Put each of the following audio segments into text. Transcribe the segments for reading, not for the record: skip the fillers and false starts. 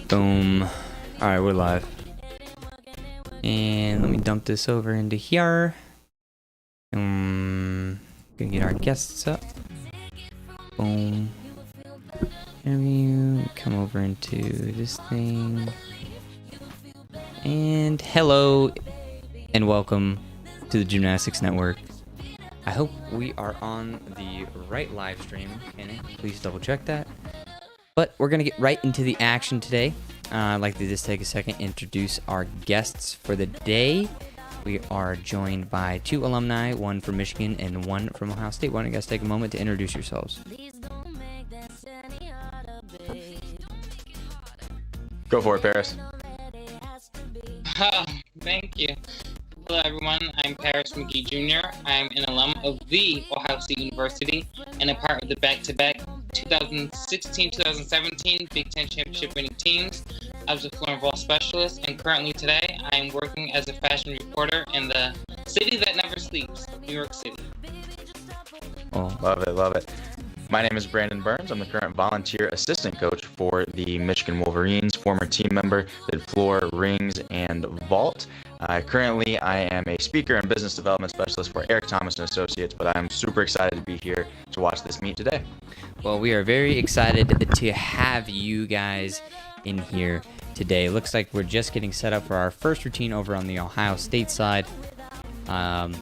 Boom. Alright, we're live. And let me dump this over into here. Gonna get our guests up. Boom. Interview. Come over into this thing. And hello and welcome to the Gymnastics Network. I hope we are on the right live stream. Kenny, please double check that. But we're going to get right into the action today. I'd like to just take a second and introduce our guests for the day. We are joined by two alumni, one from Michigan and one from Ohio State. Why don't you guys take a moment to introduce yourselves? Go for it, Paris. Thank you. Hello, everyone. I'm Paris McGee Jr. I'm an alum of the Ohio State University and a part of the back-to-back 2016-2017 Big Ten Championship winning teams. I was a floor and ball specialist, and currently today I am working as a fashion reporter in the city that never sleeps, New York City. Oh, Love it, love it. My name is Brandon Burns. I'm the current volunteer assistant coach for the Michigan Wolverines, former team member, did floor, rings, and vault. Currently, I am a speaker and business development specialist for Eric Thomas & Associates, but I'm super excited to be here to watch this meet today. well, we are very excited to have you guys in here today. Looks like we're just getting set up for our first routine over on the Ohio State side. And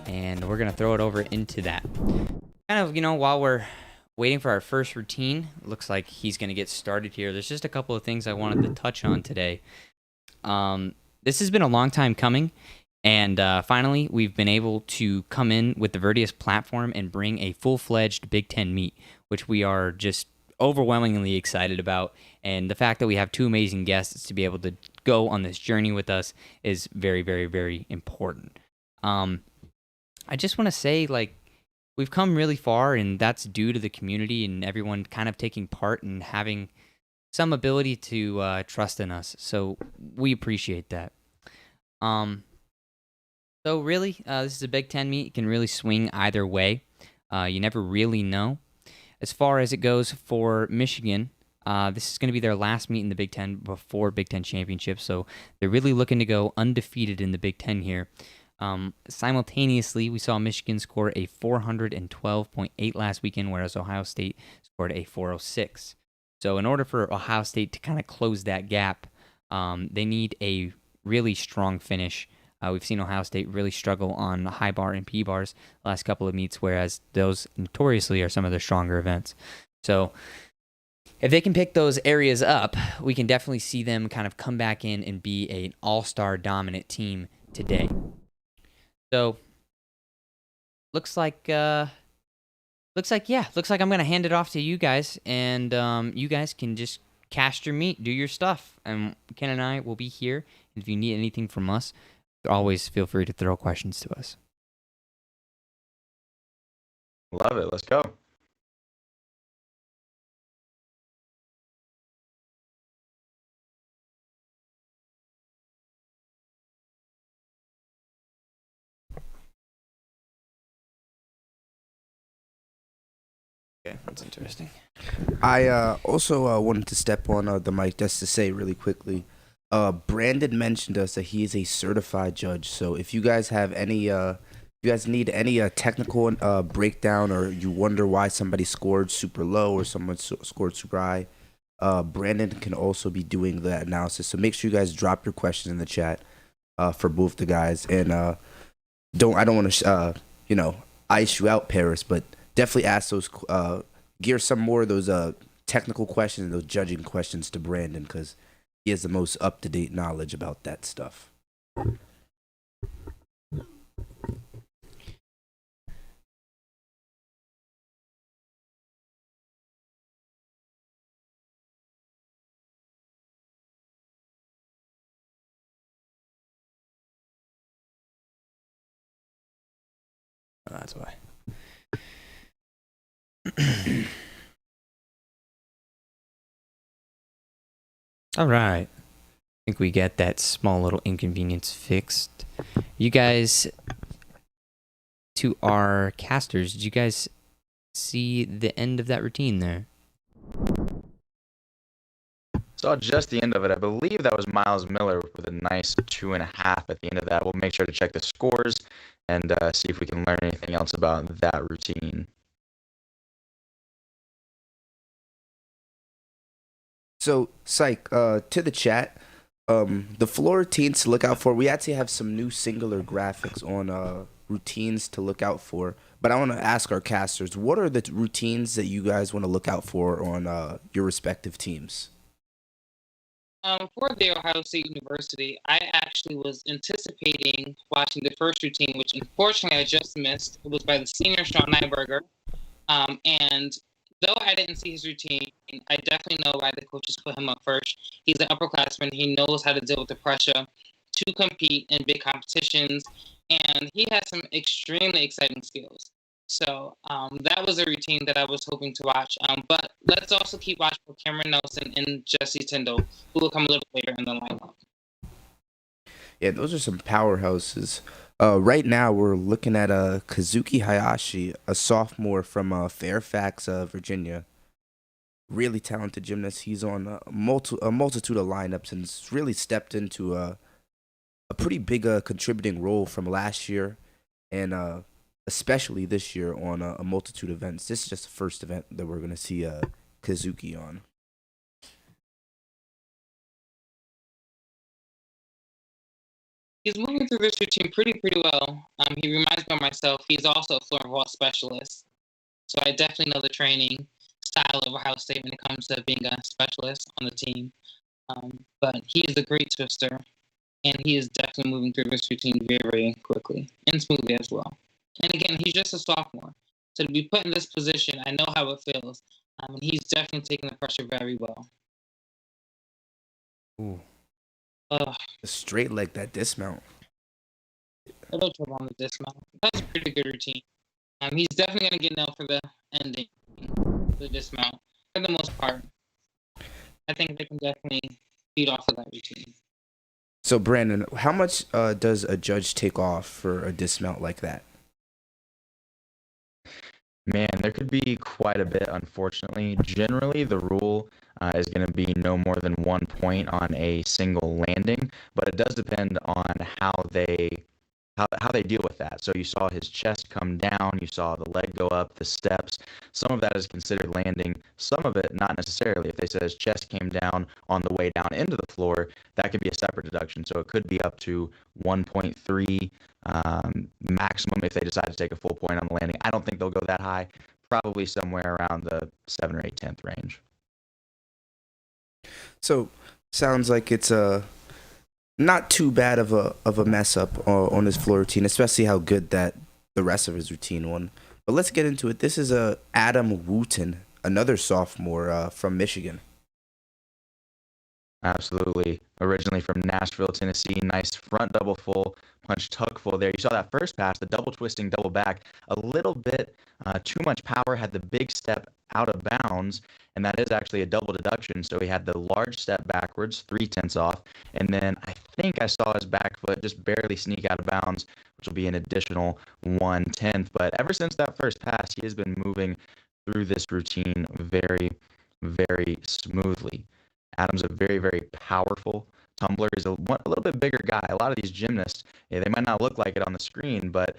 we're going to throw it over into that. Kind of, while we're waiting for our first routine, looks like he's going to get started here. There's just a couple of things I wanted to touch on today. This has been a long time coming, and finally we've been able to come in with the Verdius platform and bring a full-fledged Big Ten meet, which we are just overwhelmingly excited about. And the fact that we have two amazing guests to be able to go on this journey with us is very, very, very important. I just want to say, we've come really far, and that's due to the community and everyone kind of taking part and having some ability to trust in us. So we appreciate that. So really, this is a Big Ten meet. It can really swing either way. You never really know. As far as it goes for Michigan, this is going to be their last meet in the Big Ten before Big Ten Championship. So they're really looking to go undefeated in the Big Ten here. Simultaneously, we saw Michigan score a 412.8 last weekend, whereas Ohio State scored a 406. So in order for Ohio State to kind of close that gap, they need a really strong finish. We've seen Ohio State really struggle on high bar and P bars the last couple of meets, whereas those notoriously are some of their stronger events. So if they can pick those areas up, we can definitely see them kind of come back in and be an all-star dominant team today. So looks like I'm gonna hand it off to you guys, and you guys can just cast your meat, do your stuff, and Ken and I will be here. If you need anything from us, always feel free to throw questions to us. Love it. Let's go. Okay, that's interesting. I also wanted to step on the mic just to say really quickly. Brandon mentioned us that he is a certified judge. So if you guys have any, you guys need any technical breakdown, or you wonder why somebody scored super low or someone scored super high, Brandon can also be doing that analysis. So make sure you guys drop your questions in the chat for both the guys. And I don't want to ice you out, Paris, but definitely ask those, gear some more of those technical questions and those judging questions to Brandon, because he has the most up-to-date knowledge about that stuff. That's why. All right. I think we got that small little inconvenience fixed. You guys, to our casters, did you guys see the end of that routine there? Saw just the end of it. I believe that was Miles Miller with a nice 2.5 at the end of that. We'll make sure to check the scores and see if we can learn anything else about that routine. So, Psych, to the chat, the floor routines to look out for. We actually have some new singular graphics on routines to look out for. But I want to ask our casters, what are the routines that you guys want to look out for on your respective teams? For the Ohio State University, I actually was anticipating watching the first routine, which unfortunately I just missed. It was by the senior Sean Nyberger. And though I didn't see his routine, I definitely know why the coaches put him up first. He's an upperclassman. He knows how to deal with the pressure to compete in big competitions, and he has some extremely exciting skills. So that was a routine that I was hoping to watch. But let's also keep watching for Cameron Nelson and Jesse Tyndall, who will come a little later in the lineup. Yeah, those are some powerhouses. Right now, we're looking at Kazuki Hayashi, a sophomore from Fairfax, Virginia. Really talented gymnast. He's on a multitude of lineups and has really stepped into a pretty big contributing role from last year and especially this year on a multitude of events. This is just the first event that we're going to see Kazuki on. He's moving through this routine pretty well. He reminds me of myself. He's also a floor ball specialist. So I definitely know the training style of Ohio State when it comes to being a specialist on the team. But he is a great twister, and he is definitely moving through this routine very, very quickly and smoothly as well. And again, he's just a sophomore. So to be put in this position, I know how it feels. And he's definitely taking the pressure very well. Ooh. A straight leg, that dismount. A little trouble on the dismount. That's a pretty good routine. He's definitely going to get nailed for the ending, the dismount, for the most part. I think they can definitely feed off of that routine. So, Brandon, how much does a judge take off for a dismount like that? Man, there could be quite a bit, unfortunately. Generally, the rule is going to be no more than 1 point on a single landing, but it does depend on how they deal with that. So you saw his chest come down, you saw the leg go up, the steps. Some of that is considered landing. Some of it, not necessarily. If they said his chest came down on the way down into the floor, that could be a separate deduction. So it could be up to 1.3 maximum if they decide to take a full point on the landing. I don't think they'll go that high. Probably somewhere around the 7 or 8 tenth range. So sounds like it's not too bad of a mess up on his floor routine, especially how good that the rest of his routine won. But let's get into it. This is Adam Wooten, another sophomore from Michigan. Absolutely. Originally from Nashville, Tennessee. Nice front double full, punch tuck full there. You saw that first pass, the double twisting, double back. A little bit too much power, had the big step out of bounds, and that is actually a double deduction. So he had the large step backwards, 3 tenths off, and then I think I saw his back foot just barely sneak out of bounds, which will be an additional 1 tenth. But ever since that first pass, he has been moving through this routine very, very smoothly. Adam's a very, very powerful tumbler. He's a little bit bigger guy. A lot of these gymnasts, they might not look like it on the screen, but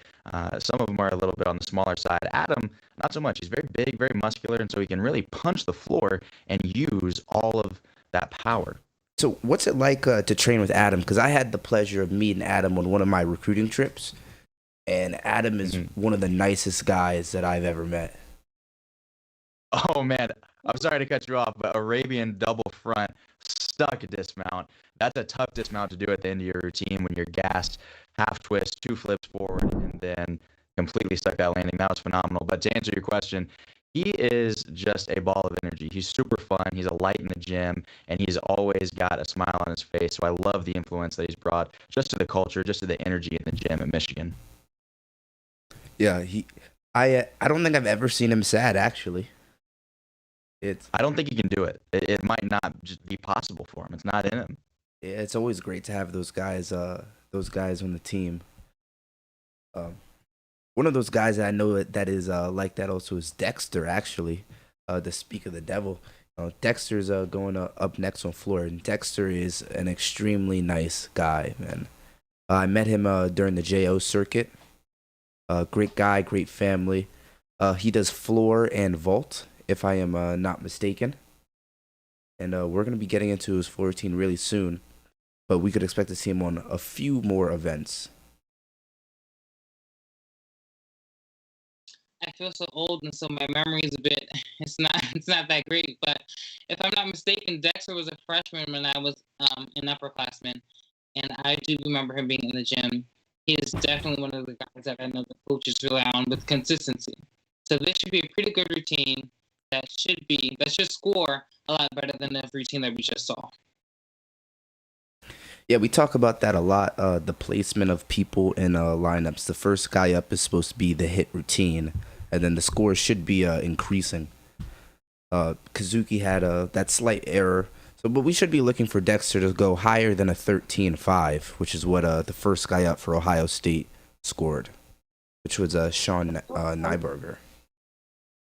some of them are a little bit on the smaller side. Adam, not so much. He's very big, very muscular, and so he can really punch the floor and use all of that power. So what's it like to train with Adam? Because I had the pleasure of meeting Adam on one of my recruiting trips, and Adam is one of the nicest guys that I've ever met. Oh, man. I'm sorry to cut you off, but Arabian double front stuck dismount. That's a tough dismount to do at the end of your routine when you're gassed, half twist, 2 flips forward, and then completely stuck that landing. That was phenomenal. But to answer your question, he is just a ball of energy. He's super fun. He's a light in the gym, and he's always got a smile on his face. So I love the influence that he's brought just to the culture, just to the energy in the gym at Michigan. Yeah, I don't think I've ever seen him sad, actually. I don't think he can do it. It might not just be possible for him. It's not in him. Yeah, it's always great to have those guys on the team. One of those guys that I know that is like that also is Dexter, actually, the Speak of the Devil. Dexter's going up next on floor, and Dexter is an extremely nice guy, man. I met him during the JO circuit. Great guy, great family. He does floor and vault, if I am not mistaken. And we're going to be getting into his floor routine really soon, but we could expect to see him on a few more events. I feel so old, and so my memory is a bit. It's not that great. But if I'm not mistaken, Dexter was a freshman when I was an upperclassman, and I do remember him being in the gym. He is definitely one of the guys that I know the coaches rely on with consistency. So this should be a pretty good routine. That should score a lot better than the routine that we just saw. Yeah, we talk about that a lot. The placement of people in lineups. The first guy up is supposed to be the hit routine, and then the score should be increasing. Kazuki had that slight error, so but we should be looking for Dexter to go higher than a 13-5, which is what the first guy up for Ohio State scored, which was Sean Nyberger.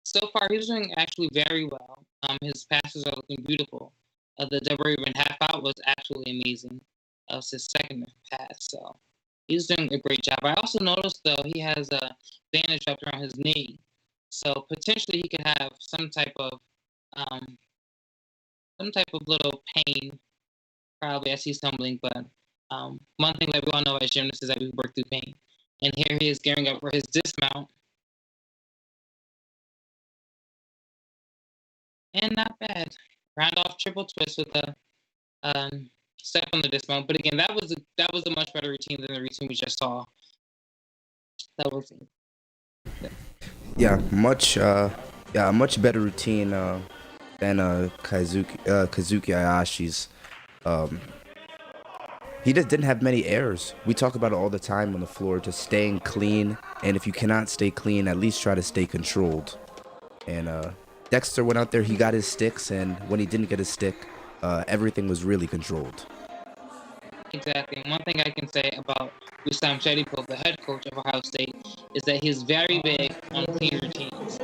So far, he's doing actually very well. His passes are looking beautiful. The double even half out was absolutely amazing. That was his second pass, so he's doing a great job. I also noticed though he has a bandage up around his knee, so potentially he could have um, some type of little pain probably as he's stumbling. But one thing that we all know as gymnasts is that we work through pain. And here he is gearing up for his dismount, and not bad. Round off triple twist with a step on the dismount. But again, that was a much better routine than the routine we just saw. That was Yeah, a much better routine than Kazuki Ayashi's. Um, he just didn't have many errors. We talk about it all the time on the floor, just staying clean. And if you cannot stay clean, at least try to stay controlled. And Dexter went out there, he got his sticks, and when he didn't get his stick, everything was really controlled. exactly. And one thing I can say about Wissam Shadipov, the head coach of Ohio State, is that he's very big on clean routines.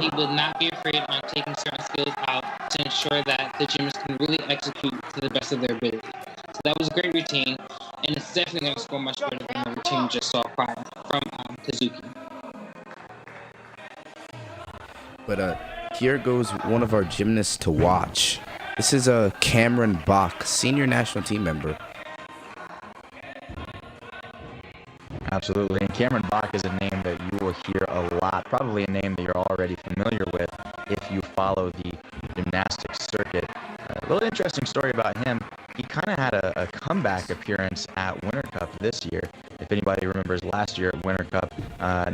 He would not be afraid on taking certain skills out to ensure that the gymnasts can really execute to the best of their ability. So that was a great routine, and it's definitely going to score much better than the routine we just saw prior from Kazuki. But here goes one of our gymnasts to watch. This is Cameron Bach, senior national team member. Absolutely. And Cameron Bach is a name that you will hear a lot, probably a name that you're already familiar with if you follow the gymnastics circuit. A little interesting story about him. He kind of had a comeback appearance at Winter Cup this year. If anybody remembers last year at Winter Cup,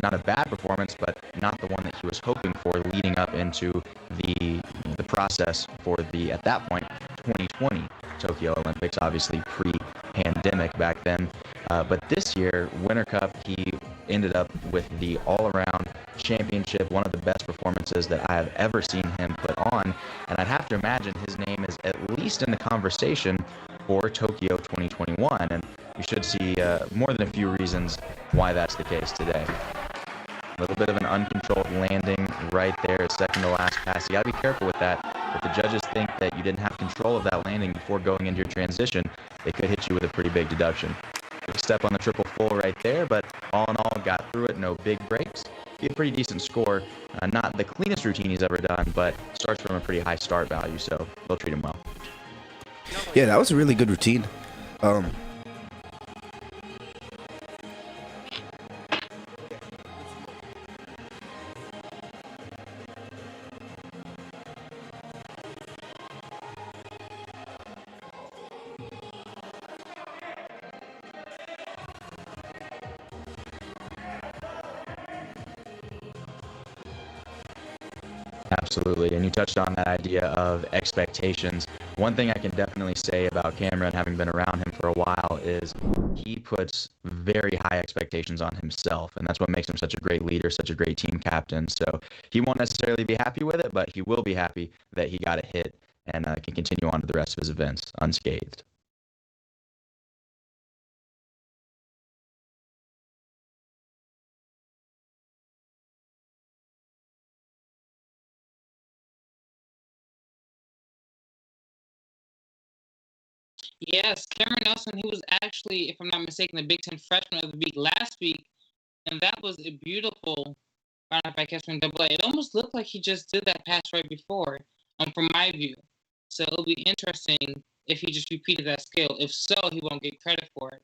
not a bad performance, but not the one that he was hoping for leading up into the process for the, at that point, 2020 Tokyo Olympics, obviously pre-pandemic back then. But this year, Winter Cup, he ended up with the all-around championship, one of the best performances that I have ever seen him put on. And I'd have to imagine his name is at least in the conversation for Tokyo 2021. And you should see more than a few reasons why that's the case today. A little bit of an uncontrolled landing right there, second to last pass. You got to be careful with that. If the judges think that you didn't have control of that landing before going into your transition, they could hit you with a pretty big deduction. Big step on the triple full right there, but all in all, got through it, no big breaks. Be a pretty decent score. Not the cleanest routine he's ever done, but starts from a pretty high start value, so they'll treat him well. Yeah, that was a really good routine. Absolutely, and you touched on that idea of expectations. One thing I can definitely say about Cameron, having been around him for a while, is he puts very high expectations on himself, and that's what makes him such a great leader, such a great team captain. So he won't necessarily be happy with it, but he will be happy that he got a hit and can continue on to the rest of his events unscathed. Yes, Cameron Nelson, he was actually, if I'm not mistaken, the Big Ten Freshman of the Week last week, and that was a beautiful round by catch from double A. It almost looked like he just did that pass right before, from my view. So it'll be interesting if he just repeated that skill. If so, he won't get credit for it.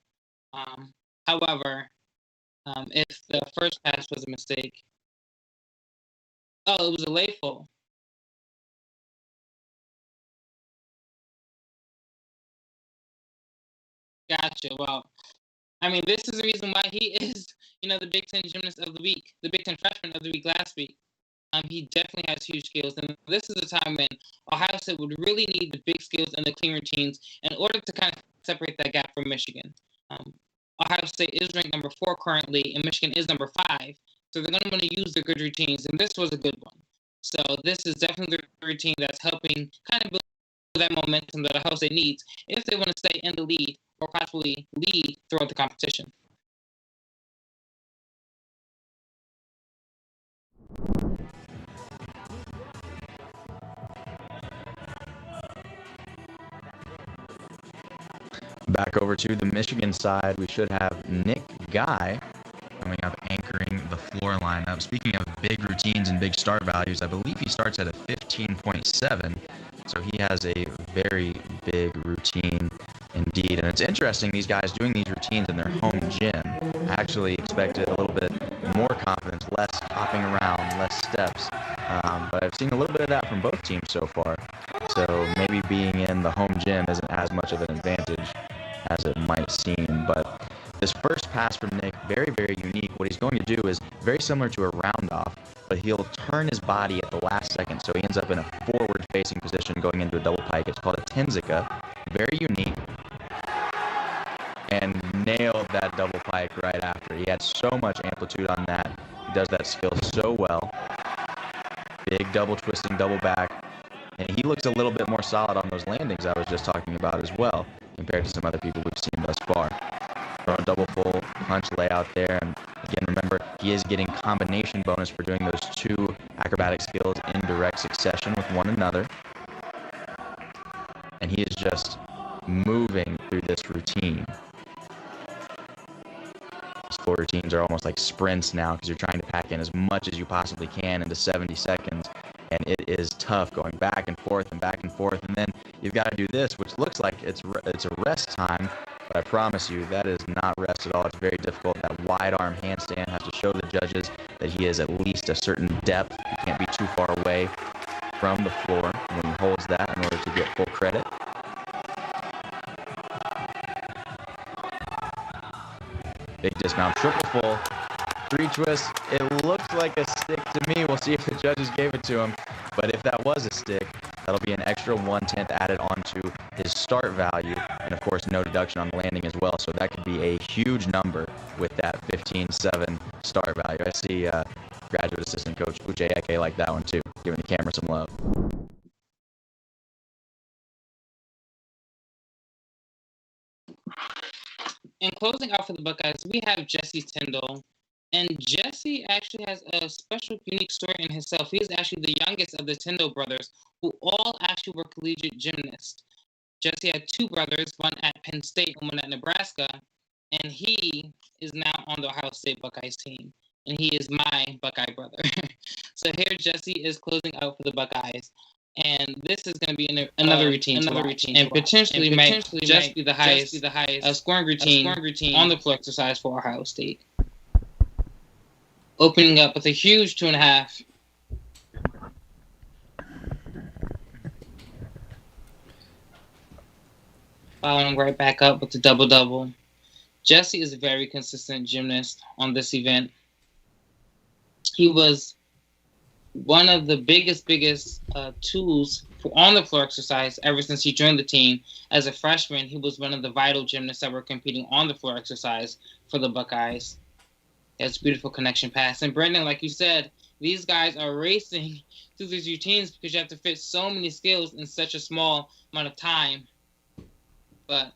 However, if the first pass was a mistake, it was a late full. Gotcha. Well, I mean, this is the reason why he is, the Big Ten Gymnast of the Week, the Big Ten Freshman of the Week last week. He definitely has huge skills, and this is a time when Ohio State would really need the big skills and the clean routines in order to kind of separate that gap from Michigan. Ohio State is ranked number 4 currently, and Michigan is number 5, so they're going to want to use their good routines, and this was a good one. So this is definitely the routine that's helping kind of build that momentum that Ohio State needs if they want to stay in the lead or possibly lead throughout the competition. Back over to the Michigan side, we should have Nick Guy coming up anchoring the floor lineup. Speaking of big routines and big start values, I believe he starts at a 15.7, so he has a very big routine indeed. And it's interesting, these guys doing these routines in their home gym. I actually expected a little bit more confidence, less hopping around, less steps, but I've seen a little bit of that from both teams so far. So maybe being in the home gym isn't as much of an advantage as it might seem. But this first pass from Nick, very, very unique. What he's going to do is very similar to a round-off, but he'll turn his body at the last second, so he ends up in a forward-facing position going into a double pike. It's called a Tenzica, very unique, and nailed that double pike right after. He had so much amplitude on that. He does that skill so well. Big double twisting, double back, and he looks a little bit more solid on those landings I was just talking about as well, compared to some other people we've seen thus far. Front double full punch layout there, and again, remember, he is getting combination bonus for doing those 2 acrobatic skills in direct succession with one another. And he is just moving through this routine. These floor routines are almost like sprints now because you're trying to pack in as much as you possibly can into 70 seconds. And it is tough going back and forth, and then you've got to do this, which looks like it's a rest time, but I promise you that is not rest at all. It's very difficult. That wide arm handstand has to show the judges that he is at least a certain depth. He can't be too far away from the floor when he holds that in order to get full credit. Big dismount, triple full. 3 twists. It looks like a stick to me. We'll see if the judges gave it to him. But if that was a stick, that'll be an extra 1/10 added onto his start value. And of course, no deduction on the landing as well. So that could be a huge number with that 15.7 start value. I see graduate assistant coach Uche Eke like that one too, giving the camera some love. In closing out for the Buckeyes, we have Jesse Tyndall. And Jesse actually has a special, unique story in himself. He is actually the youngest of the Tyndall brothers, who all actually were collegiate gymnasts. Jesse had 2 brothers, one at Penn State and one at Nebraska, and he is now on the Ohio State Buckeyes team. And he is my Buckeye brother. So here Jesse is closing out for the Buckeyes. And this is going to be another routine, and potentially might just be the highest scoring routine on the floor exercise for Ohio State. Opening up with a huge 2.5. Following right back up with the double-double. Jesse is a very consistent gymnast on this event. He was one of the biggest tools on the floor exercise ever since he joined the team. As a freshman, he was one of the vital gymnasts that were competing on the floor exercise for the Buckeyes. It's a beautiful connection pass. And Brendan, like you said, these guys are racing through these routines because you have to fit so many skills in such a small amount of time. But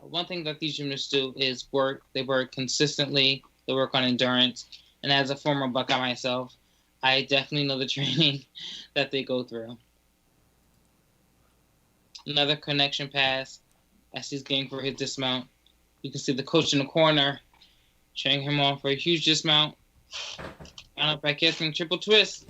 one thing that these gymnasts do is work. They work consistently. They work on endurance. And as a former Buckeye myself, I definitely know the training that they go through. Another connection pass. as he's getting for his dismount. You can see the coach in the corner cheering him on for a huge dismount. Down up back here from triple twist.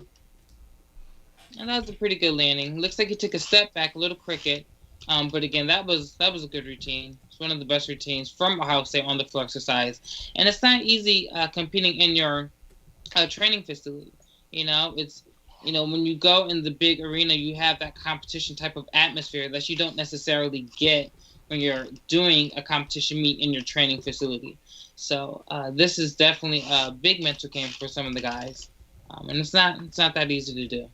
And that was a pretty good landing. Looks like he took a step back, a little cricket. But again, that was a good routine. It's one of the best routines from Ohio State on the floor exercise. And it's not easy competing in your training facility. It's when you go in the big arena, you have that competition type of atmosphere that you don't necessarily get when you're doing a competition meet in your training facility. So this is definitely a big mental game for some of the guys, and it's not that easy to do.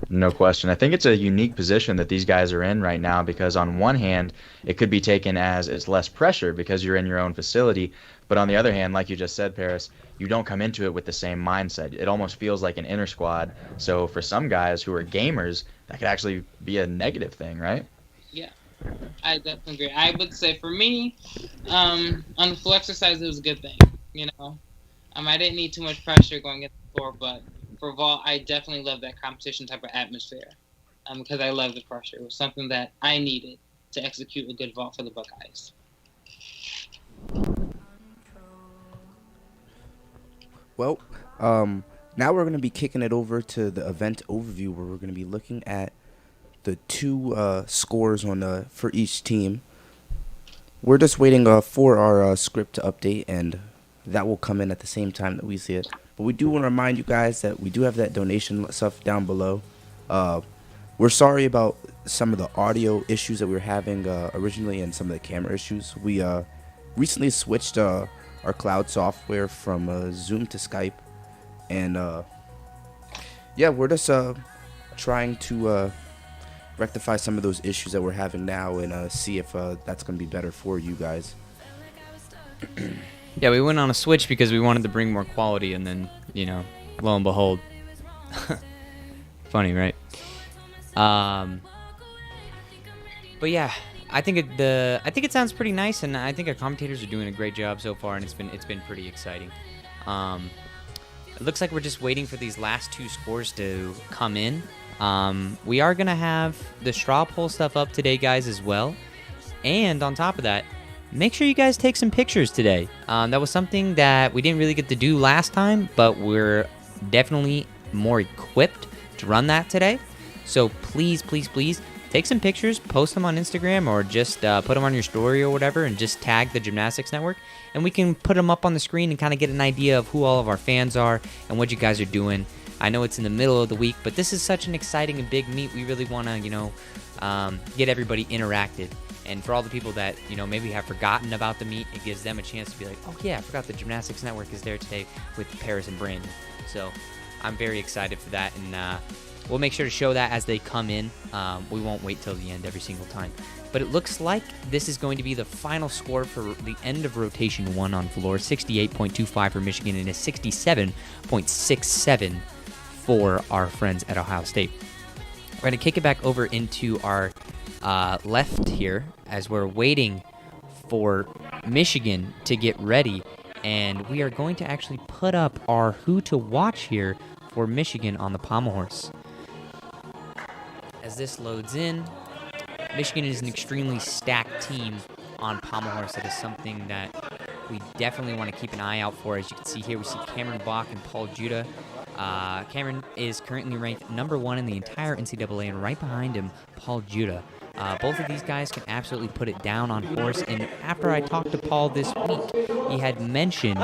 No question. I think it's a unique position that these guys are in right now because on one hand, it could be taken as it's less pressure because you're in your own facility. But on the other hand, like you just said, Paris, you don't come into it with the same mindset. It almost feels like an inner squad. So for some guys who are gamers, that could actually be a negative thing, right? Yeah, I definitely agree. I would say for me, on the floor exercise, it was a good thing. I didn't need too much pressure going into the floor, but for vault, I definitely love that competition type of atmosphere because I love the pressure. It was something that I needed to execute a good vault for the Buckeyes. Well, now we're going to be kicking it over to the event overview where we're going to be looking at the two scores for each team. We're just waiting for our script to update, and that will come in at the same time that we see it. But we do want to remind you guys that we do have that donation stuff down below. We're sorry about some of the audio issues that we were having originally and some of the camera issues. We recently switched our cloud software from Zoom to Skype. And we're just trying to rectify some of those issues that we're having now and see if that's going to be better for you guys. Yeah, we went on a switch because we wanted to bring more quality, and then, lo and behold. Funny, right? But yeah, I think it sounds pretty nice, and I think our commentators are doing a great job so far, and it's been pretty exciting. It looks like we're just waiting for these last two scores to come in. We are gonna have the straw poll stuff up today, guys, as well. And on top of that, make sure you guys take some pictures today. That was something that we didn't really get to do last time, but we're definitely more equipped to run that today. So please, please, please take some pictures, post them on Instagram, or just put them on your story or whatever, and just tag the Gymnastics Network. And we can put them up on the screen and kind of get an idea of who all of our fans are and what you guys are doing. I know it's in the middle of the week, but this is such an exciting and big meet. We really want to, get everybody interacted. And for all the people that, maybe have forgotten about the meet, it gives them a chance to be like, oh yeah, I forgot the Gymnastics Network is there today with Paris and Brandon. So I'm very excited for that, and we'll make sure to show that as they come in. We won't wait till the end every single time. But it looks like this is going to be the final score for the end of rotation 1 on floor, 68.25 for Michigan and a 67.67 for our friends at Ohio State. We're going to kick it back over into our left here as we're waiting for Michigan to get ready, and we are going to actually put up our who to watch here for Michigan on the Pommel horse. As this loads in, Michigan is an extremely stacked team on Pommel horse. That is something that we definitely want to keep an eye out for. As you can see here, we see Cameron Bach and Paul Judah. Cameron is currently ranked number 1 in the entire NCAA, and right behind him, Paul Judah. Both of these guys can absolutely put it down on horse, and after I talked to Paul this week, he had mentioned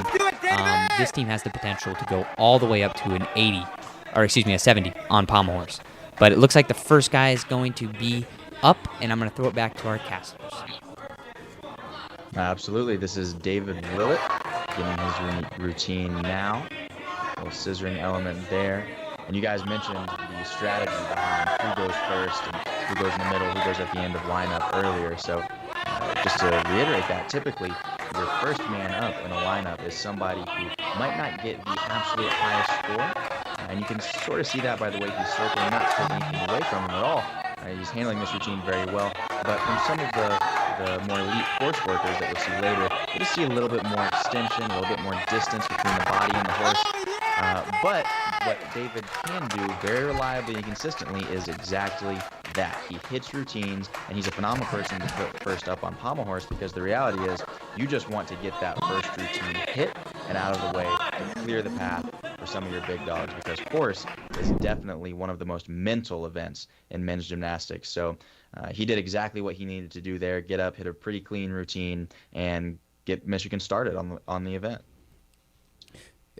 this team has the potential to go all the way up to a 70 on Pommel horse. But it looks like the first guy is going to be up, and I'm going to throw it back to our casters. Absolutely. This is David Willett getting his routine now. A little scissoring element there. And you guys mentioned the strategy behind who goes first and who goes in the middle, who goes at the end of lineup earlier. So just to reiterate that, typically your first man up in a lineup is somebody who might not get the absolute highest score. And you can sort of see that by the way he's circling, not taking anything away from him at all. He's handling this routine very well. But from some of the more elite course workers that we'll see later, you'll just see a little bit more extension, a little bit more distance between the body and the horse. But what David can do very reliably and consistently is exactly that. He hits routines, and he's a phenomenal person to put first up on Pommel Horse, because the reality is you just want to get that first routine hit and out of the way to clear the path for some of your big dogs, because horse is definitely one of the most mental events in men's gymnastics. So he did exactly what he needed to do there, get up, hit a pretty clean routine, and get Michigan started on the event.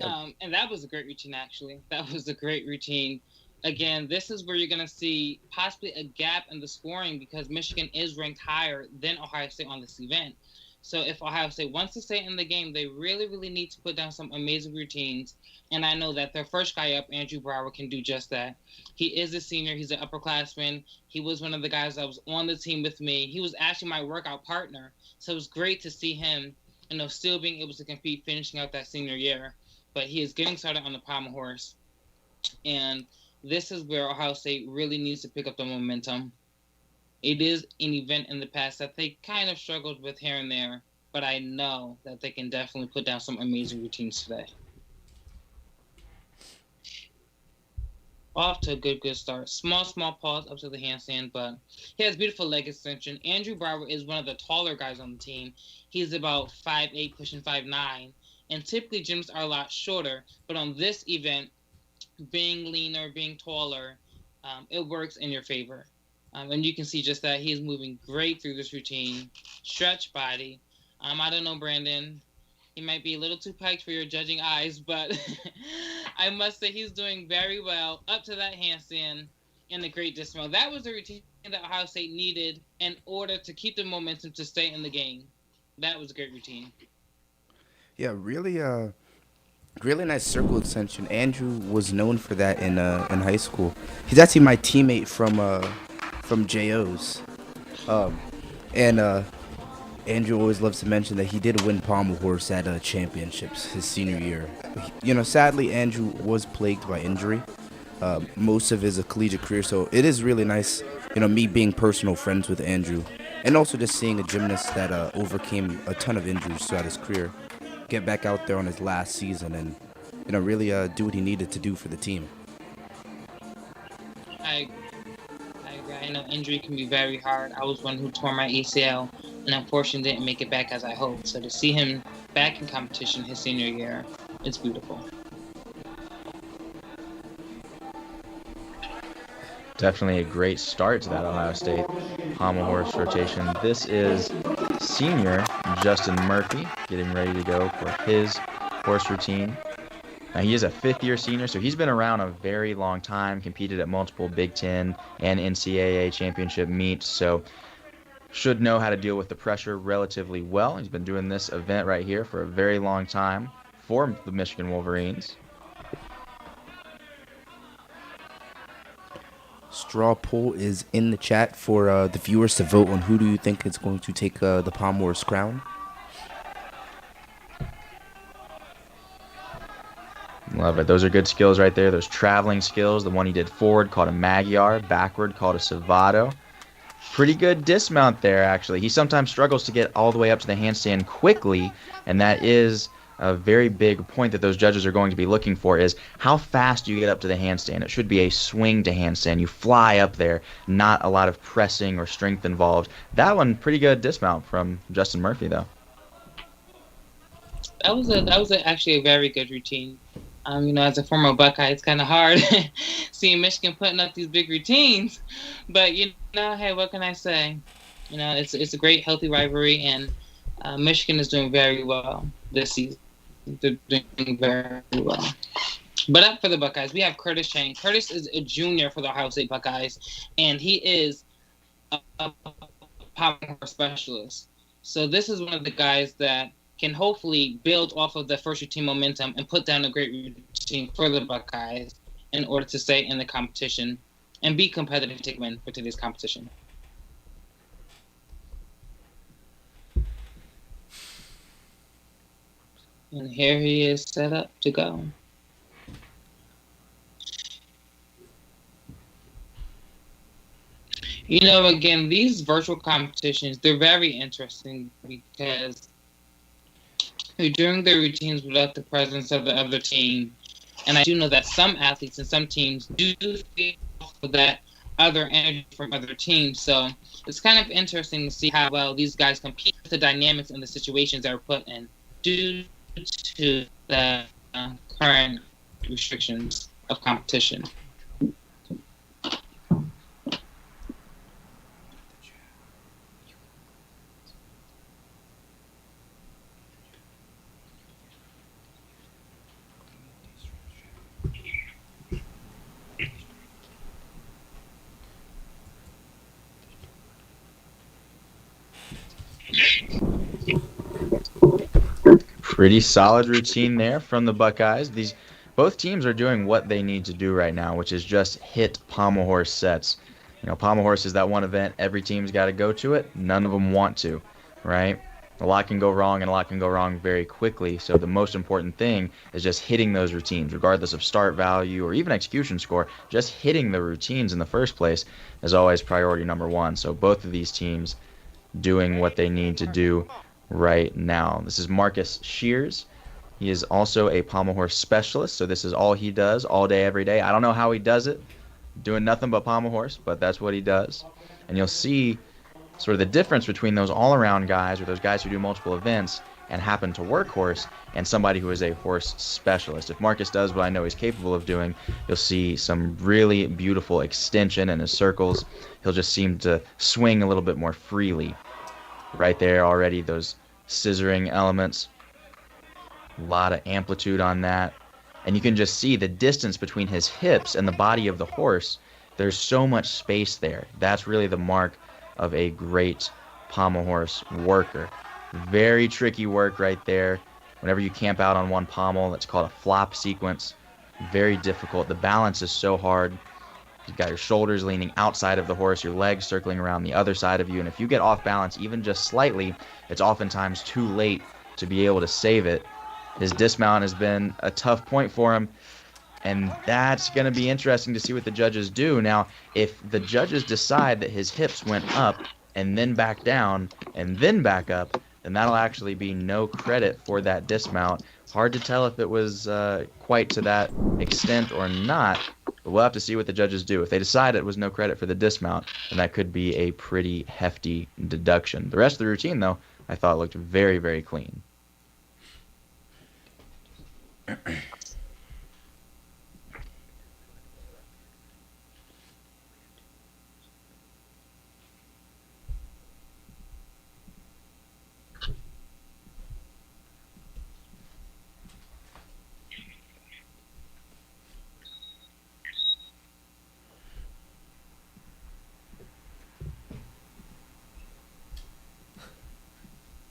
And that was a great routine, actually. That was a great routine. Again, this is where you're going to see possibly a gap in the scoring, because Michigan is ranked higher than Ohio State on this event. So if Ohio State wants to stay in the game, they really, really need to put down some amazing routines. And I know that their first guy up, Andrew Brower, can do just that. He is a senior. He's an upperclassman. He was one of the guys that was on the team with me. He was actually my workout partner. So it was great to see him, still being able to compete, finishing out that senior year. But he is getting started on the Pommel Horse. And this is where Ohio State really needs to pick up the momentum. It is an event in the past that they kind of struggled with here and there, but I know that they can definitely put down some amazing routines today. Off to a good start. Small pause up to the handstand, but he has beautiful leg extension. Andrew Brower is one of the taller guys on the team. He's about 5'8", pushing 5'9", and typically gyms are a lot shorter, but on this event, being leaner, being taller, it works in your favor. And you can see just that he is moving great through this routine. Stretch body. I don't know, Brandon. He might be a little too piked for your judging eyes, but I must say he's doing very well up to that handstand and a great dismount. That was the routine that Ohio State needed in order to keep the momentum to stay in the game. That was a great routine. Yeah, really nice circle extension. Andrew was known for that in high school. He's actually my teammate from JO's. And Andrew always loves to mention that he did win Pommel Horse at championships his senior year. Sadly, Andrew was plagued by injury most of his collegiate career, so it is really nice, me being personal friends with Andrew, and also just seeing a gymnast that overcame a ton of injuries throughout his career get back out there on his last season and really do what he needed to do for the team. I agree. I know injury can be very hard. I was one who tore my ACL and unfortunately didn't make it back as I hoped. So to see him back in competition his senior year, it's beautiful. Definitely a great start to that Ohio State Pommel Horse rotation. This is senior Justin Murphy getting ready to go for his horse routine. Now, he is a fifth-year senior, so he's been around a very long time, competed at multiple Big Ten and NCAA championship meets, so should know how to deal with the pressure relatively well. He's been doing this event right here for a very long time for the Michigan Wolverines. Straw poll is in the chat for the viewers to vote on who do you think is going to take the Pommel Horse crown. Love it. Those are good skills right there. Those traveling skills. The one he did forward called a Magyar, backward called a Salvato. Pretty good dismount there, actually. He sometimes struggles to get all the way up to the handstand quickly, and that is a very big point that those judges are going to be looking for, is how fast do you get up to the handstand. It should be a swing to handstand. You fly up there, not a lot of pressing or strength involved. That one, pretty good dismount from Justin Murphy, though. That was actually a very good routine. As a former Buckeye, it's kind of hard seeing Michigan putting up these big routines. But, hey, what can I say? It's a great, healthy rivalry, and Michigan is doing very well this season. They're doing very well. But up for the Buckeyes, we have Curtis Chang. Curtis is a junior for the Ohio State Buckeyes, and he is a power specialist. So this is one of the guys that can hopefully build off of the first routine momentum and put down a great routine for the Buckeyes in order to stay in the competition and be competitive to win for today's competition. And here he is set up to go. Again, these virtual competitions, they're very interesting because you're doing the routines without the presence of the other team. And I do know that some athletes and some teams do feel that other energy from other teams. So it's kind of interesting to see how well these guys compete with the dynamics and the situations that are put in due to the current restrictions of competition. Pretty solid routine there from the Buckeyes. These both teams are doing what they need to do right now, which is just hit pommel horse sets. Pommel horse is that one event every team's got to go to it. None of them want to, right? A lot can go wrong, and a lot can go wrong very quickly. So the most important thing is just hitting those routines, regardless of start value or even execution score. Just hitting the routines in the first place is always priority number one. So both of these teams doing what they need to do right now. This is Marcus Shears. He is also a pommel horse specialist, so this is all he does all day, every day. I don't know how he does it, doing nothing but pommel horse, but that's what he does. And you'll see sort of the difference between those all-around guys or those guys who do multiple events and happen to work horse and somebody who is a horse specialist. If Marcus does what I know he's capable of doing, you'll see some really beautiful extension in his circles. He'll just seem to swing a little bit more freely. Right there already, those scissoring elements. A lot of amplitude on that. And you can just see the distance between his hips and the body of the horse. There's so much space there. That's really the mark of a great pommel horse worker. Very tricky work right there. Whenever you camp out on one pommel, it's called a flop sequence. Very difficult. The balance is so hard. You've got your shoulders leaning outside of the horse, your legs circling around the other side of you, and if you get off balance even just slightly, it's oftentimes too late to be able to save it. His dismount has been a tough point for him, and that's going to be interesting to see what the judges do. Now, if the judges decide that his hips went up and then back down and then back up, then that'll actually be no credit for that dismount. Hard to tell if it was quite to that extent or not, but we'll have to see what the judges do. If they decide it was no credit for the dismount, then that could be a pretty hefty deduction. The rest of the routine, though, I thought looked very, very clean.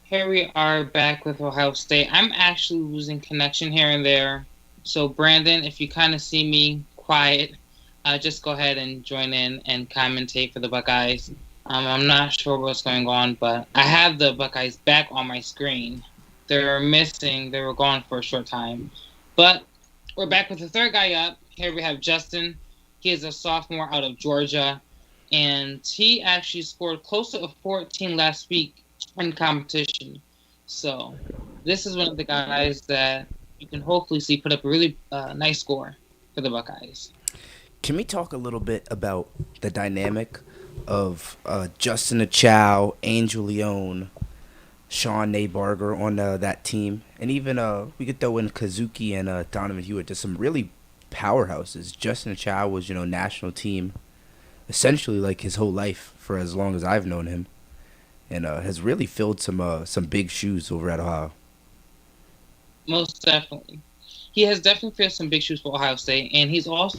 Here we are back with Ohio State. I'm actually losing connection here and there. So, Brandon, if you kind of see me quiet, just go ahead and join in and commentate for the Buckeyes. I'm not sure what's going on, but I have the Buckeyes back on my screen. They were gone for a short time. But we're back with the third guy up. Here we have Justin. He is a sophomore out of Georgia, and he actually scored close to a 14 last week in competition. So this is one of the guys that you can hopefully see put up a really nice score for the Buckeyes. Can we talk a little bit about the dynamic of Justin Achow, Angel Leone, Sean Naybarger on that team? And even we could throw in Kazuki and Donovan Hewitt, just some really powerhouses. Justin Achow was, national team essentially like his whole life for as long as I've known him. And has really filled some big shoes over at Ohio. Most definitely. He has definitely filled some big shoes for Ohio State, and he's also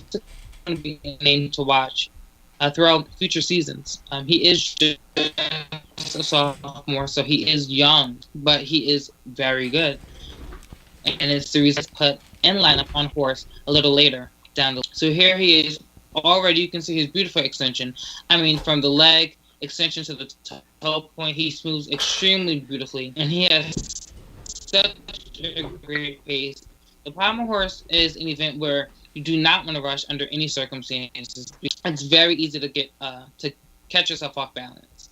going to be a name to watch throughout future seasons. He is just a sophomore, so he is young, but he is very good. And it's the reason he's put in lineup on horse a little later down the. So here he is. Already you can see his beautiful extension. I mean, from the leg extension to the toe point, he moves extremely beautifully, and he has such a great pace. The pommel horse is an event where you do not want to rush under any circumstances. It's very easy to get to catch yourself off balance.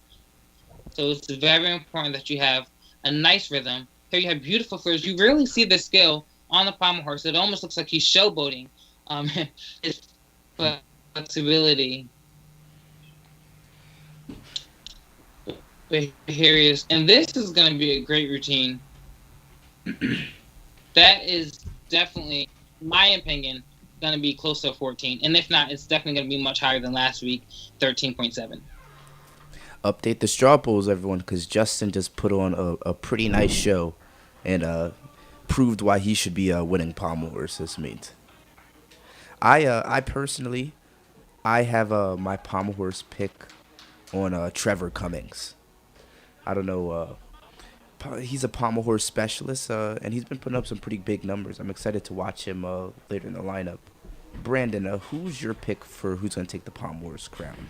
So it's very important that you have a nice rhythm. Here you have beautiful flares. You really see the skill on the pommel horse. It almost looks like he's showboating. His flexibility But here he is. And this is going to be a great routine. That is definitely, in my opinion, going to be close to 14. And if not, it's definitely going to be much higher than last week, 13.7. Update the straw polls, everyone, because Justin just put on a pretty nice show and proved why he should be winning Pommel versus meet. I personally, I have my Pommel horse pick on Trevor Cummings. I don't know. He's a pommel horse specialist, and he's been putting up some pretty big numbers. I'm excited to watch him later in the lineup. Brandon, who's your pick for who's going to take the pommel horse crown?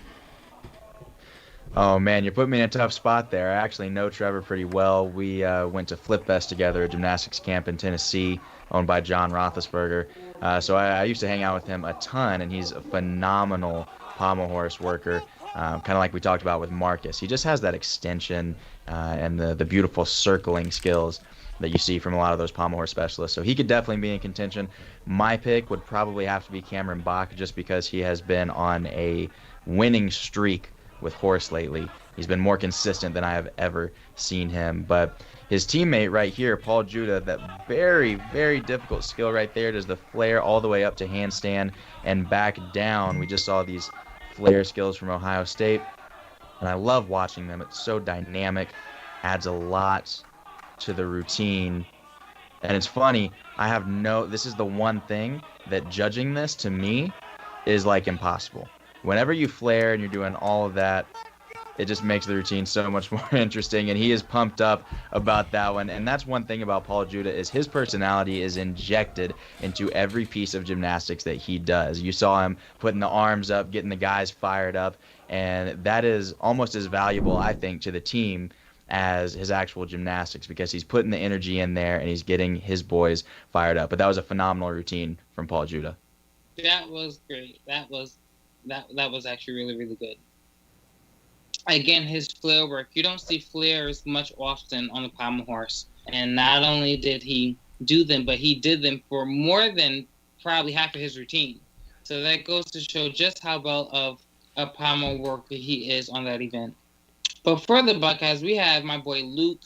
Oh man, you put me in a tough spot there. I actually know Trevor pretty well. We went to Flip Fest together, a gymnastics camp in Tennessee, owned by John Roethlisberger. So I used to hang out with him a ton, and he's a phenomenal pommel horse worker. Kind of like we talked about with Marcus. He just has that extension and the beautiful circling skills that you see from a lot of those pommel horse specialists. So he could definitely be in contention. My pick would probably have to be Cameron Bach, just because he has been on a winning streak with horse lately. He's been more consistent than I have ever seen him. But his teammate right here, Paul Judah, that very, very difficult skill right there, does the flare all the way up to handstand and back down. We just saw these flare skills from Ohio State, and I love watching them. It's so dynamic, adds a lot to the routine. And it's funny, this is the one thing that judging this to me is like impossible. Whenever you flare and you're doing all of that, it just makes the routine so much more interesting, and he is pumped up about that one. And that's one thing about Paul Judah, is his personality is injected into every piece of gymnastics that he does. You saw him putting the arms up, getting the guys fired up, and that is almost as valuable, I think, to the team as his actual gymnastics, because he's putting the energy in there and he's getting his boys fired up. But that was a phenomenal routine from Paul Judah. That was great. That was actually really, really good. Again, his flare work. You don't see flares much often on the pommel horse. And not only did he do them, but he did them for more than probably half of his routine. So that goes to show just how well of a pommel worker he is on that event. But for the Buckeyes, we have my boy Luke.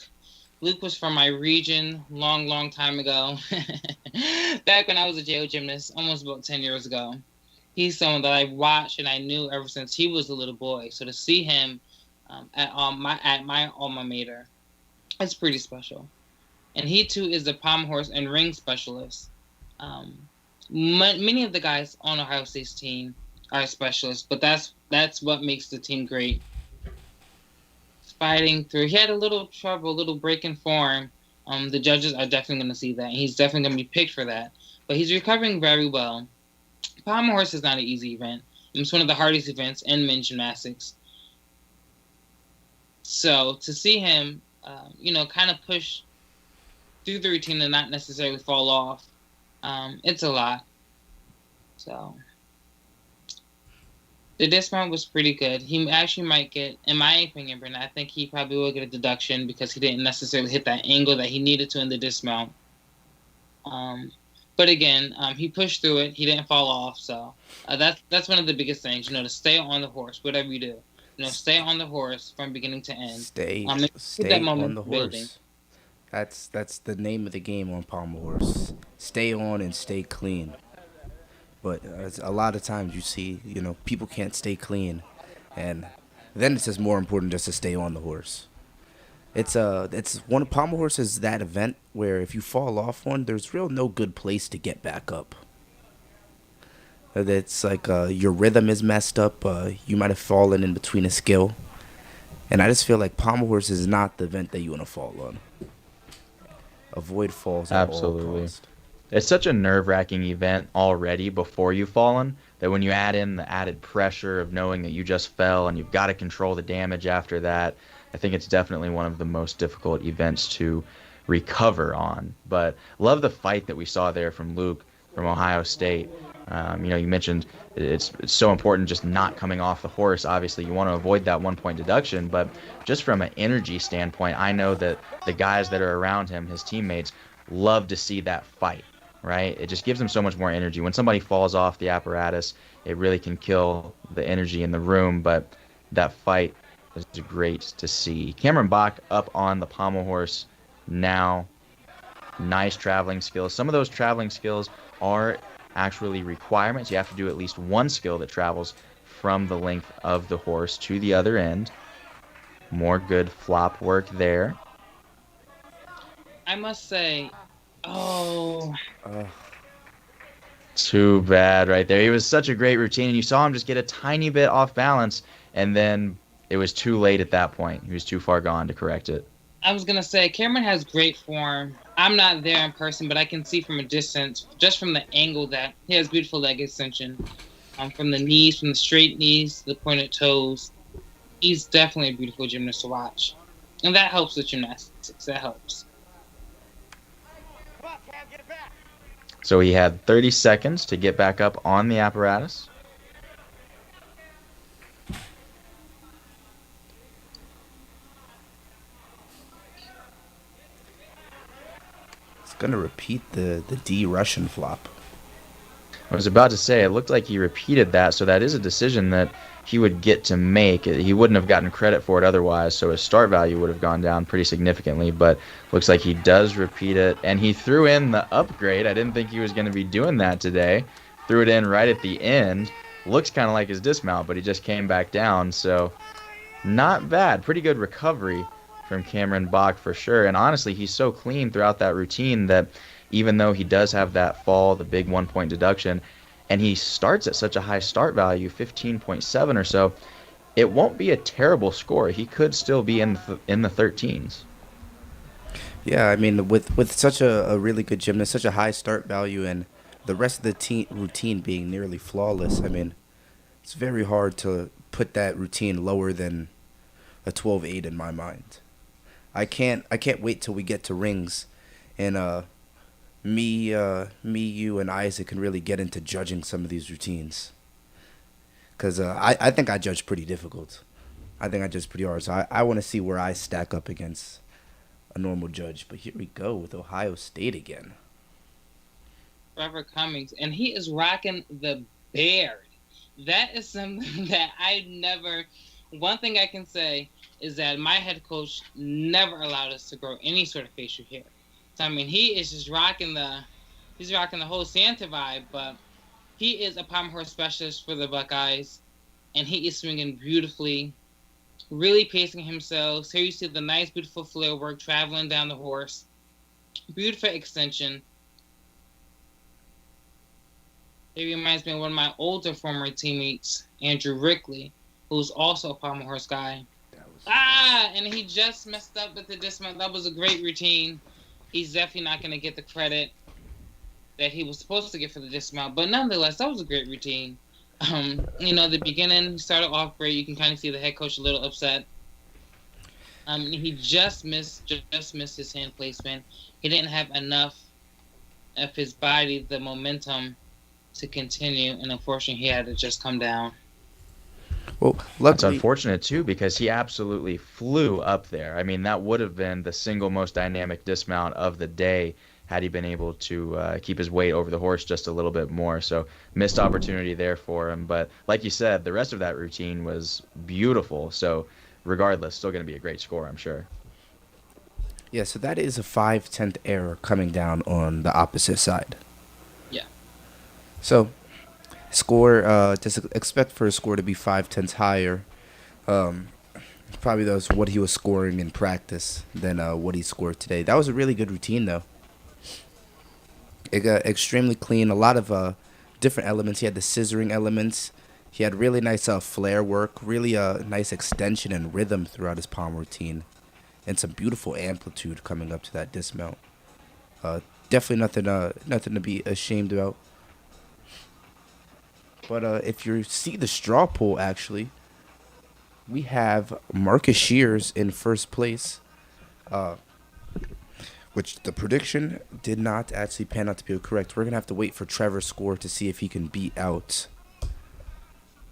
Luke was from my region long, long time ago. Back when I was a JO gymnast, almost about 10 years ago. He's someone that I watched and I knew ever since he was a little boy. So to see him at my alma mater, it's pretty special. And he too is a pommel horse and ring specialist. Many of the guys on Ohio State's team are specialists, but that's what makes the team great. Fighting through, he had a little trouble, a little break in form. The judges are definitely going to see that, and he's definitely going to be picked for that. But he's recovering very well. Pommel horse is not an easy event. It's one of the hardest events in men's gymnastics. So to see him, kind of push through the routine and not necessarily fall off, it's a lot. So the dismount was pretty good. He actually might get, in my opinion, Brennan, I think he probably will get a deduction because he didn't necessarily hit that angle that he needed to in the dismount. But again, he pushed through it. He didn't fall off. So that's one of the biggest things, to stay on the horse, whatever you do. Stay on the horse from beginning to end. Stay on the horse. Building. That's the name of the game on pommel horse. Stay on and stay clean. But a lot of times you see, people can't stay clean, and then it's just more important just to stay on the horse. It's one of pommel horse is that event where if you fall off one, there's no good place to get back up. It's like your rhythm is messed up. You might have fallen in between a skill, and I just feel like pommel horse is not the event that you want to fall on. Avoid falls at all costs. It's such a nerve-wracking event already before you've fallen that when you add in the added pressure of knowing that you just fell and you've got to control the damage after that, I think it's definitely one of the most difficult events to recover on. But love the fight that we saw there from Luke from Ohio State. You mentioned it's so important just not coming off the horse. Obviously, you want to avoid that 1-point deduction, but just from an energy standpoint, I know that the guys that are around him, his teammates, love to see that fight. Right? It just gives them so much more energy. When somebody falls off the apparatus, it really can kill the energy in the room, but that fight is great to see. Cameron Bach up on the pommel horse now. Nice traveling skills. Some of those traveling skills are actually requirements. You have to do at least one skill that travels from the length of the horse to the other end. More good flop work there. I must say, oh, Too bad right there. He was such a great routine, and you saw him just get a tiny bit off balance, and then it was too late at that point. He was too far gone to correct it. I was gonna say Cameron has great form. I'm not there in person, but I can see from a distance, just from the angle, that he has beautiful leg extension. From the knees, from the straight knees to the pointed toes. He's definitely a beautiful gymnast to watch, and that helps with gymnastics. That helps. So he had 30 seconds to get back up on the apparatus. It's gonna repeat the D Russian flop. I was about to say, it looked like he repeated that, so that is a decision that he would get to make. He wouldn't have gotten credit for it otherwise, so his start value would have gone down pretty significantly, but looks like he does repeat it, and he threw in the upgrade. I didn't think he was going to be doing that today. Threw it in right at the end. Looks kind of like his dismount, but he just came back down, so not bad. Pretty good recovery from Cameron Bach for sure, and honestly, he's so clean throughout that routine that even though he does have that fall, the big 1 point deduction, and he starts at such a high start value, 15.7 or so, it won't be a terrible score. He could still be in the 13s. Yeah, I mean, with such a really good gymnast, such a high start value, and the rest of the routine being nearly flawless, I mean, it's very hard to put that routine lower than a 12.8 in my mind. I can't wait till we get to rings, and you, and Isaac can really get into judging some of these routines. Because I think I judge pretty difficult. I think I judge pretty hard. So I want to see where I stack up against a normal judge. But here we go with Ohio State again. Trevor Cummings, and he is rocking the beard. That is something that I never. One thing I can say is that my head coach never allowed us to grow any sort of facial hair. So I mean, he is just rocking the whole Santa vibe. But he is a pommel horse specialist for the Buckeyes, and he is swinging beautifully, really pacing himself. So you see the nice, beautiful flair work traveling down the horse, beautiful extension. It reminds me of one of my older former teammates, Andrew Rickley, who's also a pommel horse guy. And he just messed up with the dismount. That was a great routine. He's definitely not going to get the credit that he was supposed to get for the dismount. But nonetheless, that was a great routine. The beginning, he started off great. You can kind of see the head coach a little upset. He just missed his hand placement. He didn't have enough of his body, the momentum, to continue, and unfortunately, he had to just come down. Well, That's unfortunate too, because he absolutely flew up there. I mean, that would have been the single most dynamic dismount of the day had he been able to keep his weight over the horse just a little bit more. So missed opportunity there for him. But like you said, the rest of that routine was beautiful. So regardless, still going to be a great score, I'm sure. Yeah, so that is a 5/10 error coming down on the opposite side. Yeah. So score, just expect for a score to be 5/10 higher. Probably that was what he was scoring in practice than what he scored today. That was a really good routine, though. It got extremely clean. A lot of different elements. He had the scissoring elements. He had really nice flare work, really nice extension and rhythm throughout his palm routine, and some beautiful amplitude coming up to that dismount. Definitely nothing to be ashamed about. But if you see the straw poll, actually, we have Marcus Shears in first place, which the prediction did not actually pan out to be correct. We're going to have to wait for Trevor's score to see if he can beat out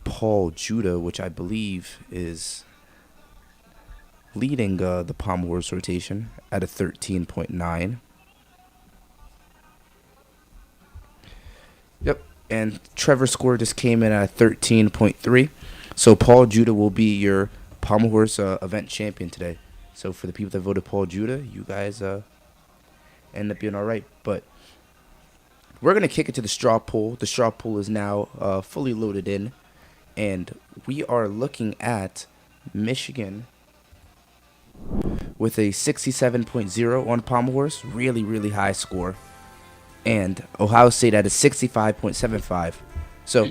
Paul Judah, which I believe is leading the pommel horse rotation at a 13.9. Yep. And Trevor's score just came in at 13.3. So Paul Judah will be your Pommel Horse event champion today. So for the people that voted Paul Judah, you guys end up being all right. But we're going to kick it to the straw poll. The straw poll is now fully loaded in. And we are looking at Michigan with a 67.0 on Pommel Horse. Really, really high score. And Ohio State at a 65.75. So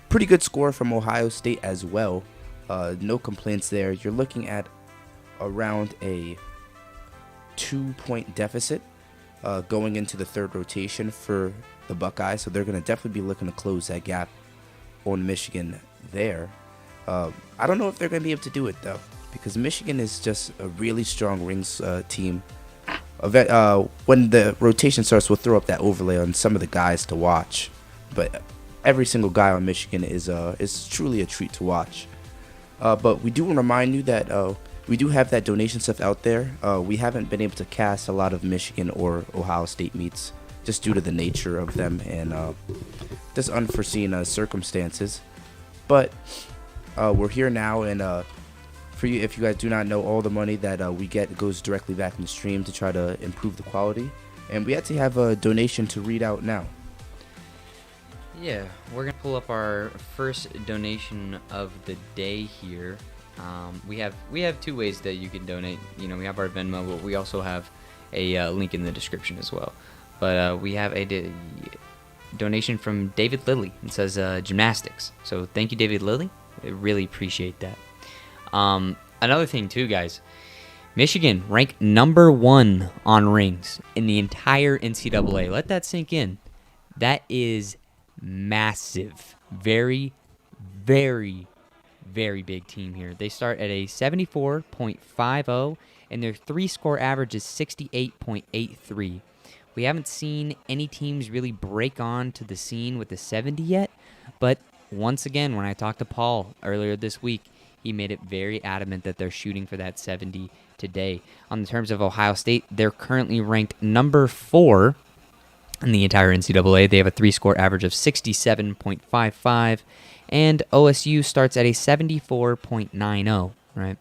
pretty good score from Ohio State as well. No complaints there. You're looking at around a 2-point deficit going into the third rotation for the Buckeyes. So they're going to definitely be looking to close that gap on Michigan there. I don't know if they're going to be able to do it, though, because Michigan is just a really strong rings team. When the rotation starts, we'll throw up that overlay on some of the guys to watch. But every single guy on Michigan is truly a treat to watch. But we do want to remind you that we do have that donation stuff out there. We haven't been able to cast a lot of Michigan or Ohio State meets just due to the nature of them and just unforeseen circumstances. But we're here now, and for you, if you guys do not know, all the money that we get goes directly back in the stream to try to improve the quality. And we actually have a donation to read out now. Yeah, we're gonna pull up our first donation of the day here. We have two ways that you can donate. You know, we have our Venmo, but we also have a link in the description as well. But we have a donation from David Lilly. It says gymnastics. So thank you, David Lilly. I really appreciate that. Another thing too, guys. Michigan ranked number 1 on rings in the entire NCAA. Let that sink in. That is massive. Very, very, very big team here. They start at a 74.50, and their 3-score average is 68.83. We haven't seen any teams really break on to the scene with the 70 yet, but once again, when I talked to Paul earlier this week, he made it very adamant that they're shooting for that 70 today. On the terms of Ohio State, they're currently ranked number 4 in the entire NCAA. They have a 3-score average of 67.55, and OSU starts at a 74.90, right?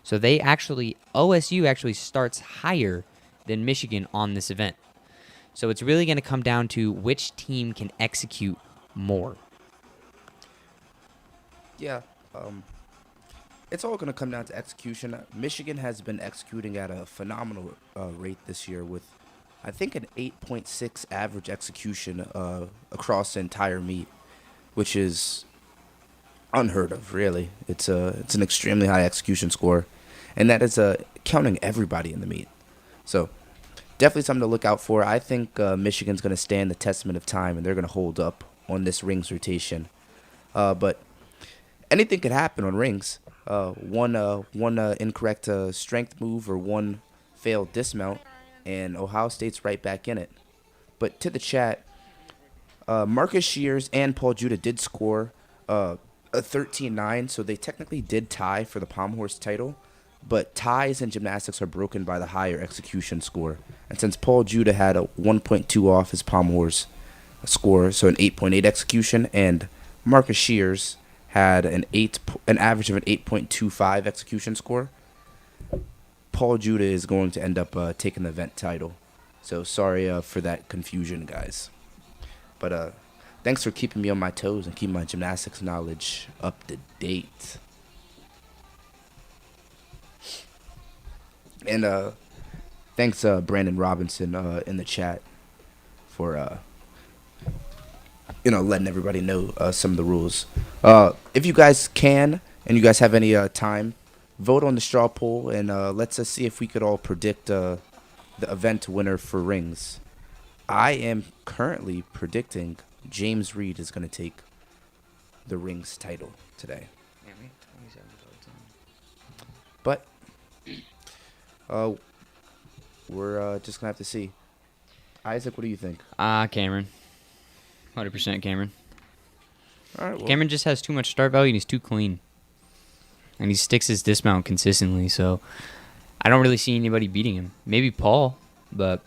So OSU actually starts higher than Michigan on this event. So it's really going to come down to which team can execute more. Yeah, it's all going to come down to execution. Michigan has been executing at a phenomenal rate this year with, I think, an 8.6 average execution across the entire meet, which is unheard of, really. It's an extremely high execution score, and that is counting everybody in the meet. So definitely something to look out for. I think Michigan's going to stand the testament of time, and they're going to hold up on this rings rotation. But anything could happen on rings. One incorrect strength move or one failed dismount, and Ohio State's right back in it. But to the chat, Marcus Shears and Paul Judah did score a 13-9, so they technically did tie for the Pommel Horse title. But ties in gymnastics are broken by the higher execution score. And since Paul Judah had a 1.2 off his Pommel Horse score, so an 8.8 execution, and Marcus Shears had an average of an 8.25 execution score, Paul Judah is going to end up taking the event title. So sorry for that confusion, guys. But thanks for keeping me on my toes and keeping my gymnastics knowledge up to date. And thanks, Brandon Robinson, in the chat for letting everybody know some of the rules. If you guys can and you guys have any time, vote on the straw poll and let's see if we could all predict the event winner for rings. I am currently predicting James Reed is going to take the rings title today. But we're just going to have to see. Isaac, what do you think? Cameron. 100% Cameron. All right, well, Cameron just has too much start value and he's too clean. And he sticks his dismount consistently, so I don't really see anybody beating him. Maybe Paul, but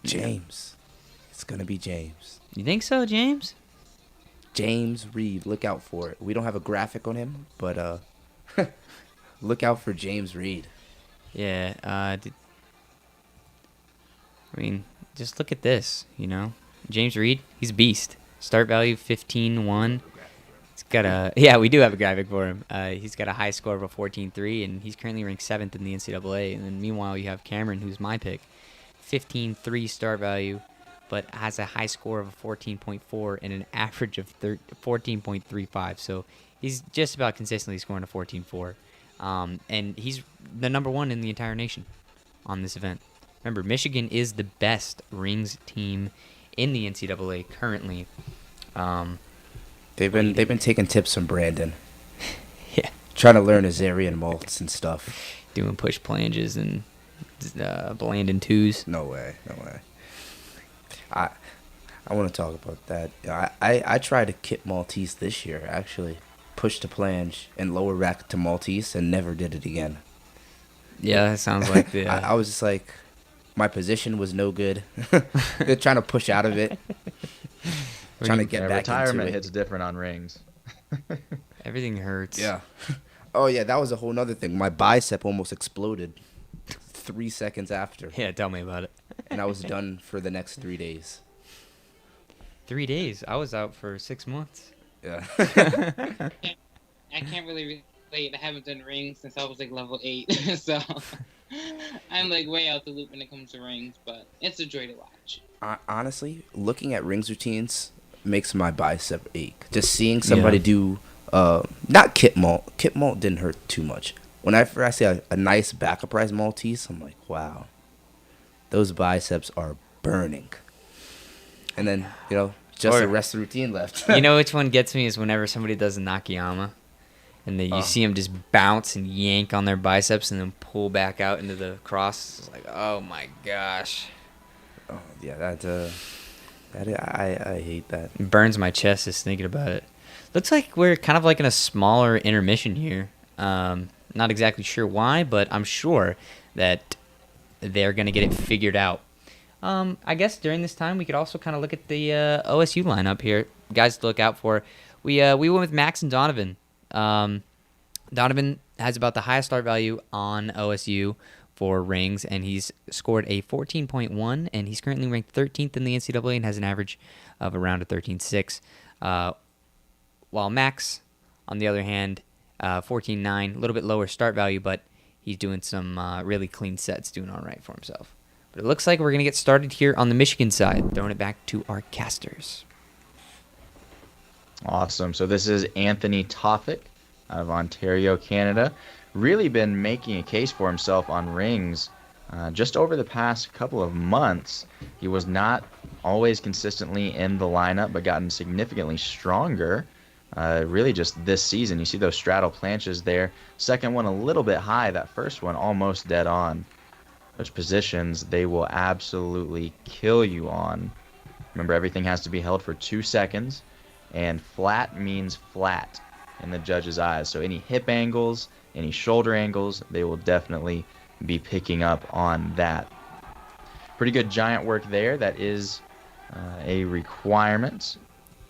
James. It's going to be James. You think so, James? James Reed. Look out for it. We don't have a graphic on him, but Look out for James Reed. Yeah. I mean, just look at this. James Reed, he's a beast. Start value 15-1. He's got yeah, we do have a graphic for him. He's got a high score of a 14-3, and he's currently ranked 7th in the NCAA. And then meanwhile, you have Cameron, who's my pick, 15-3 start value, but has a high score of a 14.4 and an average of 14.35. So he's just about consistently scoring a 14.4. And he's the number 1 in the entire nation on this event. Remember, Michigan is the best rings team in the NCAA currently. They've been taking tips from Brandon. Yeah. Trying to learn Azarian malts and stuff. Doing push planges and Blandon twos. No way. I want to talk about that. I tried a kit Maltese this year, actually. Push to planche and lower rack to Maltese and never did it again. Yeah, that sounds like the... I was just like, my position was no good. They're trying to push out of it. Trying to get back retirement into it. hits different on rings. Everything hurts. Yeah. Oh, yeah, that was a whole nother thing. My bicep almost exploded 3 seconds after. Yeah, tell me about it. And I was done for the next 3 days. 3 days? I was out for 6 months. Yeah. I can't really relate. I haven't done rings since I was like level 8, so I'm like way out the loop when it comes to rings. But it's a joy to watch. Honestly, looking at rings routines makes my bicep ache. Just seeing somebody do, not kit malt. Kit malt didn't hurt too much. Whenever I see a nice back uprise Maltese, I'm like, wow, those biceps are burning. And then, just the rest of the routine left. You know which one gets me is whenever somebody does a Nakayama, and you see them just bounce and yank on their biceps and then pull back out into the cross. It's like, oh my gosh. Oh, yeah, I hate that. It burns my chest just thinking about it. Looks like we're kind of like in a smaller intermission here. Not exactly sure why, but I'm sure that they're going to get it figured out. I guess during this time we could also kind of look at the OSU lineup here. Guys to look out for. We went with Max and Donovan. Donovan has about the highest start value on OSU for rings, and he's scored a 14.1, and he's currently ranked 13th in the NCAA and has an average of around a 13.6. While Max, on the other hand, 14.9, a little bit lower start value, but he's doing some really clean sets, doing all right for himself. But it looks like we're going to get started here on the Michigan side, throwing it back to our casters. Awesome. So this is Anthony Toffick out of Ontario, Canada. Really been making a case for himself on rings just over the past couple of months. He was not always consistently in the lineup, but gotten significantly stronger really just this season. You see those straddle planches there. Second one a little bit high. That first one almost dead on. Those positions, they will absolutely kill you on. Remember, everything has to be held for 2 seconds, and flat means flat in the judge's eyes. So any hip angles, any shoulder angles, they will definitely be picking up on that. Pretty good giant work there. That is a requirement.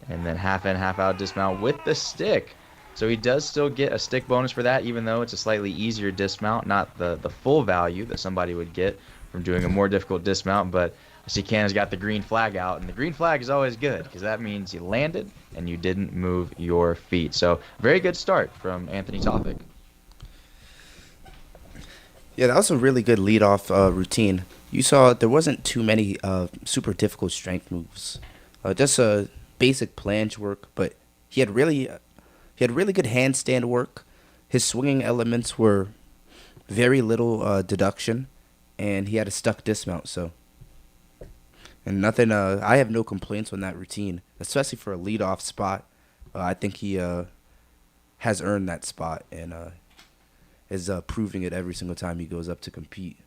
And then half in, half out dismount with the stick. So he does still get a stick bonus for that, even though it's a slightly easier dismount, not the full value that somebody would get from doing a more difficult dismount. But I see Canada's got the green flag out, and the green flag is always good because that means you landed and you didn't move your feet. So very good start from Anthony Toffick. Yeah, that was a really good lead-off routine. You saw there wasn't too many super difficult strength moves. Just a basic planche work, but he had really good handstand work. His swinging elements were very little deduction, and he had a stuck dismount. And nothing. I have no complaints on that routine, especially for a lead-off spot. I think he has earned that spot and is proving it every single time he goes up to compete.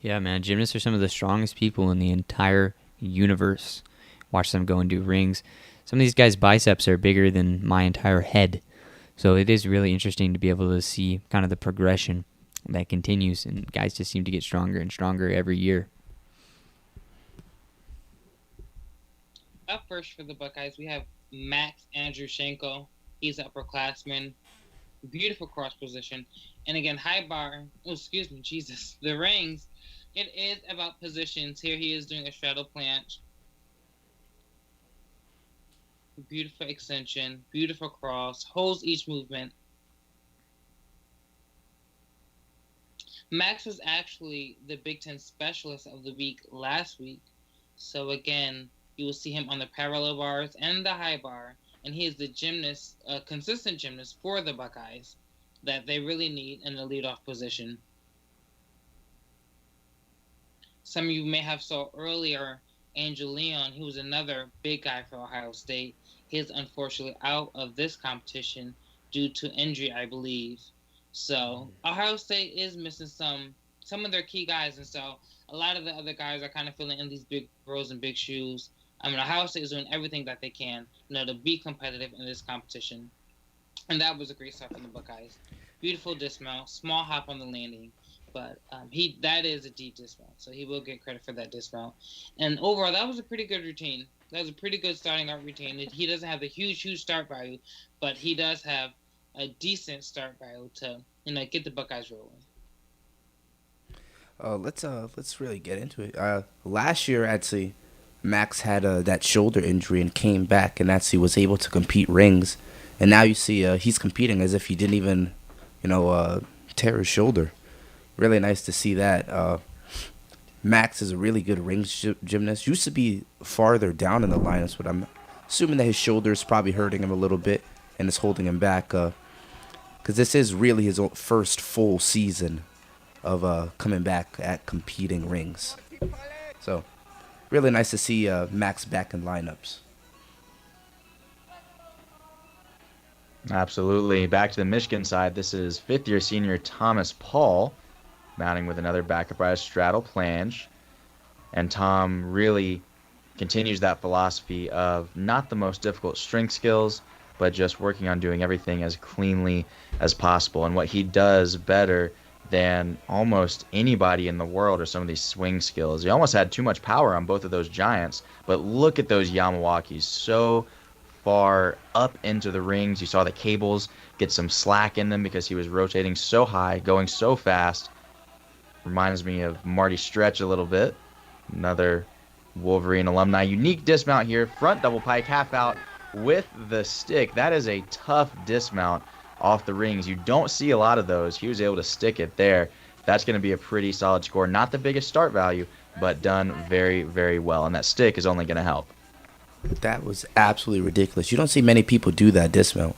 Yeah, man, gymnasts are some of the strongest people in the entire universe. Watch them go and do rings. Some of these guys' biceps are bigger than my entire head. So it is really interesting to be able to see kind of the progression that continues, and guys just seem to get stronger and stronger every year. Up first for the Buckeyes, we have Max Andrushenko. He's an upperclassman. Beautiful cross position. And again, high bar. Oh, excuse me, Jesus. The rings. It is about positions. Here he is doing a straddle planche. Beautiful extension. Beautiful cross. Holds each movement. Max was actually the Big Ten specialist of the week last week. So again, you will see him on the parallel bars and the high bar. And he is the gymnast, consistent gymnast for the Buckeyes that they really need in the leadoff position. Some of you may have saw earlier Angel Leon, who was another big guy for Ohio State. He is unfortunately out of this competition due to injury, I believe. So Ohio State is missing some of their key guys, and so a lot of the other guys are kind of filling in these big roles and big shoes. I mean, Ohio State is doing everything that they can, to be competitive in this competition. And that was a great start from the Buckeyes. Beautiful dismount, small hop on the landing, but that is a deep dismount, so he will get credit for that dismount. And overall, that was a pretty good routine. That was a pretty good starting out routine. He doesn't have the huge start value, but he does have a decent start value to get the Buckeyes rolling. Let's really get into it. Last year, actually, Max had that shoulder injury and came back, and actually was able to compete rings. And now you see he's competing as if he didn't even, tear his shoulder. Really nice to see that. Max is a really good rings gymnast. Used to be farther down in the lineups, but I'm assuming that his shoulder is probably hurting him a little bit and is holding him back. Because this is really his first full season of coming back at competing rings. So, really nice to see Max back in lineups. Absolutely. Back to the Michigan side, this is fifth-year senior Thomas Paul, mounting with another back upright straddle planche. And Tom really continues that philosophy of not the most difficult strength skills, but just working on doing everything as cleanly as possible. And what he does better than almost anybody in the world are some of these swing skills. He almost had too much power on both of those giants, but look at those Yamawakis. So far up into the rings. You saw the cables get some slack in them because he was rotating so high, going so fast. Reminds me of Marty Stretch a little bit. Another Wolverine alumni. Unique dismount here. Front double pike, half out with the stick. That is a tough dismount off the rings. You don't see a lot of those. He was able to stick it there. That's going to be a pretty solid score. Not the biggest start value, but done very, very well. And that stick is only going to help. That was absolutely ridiculous. You don't see many people do that dismount.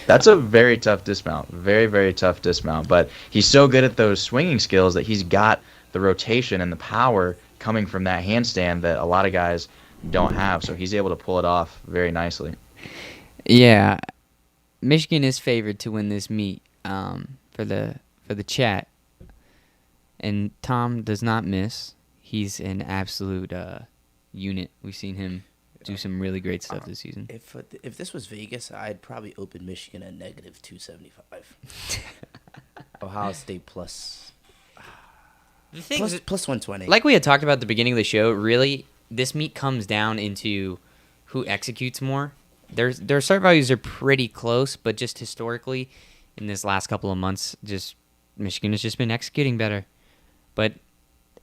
That's a very tough dismount. Very, very tough dismount. But he's so good at those swinging skills that he's got the rotation and the power coming from that handstand that a lot of guys don't have. So he's able to pull it off very nicely. Yeah, Michigan is favored to win this meet for the chat. And Tom does not miss. He's an absolute unit. We've seen him do some really great stuff this season. If this was Vegas, I'd probably open Michigan at negative 275. Ohio State plus 120. Like we had talked about at the beginning of the show, really, this meet comes down into who executes more. Their start values are pretty close, but just historically, in this last couple of months, just Michigan has just been executing better. But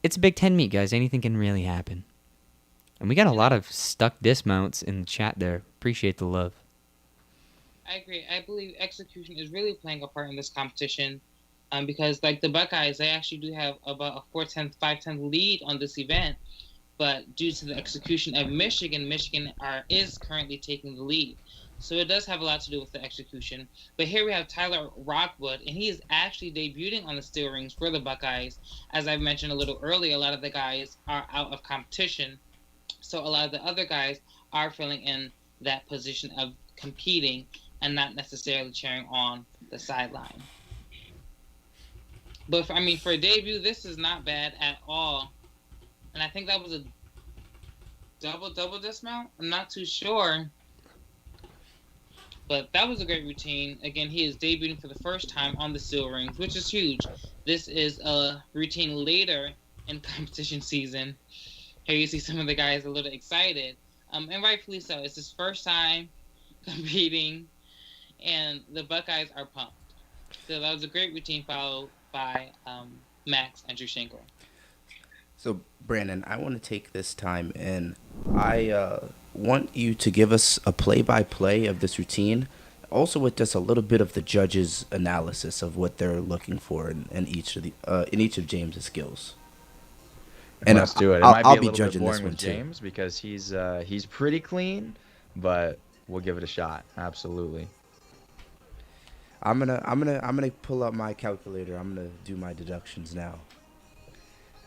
it's a Big Ten meet, guys. Anything can really happen. And we got a lot of stuck dismounts in the chat there. Appreciate the love. I agree. I believe execution is really playing a part in this competition because, like the Buckeyes, they actually do have about a 4/10, 5/10 lead on this event. But due to the execution of Michigan is currently taking the lead. So it does have a lot to do with the execution. But here we have Tyler Rockwood, and he is actually debuting on the steel rings for the Buckeyes. As I mentioned a little earlier, a lot of the guys are out of competition. So a lot of the other guys are filling in that position of competing and not necessarily cheering on the sideline. But, for a debut, this is not bad at all. And I think that was a double dismount. I'm not too sure. But that was a great routine. Again, he is debuting for the first time on the steel rings, which is huge. This is a routine later in competition season. Here you see some of the guys a little excited. And rightfully so. It's his first time competing and the Buckeyes are pumped. So that was a great routine followed by Max Andrushenko. So, Brandon, I want to take this time and I want you to give us a play-by-play of this routine, also with just a little bit of the judges' analysis of what they're looking for in each of James's skills. And Let's do it. It I'll, might be I'll a be little bit judging this boring one with too. James because he's pretty clean, but we'll give it a shot. Absolutely. I'm gonna pull up my calculator. I'm gonna do my deductions now,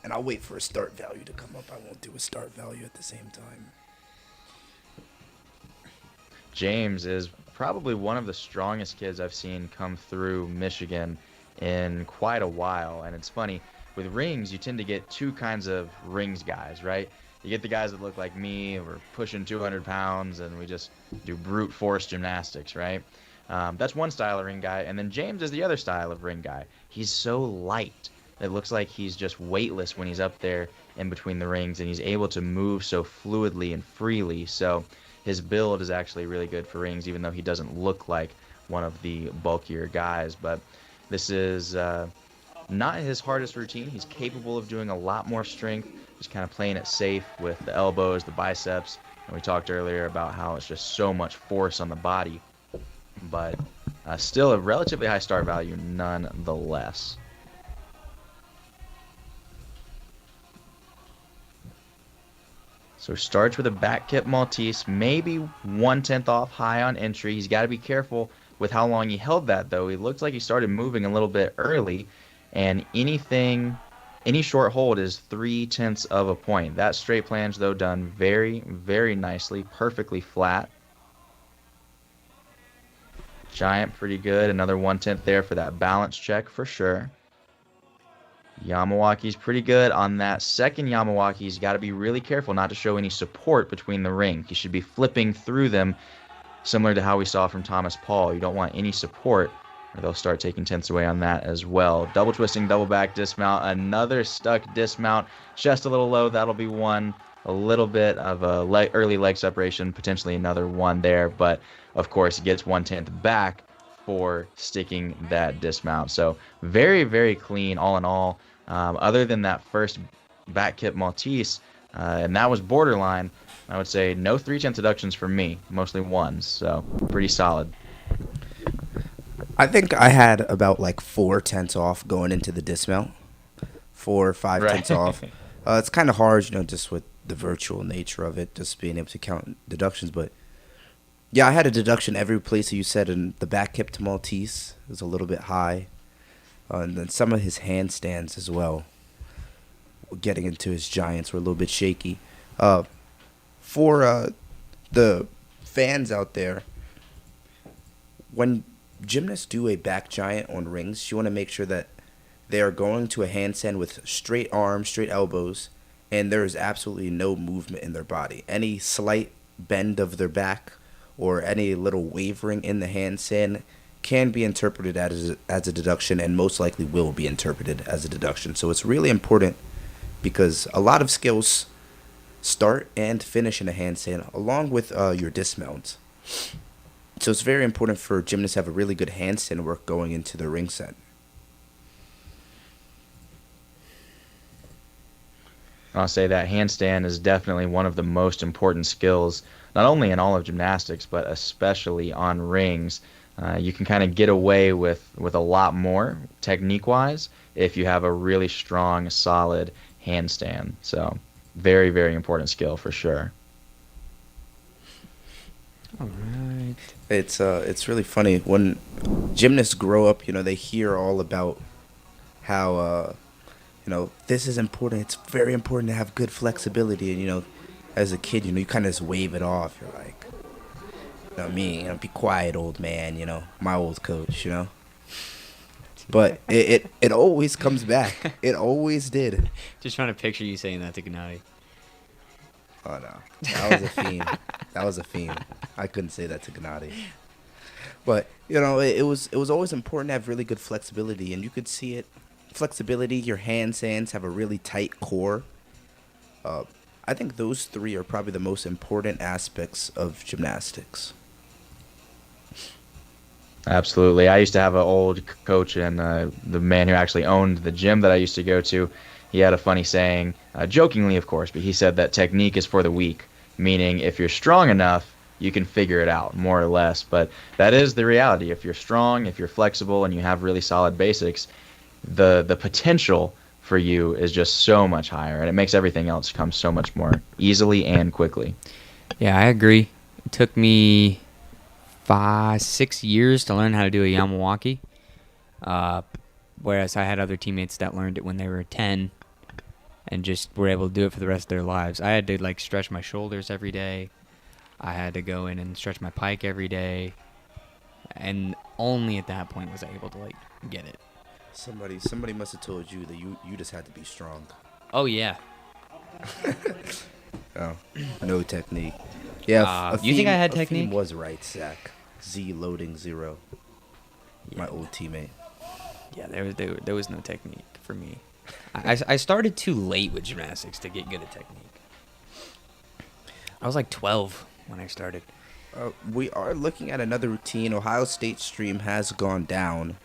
and I'll wait for a start value to come up. I won't do a start value at the same time. James is probably one of the strongest kids I've seen come through Michigan in quite a while. And it's funny, with rings, you tend to get two kinds of rings guys, right? You get the guys that look like me, we're pushing 200 pounds, and we just do brute force gymnastics, right? That's one style of ring guy. And then James is the other style of ring guy. He's so light. It looks like he's just weightless when he's up there in between the rings, and he's able to move so fluidly and freely. So his build is actually really good for rings, even though he doesn't look like one of the bulkier guys. But this is not his hardest routine. He's capable of doing a lot more strength, just kind of playing it safe with the elbows, the biceps. And we talked earlier about how it's just so much force on the body, but still a relatively high start value nonetheless. So starts with a back kip Maltese, maybe 1/10 off high on entry. He's got to be careful with how long he held that, though. He looks like he started moving a little bit early, and any short hold is 3/10 of a point. That straight planche, though, done very, very nicely, perfectly flat. Giant, pretty good. Another 1/10 there for that balance check for sure. Yamawaki's pretty good. On that second Yamawaki, he's got to be really careful not to show any support between the ring. He should be flipping through them, similar to how we saw from Thomas Paul. You don't want any support, or they'll start taking tenths away on that as well. Double twisting, double back dismount. Another stuck dismount. Just a little low. That'll be one. A little bit of a early leg separation. Potentially another one there. But, of course, he gets 1/10 back for sticking that dismount. So very, very clean all in all. Other than that first back kip Maltese, and that was borderline, I would say no 3/10 deductions for me, mostly ones, so pretty solid. I think I had about like 4/10 off going into the dismount, 4 or 5 tenths Right. off. It's kind of hard, just with the virtual nature of it, just being able to count deductions. But yeah, I had a deduction every place that you said, and the back kip to Maltese was a little bit high. And then some of his handstands as well, getting into his giants, were a little bit shaky. For the fans out there, when gymnasts do a back giant on rings, you want to make sure that they are going to a handstand with straight arms, straight elbows, and there is absolutely no movement in their body. Any slight bend of their back or any little wavering in the handstand can be interpreted as a deduction, and most likely will be interpreted as a deduction. So it's really important because a lot of skills start and finish in a handstand along with your dismount. So it's very important for gymnasts to have a really good handstand work going into the ring set. I'll say that handstand is definitely one of the most important skills, not only in all of gymnastics, but especially on rings. You can kind of get away with a lot more technique-wise if you have a really strong, solid handstand. So very, very important skill for sure. All right. It's really funny when gymnasts grow up. They hear all about how this is important. It's very important to have good flexibility. And as a kid, you kind of just wave it off. You're like, me, be quiet, old man. My old coach. But it always comes back. It always did. Just trying to picture you saying that to Gennady. Oh no, that was a fiend. That was a fiend. I couldn't say that to Gennady. But it was always important to have really good flexibility, and you could see it. Flexibility, your handstands have a really tight core. I think those three are probably the most important aspects of gymnastics. Absolutely. I used to have an old coach, and the man who actually owned the gym that I used to go to, he had a funny saying, jokingly, of course, but he said that technique is for the weak, meaning if you're strong enough, you can figure it out, more or less. But that is the reality. If you're strong, if you're flexible, and you have really solid basics, the potential for you is just so much higher, and it makes everything else come so much more easily and quickly. Yeah, I agree. It took me 6 years to learn how to do a Yamawaki. Uh, Whereas I had other teammates that learned it when they were 10 and just were able to do it for the rest of their lives. I had to like stretch my shoulders every day. I had to go in and stretch my pike every day. And only at that point was I able to like get it. Somebody must have told you that you just had to be strong. Oh yeah. Oh, no technique. Yeah, You think I had Athene technique? was right, Zach. Z loading 0. My old teammate. Yeah, there was no technique for me. I started too late with gymnastics to get good at technique. I was like 12 when I started. We are looking at another routine. Ohio State stream has gone down.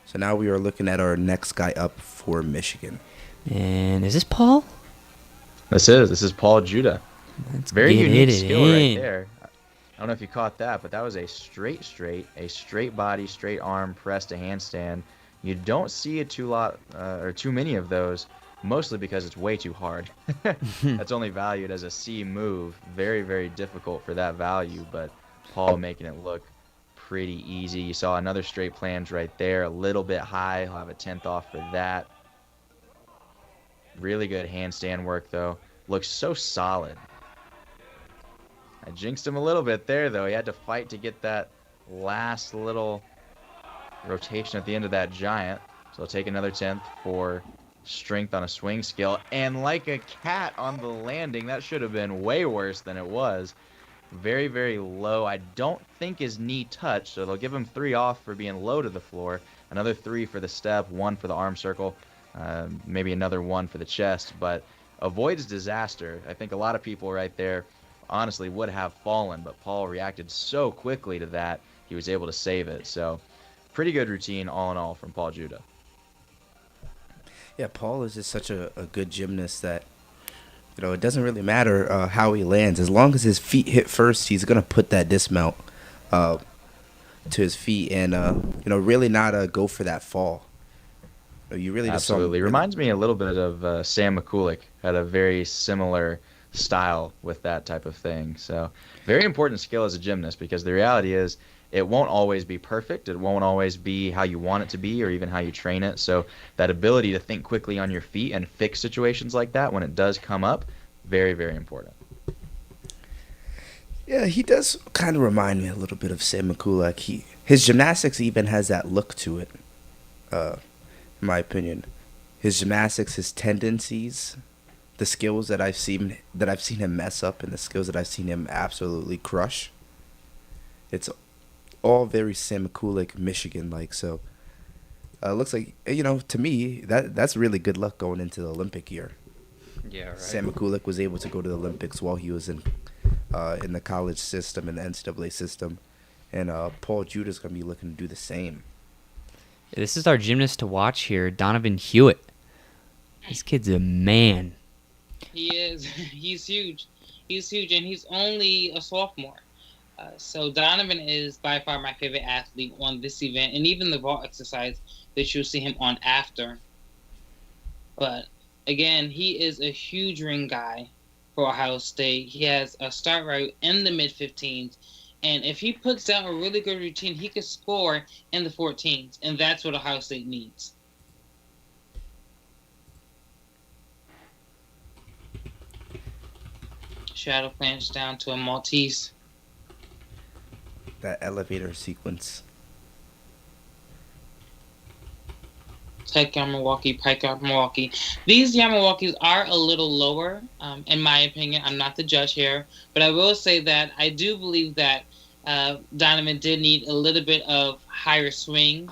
So now we are looking at our next guy up for Michigan. And is this Paul? This is Paul Judah. Let's Very get unique it skill in. right there. I don't know if you caught that, but that was a straight body, straight arm press to handstand. You don't see it too many of those, mostly because it's way too hard. That's only valued as a C move. Very, very difficult for that value, but Paul making it look pretty easy. You saw another straight plunge right there, a little bit high. He'll have a 10th off for that. Really good handstand work, though. Looks so solid. I jinxed him a little bit there, though. He had to fight to get that last little rotation at the end of that giant. So he'll take another 10th for strength on a swing skill. And like a cat on the landing, that should have been way worse than it was. Very, very low. I don't think his knee touched, so they'll give him 3 off for being low to the floor. Another 3 for the step, 1 for the arm circle, maybe another 1 for the chest, but avoids disaster. I think a lot of people right there honestly would have fallen, but Paul reacted so quickly to that, he was able to save it. So pretty good routine all in all from Paul Judah. Yeah, Paul is just such a good gymnast that, it doesn't really matter how he lands. As long as his feet hit first, he's going to put that dismount to his feet and, really not go for that fall. You really just Absolutely. Reminds me a little bit of Sam McCulloch. Had a very similar style with that type of thing. So very important skill as a gymnast, because the reality is it won't always be perfect. It won't always be how you want it to be or even how you train it. So that ability to think quickly on your feet and fix situations like that when it does come up, very, very important. Yeah, he does kind of remind me a little bit of Sam McCulloch. His gymnastics even has that look to it, in my opinion. His gymnastics, his tendencies, the skills that I've seen him mess up, and the skills that I've seen him absolutely crush. It's all very Sam McCulloch, Michigan-like. So it looks like, to me, that's really good luck going into the Olympic year. Yeah, right. Sam McCulloch was able to go to the Olympics while he was in the college system and the NCAA system, and Paul Judah's gonna be looking to do the same. This is our gymnast to watch here, Donovan Hewitt. This kid's a man. He is. He's huge. He's huge, and he's only a sophomore. So Donovan is by far my favorite athlete on this event, and even the vault exercise that you'll see him on after. But again, he is a huge ring guy for Ohio State. He has a start rate in the mid-15s, and if he puts down a really good routine, he could score in the 14s, and that's what Ohio State needs. Shadow plunge down to a Maltese. That elevator sequence. Tech Yamawaki, Pike Yamawaki. These Yamawakis are a little lower, in my opinion. I'm not the judge here, but I will say that I do believe that Donovan did need a little bit of higher swing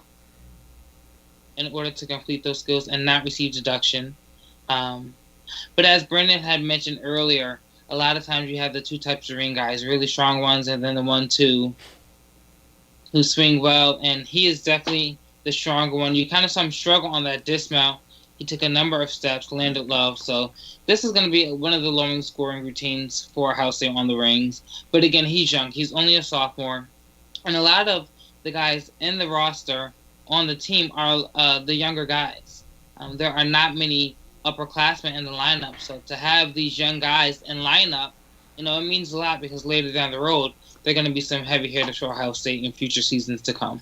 in order to complete those skills and not receive deduction. But as Brendan had mentioned earlier, a lot of times you have the 2 types of ring guys, really strong ones, and then the 1-2 who who swing well, and he is definitely the stronger one. You kind of saw him struggle on that dismount. He took a number of steps, landed low. So this is going to be one of the lowest scoring routines for Ohio State on the rings. But again, he's young. He's only a sophomore. And a lot of the guys in the roster on the team are the younger guys. There are not many upperclassmen in the lineup. So to have these young guys in lineup, it means a lot because later down the road, they're going to be some heavy hitters for Ohio State in future seasons to come.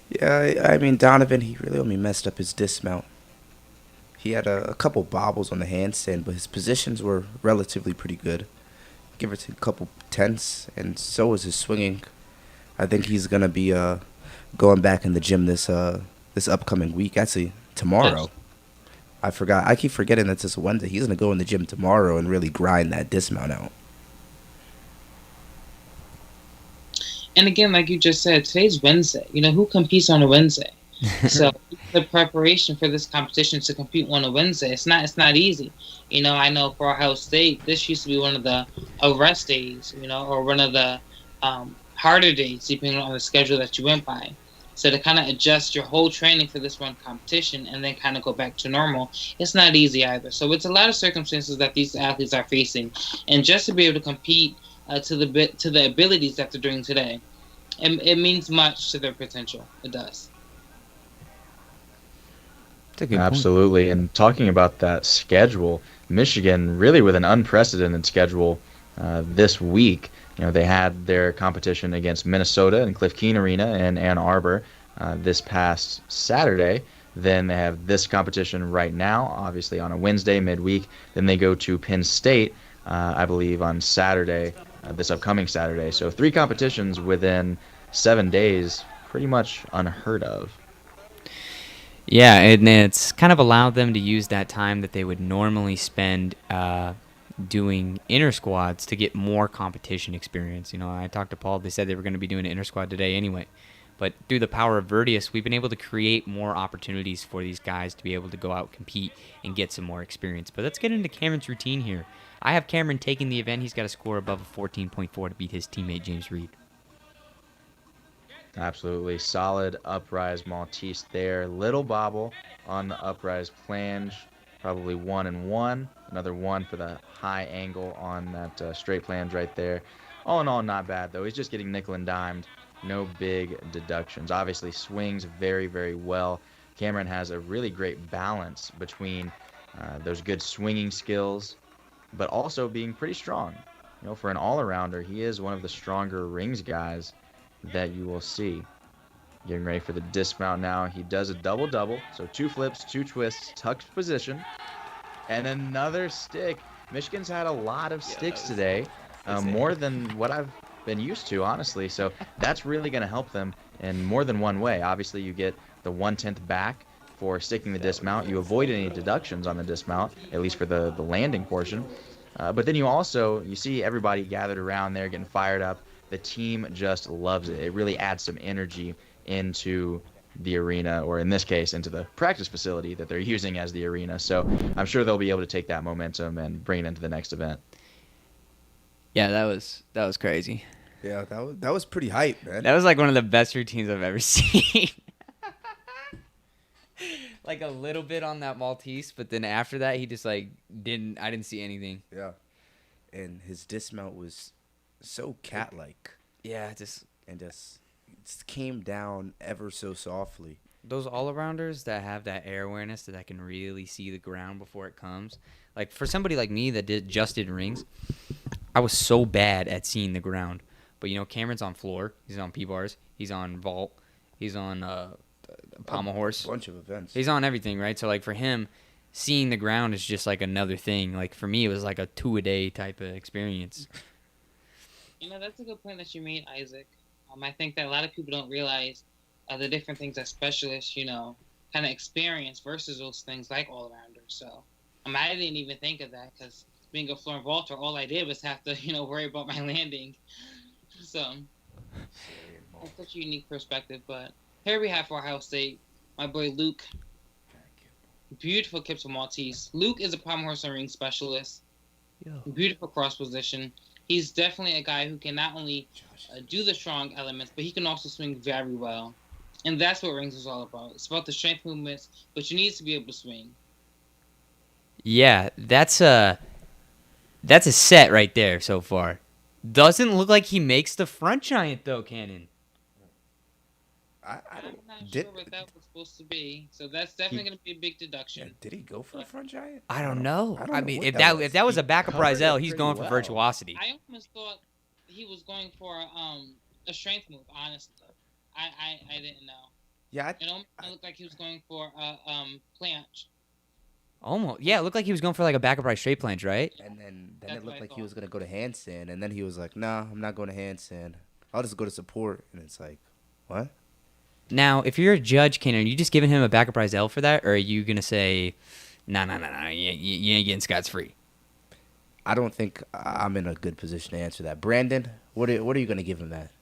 Yeah, I mean, Donovan, he really only messed up his dismount. He had a couple bobbles on the handstand, but his positions were relatively pretty good. Give or take a couple tenths, and so was his swinging. I think he's going to be going back in the gym this upcoming week. Actually, tomorrow. I forgot. I keep forgetting that it's Wednesday. He's going to go in the gym tomorrow and really grind that dismount out. And again, like you just said, today's Wednesday. Who competes on a Wednesday? So the preparation for this competition to compete on a Wednesday, it's not easy. I know for Ohio State, this used to be one of the rest days, or one of the harder days, depending on the schedule that you went by. So to kind of adjust your whole training for this one competition and then kind of go back to normal, it's not easy either. So it's a lot of circumstances that these athletes are facing, and just to be able to compete to the abilities that they're doing today, it means much to their potential. It does. Absolutely. And talking about that schedule, Michigan really with an unprecedented schedule this week. They had their competition against Minnesota in Cliff Keen Arena in Ann Arbor this past Saturday. Then they have this competition right now, obviously on a Wednesday midweek. Then they go to Penn State, I believe, on Saturday, this upcoming Saturday. So 3 competitions within 7 days, pretty much unheard of. Yeah, and it's kind of allowed them to use that time that they would normally spend doing inter squads to get more competition experience. I talked to Paul. They said they were going to be doing an inter squad today anyway. But through the power of Verdius, we've been able to create more opportunities for these guys to be able to go out, compete, and get some more experience. But let's get into Cameron's routine here. I have Cameron taking the event. He's got to score above a 14.4 to beat his teammate James Reed. Absolutely. Solid uprise Maltese there. Little bobble on the uprise flange. Probably 1 and 1. Another 1 for the high angle on that straight flange right there. All in all, not bad, though. He's just getting nickel and dimed. No big deductions. Obviously, swings very, very well. Cameron has a really great balance between those good swinging skills, but also being pretty strong. For an all-arounder, he is one of the stronger rings guys that you will see. Getting ready for the dismount now. He does a double-double, so 2 flips, 2 twists, tucked position, and another stick. Michigan's had a lot of sticks today, more than what I've been used to, honestly. So that's really going to help them in more than one way. Obviously, you get the 1/10 back for sticking the dismount. You avoid any deductions on the dismount, at least for the landing portion. But then you see everybody gathered around there getting fired up. The team just loves it. It really adds some energy into the arena, or in this case, into the practice facility that they're using as the arena. So I'm sure they'll be able to take that momentum and bring it into the next event. Yeah, that was crazy. Yeah, that was pretty hype, man. That was like one of the best routines I've ever seen. Like a little bit on that Maltese, but then after that, he just I didn't see anything. Yeah. And his dismount was so cat-like. Yeah, just came down ever so softly. Those all-arounders that have that air awareness that I can really see the ground before it comes. Like for somebody like me that just did rings, I was so bad at seeing the ground. But Cameron's on floor, he's on P-bars, he's on vault, he's on pommel horse. A bunch of events. He's on everything, right? So for him, seeing the ground is just another thing. For me, it was a 2-a-day type of experience. That's a good point that you made, Isaac. I think that a lot of people don't realize the different things that specialists, kind of experience versus those things like all-arounders. So I didn't even think of that because being a floor and vaulter, all I did was have to, worry about my landing. So that's such a unique perspective. But here we have for Ohio State, my boy Luke. Beautiful kips of Maltese. Luke is a pommel horse and ring specialist. Beautiful cross position. He's definitely a guy who can not only do the strong elements, but he can also swing very well. And that's what rings is all about. It's about the strength movements, but you need to be able to swing. Yeah, that's a set right there so far. Doesn't look like he makes the front giant though, Cannon. I I'm don't not did sure what that was supposed to be, so that's definitely going to be a big deduction. did he go for a front giant? I don't know. I don't I know mean, what if that that was. was a backup covered Rizal, it he's pretty going for well. virtuosity. I almost thought he was going for a strength move. Honestly, I didn't know. Yeah, It almost looked like he was going for a planche. Almost. Yeah, it looked like he was going for like a backup right straight planche, right? and then That's it what looked I like he thought. was gonna go to handstand, and then he was like, "Nah, I'm not going to handstand. I'll just go to support." And it's like, what? Now, if you're a judge, Cannon, are you just giving him a backup Rizal for that, or are you gonna say, no, you ain't getting Scots free? I don't think I'm in a good position to answer that. Brandon, what are you gonna give him that?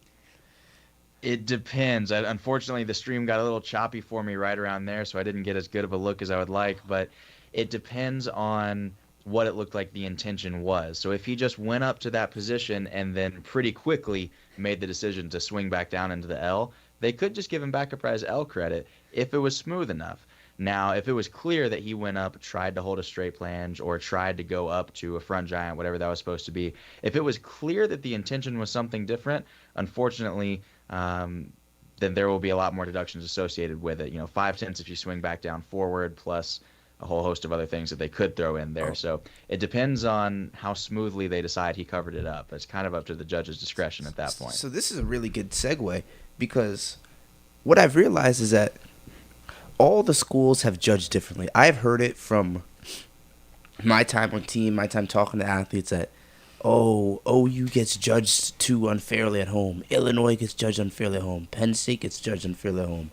It depends. Unfortunately, the stream got a little choppy for me right around there, so I didn't get as good of a look as I would like. But it depends on what it looked like the intention was. So if he just went up to that position and then pretty quickly made the decision to swing back down into the L, they could just give him back a prize L credit if it was smooth enough. Now, if it was clear that he went up, tried to hold a straight planche, or tried to go up to a front giant, whatever that was supposed to be, if it was clear that the intention was something different, unfortunately, then there will be a lot more deductions associated with it. 5/10 if you swing back down forward, plus a whole host of other things that they could throw in there. So it depends on how smoothly they decide he covered it up. It's kind of up to the judge's discretion at that point. So this is a really good segue because what I've realized is that all the schools have judged differently. I've heard it from my time on team, my time talking to athletes that, oh, OU gets judged too unfairly at home. Illinois gets judged unfairly at home. Penn State gets judged unfairly at home.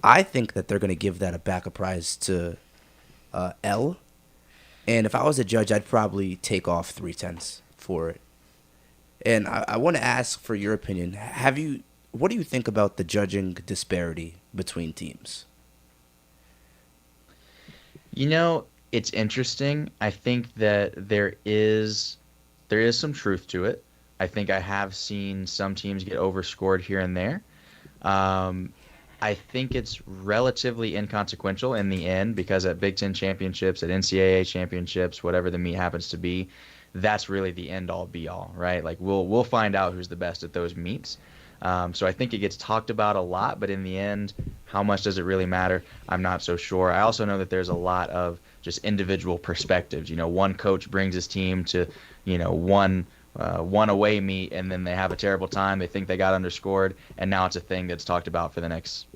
I think that they're going to give that a backup prize to L. And if I was a judge, I'd probably take off 3/10 for it. And I want to ask for your opinion. What do you think about the judging disparity between teams? It's interesting. I think that there is some truth to it. I think I have seen some teams get overscored here and there. I think it's relatively inconsequential in the end because at Big Ten championships, at NCAA championships, whatever the meet happens to be, that's really the end all be all, right? Like we'll find out who's the best at those meets. So I think it gets talked about a lot, but in the end, how much does it really matter? I'm not so sure. I also know that there's a lot of just individual perspectives. One coach brings his team to, one away meet, and then they have a terrible time. They think they got underscored, and now it's a thing that's talked about for the next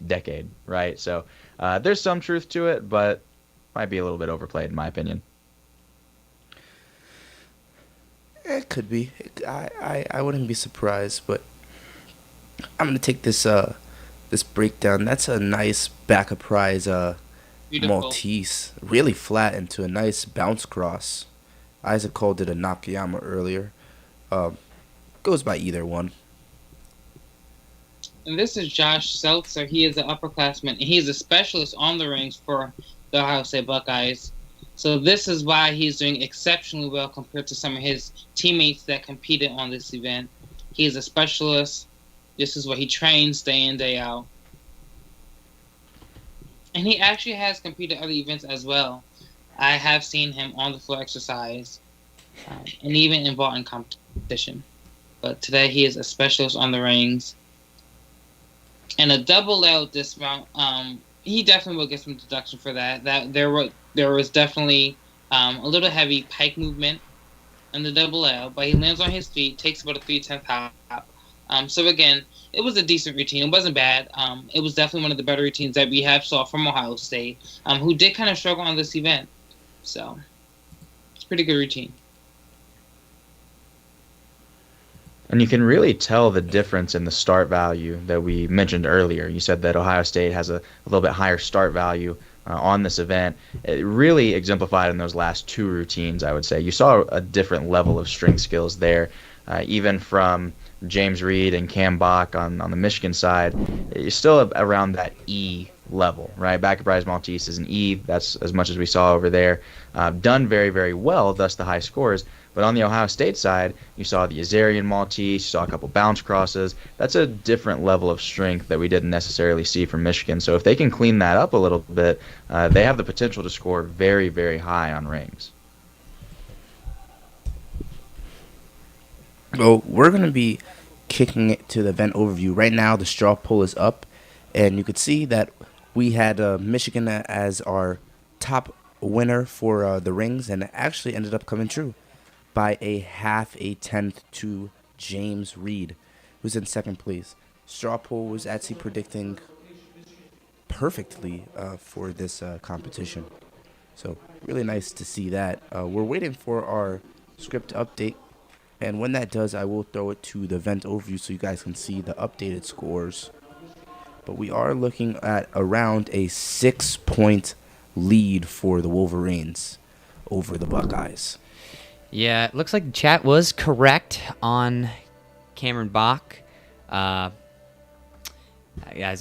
decade, right? So there's some truth to it, but might be a little bit overplayed in my opinion. It could be. I wouldn't be surprised, but I'm gonna take this breakdown. That's a nice backup prize. Beautiful. Maltese, really flat into a nice bounce cross. Isaac called it a Nakayama earlier. Goes by either one. And this is Josh Seltzer. He is an upperclassman, and he is a specialist on the rings for the Ohio State Buckeyes. So this is why he's doing exceptionally well compared to some of his teammates that competed on this event. He is a specialist. This is what he trains day in, day out. And he actually has competed at other events as well. I have seen him on the floor exercise and even involved in competition. But today he is a specialist on the rings. And a double L dismount, he definitely will get some deduction for that. There was definitely a little heavy pike movement in the double L, but he lands on his feet, takes about a 3/10 hop. So again, it was a decent routine. It wasn't bad. It was definitely one of the better routines that we have saw from Ohio State, who did kind of struggle on this event. So it's a pretty good routine. And you can really tell the difference in the start value that we mentioned earlier. You said that Ohio State has a little bit higher start value on this event. It really exemplified in those last two routines, I would say. You saw a different level of string skills there, even from James Reed and Cam Bach on the Michigan side. You're still around that E level, right? Backup prize Maltese is an E. That's as much as we saw over there. Done very, very well, thus the high scores. But on the Ohio State side, you saw the Azarian Maltese, you saw a couple bounce crosses. That's a different level of strength that we didn't necessarily see from Michigan. So if they can clean that up a little bit, they have the potential to score very, very high on rings. Well, we're going to be kicking it to the event overview. Right now, the straw poll is up, and you could see that we had Michigan as our top winner for the rings, and it actually ended up coming true by a half a tenth to James Reed, who's in second place. Straw poll was actually predicting perfectly for this competition. So really nice to see that. We're waiting for our script update. And when that does, I will throw it to the event overview so you guys can see the updated scores. But we are looking at around a 6-point lead for the Wolverines over the Buckeyes. Yeah, it looks like the chat was correct on Cameron Bach, as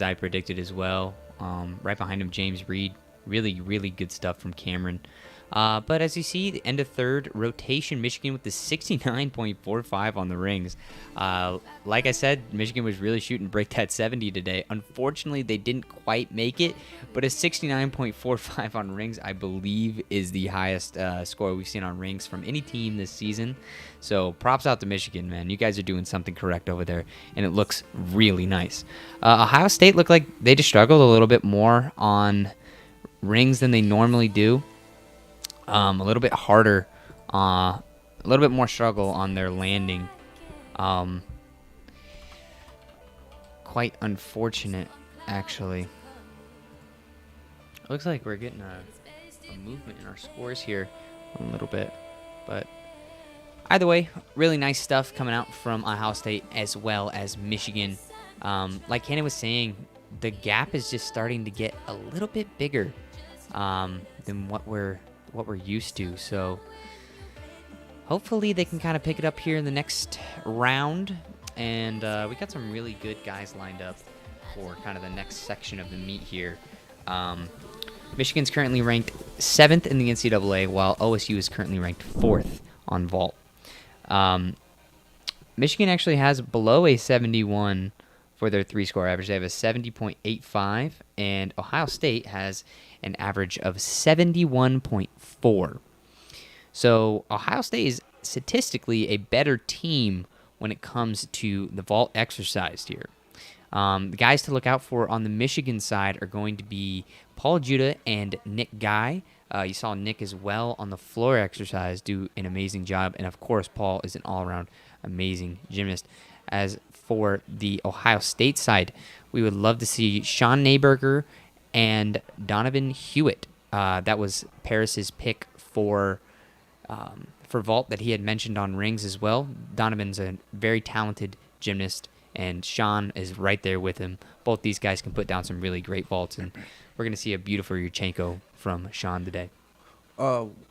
I predicted as well. Right behind him, James Reed. Really, really good stuff from Cameron. But as you see, the end of third rotation, Michigan with the 69.45 on the rings. Like I said, Michigan was really shooting break that 70 today. Unfortunately, they didn't quite make it, but a 69.45 on rings, I believe, is the highest score we've seen on rings from any team this season. So props out to Michigan, man. You guys are doing something correct over there, and it looks really nice. Ohio State looked like they just struggled a little bit more on rings than they normally do. A little bit harder, a little bit more struggle on their landing. Quite unfortunate, actually. Looks like we're getting a movement in our scores here a little bit. But either way, really nice stuff coming out from Ohio State as well as Michigan. Like Hannah was saying, the gap is just starting to get a little bit bigger than what we're used to. So hopefully they can kind of pick it up here in the next round. And we got some really good guys lined up for kind of the next section of the meet here. Michigan's currently ranked 7th in the NCAA, while OSU is currently ranked 4th on vault. Michigan actually has below a 71 for their three-score average. They have a 70.85, and Ohio State has an average of 71.4. So Ohio State is statistically a better team when it comes to the vault exercise here. The guys to look out for on the Michigan side are going to be Paul Judah and Nick Guy. You saw Nick as well on the floor exercise do an amazing job. And, of course, Paul is an all-around amazing gymnast. As for the Ohio State side, we would love to see Sean Nayberger and Donovan Hewitt. That was Paris's pick for vault that he had mentioned on rings as well. Donovan's a very talented gymnast, and Sean is right there with him. Both these guys can put down some really great vaults, and we're going to see a beautiful Yurchenko from Sean today.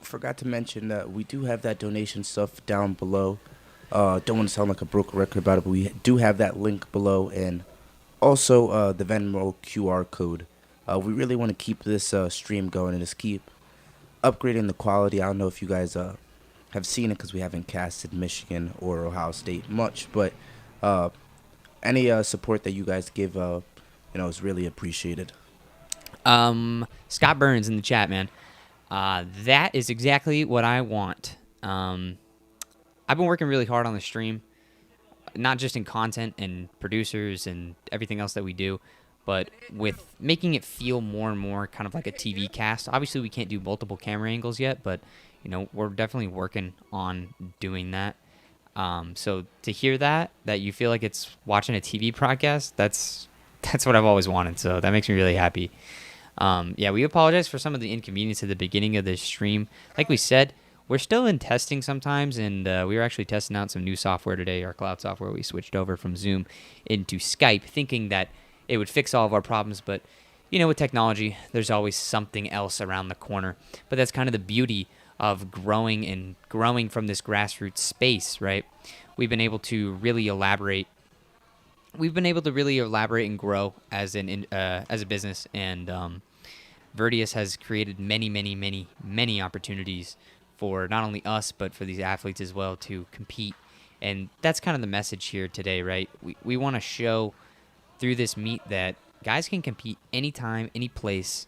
Forgot to mention that we do have that donation stuff down below. Don't want to sound like a broken record about it, but we do have that link below, and also the Venmo QR code. We really want to keep this stream going and just keep upgrading the quality. I don't know if you guys have seen it because we haven't casted Michigan or Ohio State much, but any support that you guys give, is really appreciated. Scott Burns in the chat, man. That is exactly what I want. I've been working really hard on the stream, not just in content and producers and everything else that we do, but with making it feel more and more kind of like a TV cast. Obviously, we can't do multiple camera angles yet, but we're definitely working on doing that. So to hear that you feel like it's watching a TV broadcast, that's what I've always wanted. So that makes me really happy. We apologize for some of the inconvenience at the beginning of the stream. Like we said, we're still in testing sometimes, and we were actually testing out some new software today, our cloud software. We switched over from Zoom into Skype, thinking that it would fix all of our problems, but with technology, there's always something else around the corner. But that's kind of the beauty of growing from this grassroots space, right? We've been able to really elaborate and grow as a business, and Vertius has created many opportunities for not only us but for these athletes as well to compete. And that's kind of the message here today, right? We want to show through this meet that guys can compete anytime, any place,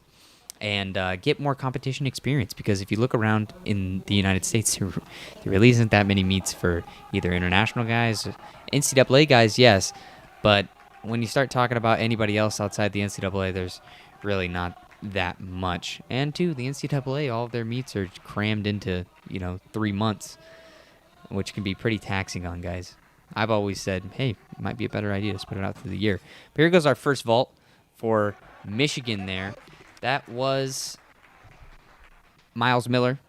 and get more competition experience. Because if you look around in the United States, there really isn't that many meets for either international guys, NCAA guys, yes, but when you start talking about anybody else outside the NCAA, there's really not that much. And two, the NCAA, all of their meets are crammed into 3 months, which can be pretty taxing on guys. I've always said, hey, it might be a better idea to spread it out through the year. But here goes our first vault for Michigan there. That was Miles Miller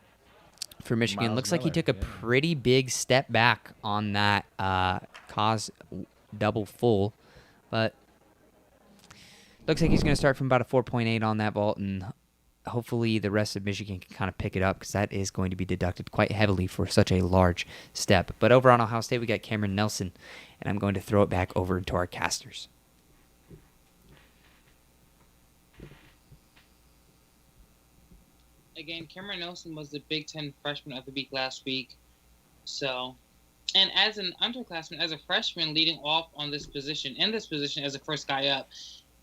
for Michigan. Looks like he took a pretty big step back on that cause double full. But looks like he's going to start from about a 4.8 on that vault, and hopefully the rest of Michigan can kind of pick it up, because that is going to be deducted quite heavily for such a large step. But over on Ohio State, we got Cameron Nelson, and I'm going to throw it back over to our casters. Again, Cameron Nelson was the Big Ten freshman of the week last week. So, and as an underclassman, as a freshman leading off on this position, as a first guy up,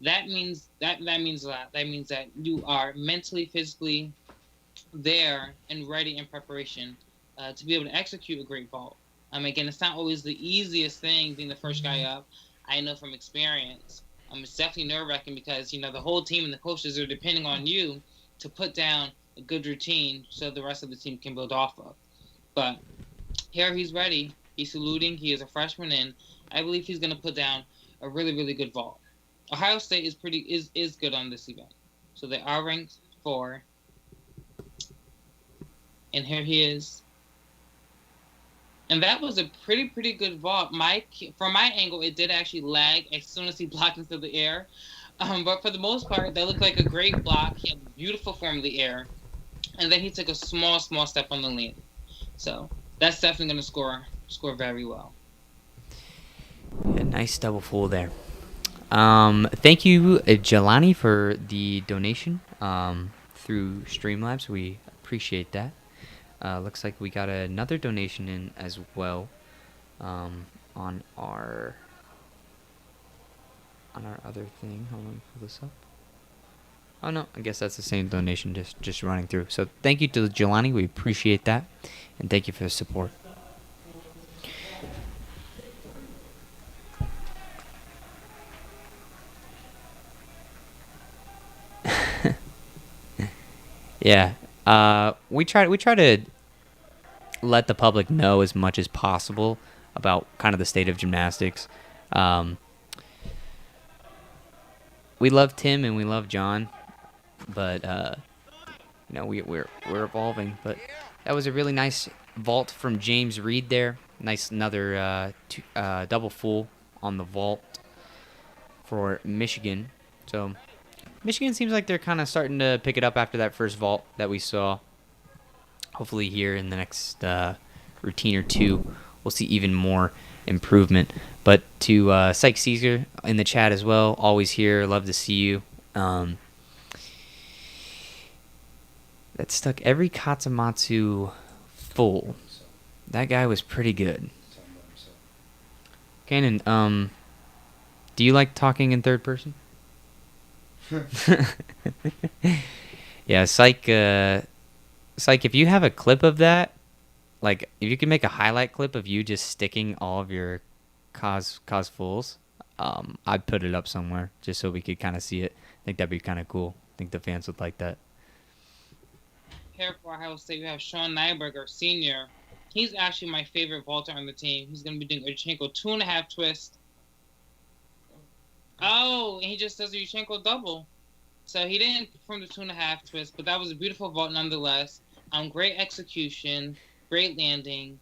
that means a lot. That means that you are mentally, physically there and ready in preparation to be able to execute a great vault. Again, it's not always the easiest thing being the first guy up. I know from experience. It's definitely nerve-wracking because, the whole team and the coaches are depending on you to put down a good routine so the rest of the team can build off of. But here he's ready. He's saluting. He is a freshman, and I believe he's going to put down a really, really good vault. Ohio State is good on this event. So they are ranked 4. And here he is. And that was a pretty good vault. From my angle, it did actually lag as soon as he blocked into the air. But for the most part, that looked like a great block. He had a beautiful form of the air. And then he took a small step on the lane. So that's definitely going to score very well. A nice double full there. Thank you, Jelani, for the donation through Streamlabs. We appreciate that. Looks like we got another donation in as well on our other thing. Hold on, let me pull this up. Oh no, I guess that's the same donation just running through. So thank you to Jelani. We appreciate that, and thank you for the support. Yeah, we try to let the public know as much as possible about kind of the state of gymnastics. We love Tim and we love John, but we're evolving. But that was a really nice vault from James Reed there. Nice another double full on the vault for Michigan. So Michigan seems like they're kind of starting to pick it up after that first vault that we saw. Hopefully here in the next routine or two, we'll see even more improvement. But to Psych Caesar in the chat as well, always here, love to see you. That stuck every Katsumatsu full. That guy was pretty good. Kanan, do you like talking in third person? Yeah, Psych, if you have a clip of that, like if you can make a highlight clip of you just sticking all of your cos fulls, I'd put it up somewhere just so we could kind of see it. I think that'd be kind of cool. I think the fans would like that. Here for Ohio State, we have Sean Nyberger, senior. He's actually my favorite vaulter on the team. He's going to be doing a Yurchenko 2.5 twist. Oh, and he just does a Yurchenko double. So he didn't perform the 2.5 twist, but that was a beautiful vault nonetheless. Great execution, great landing.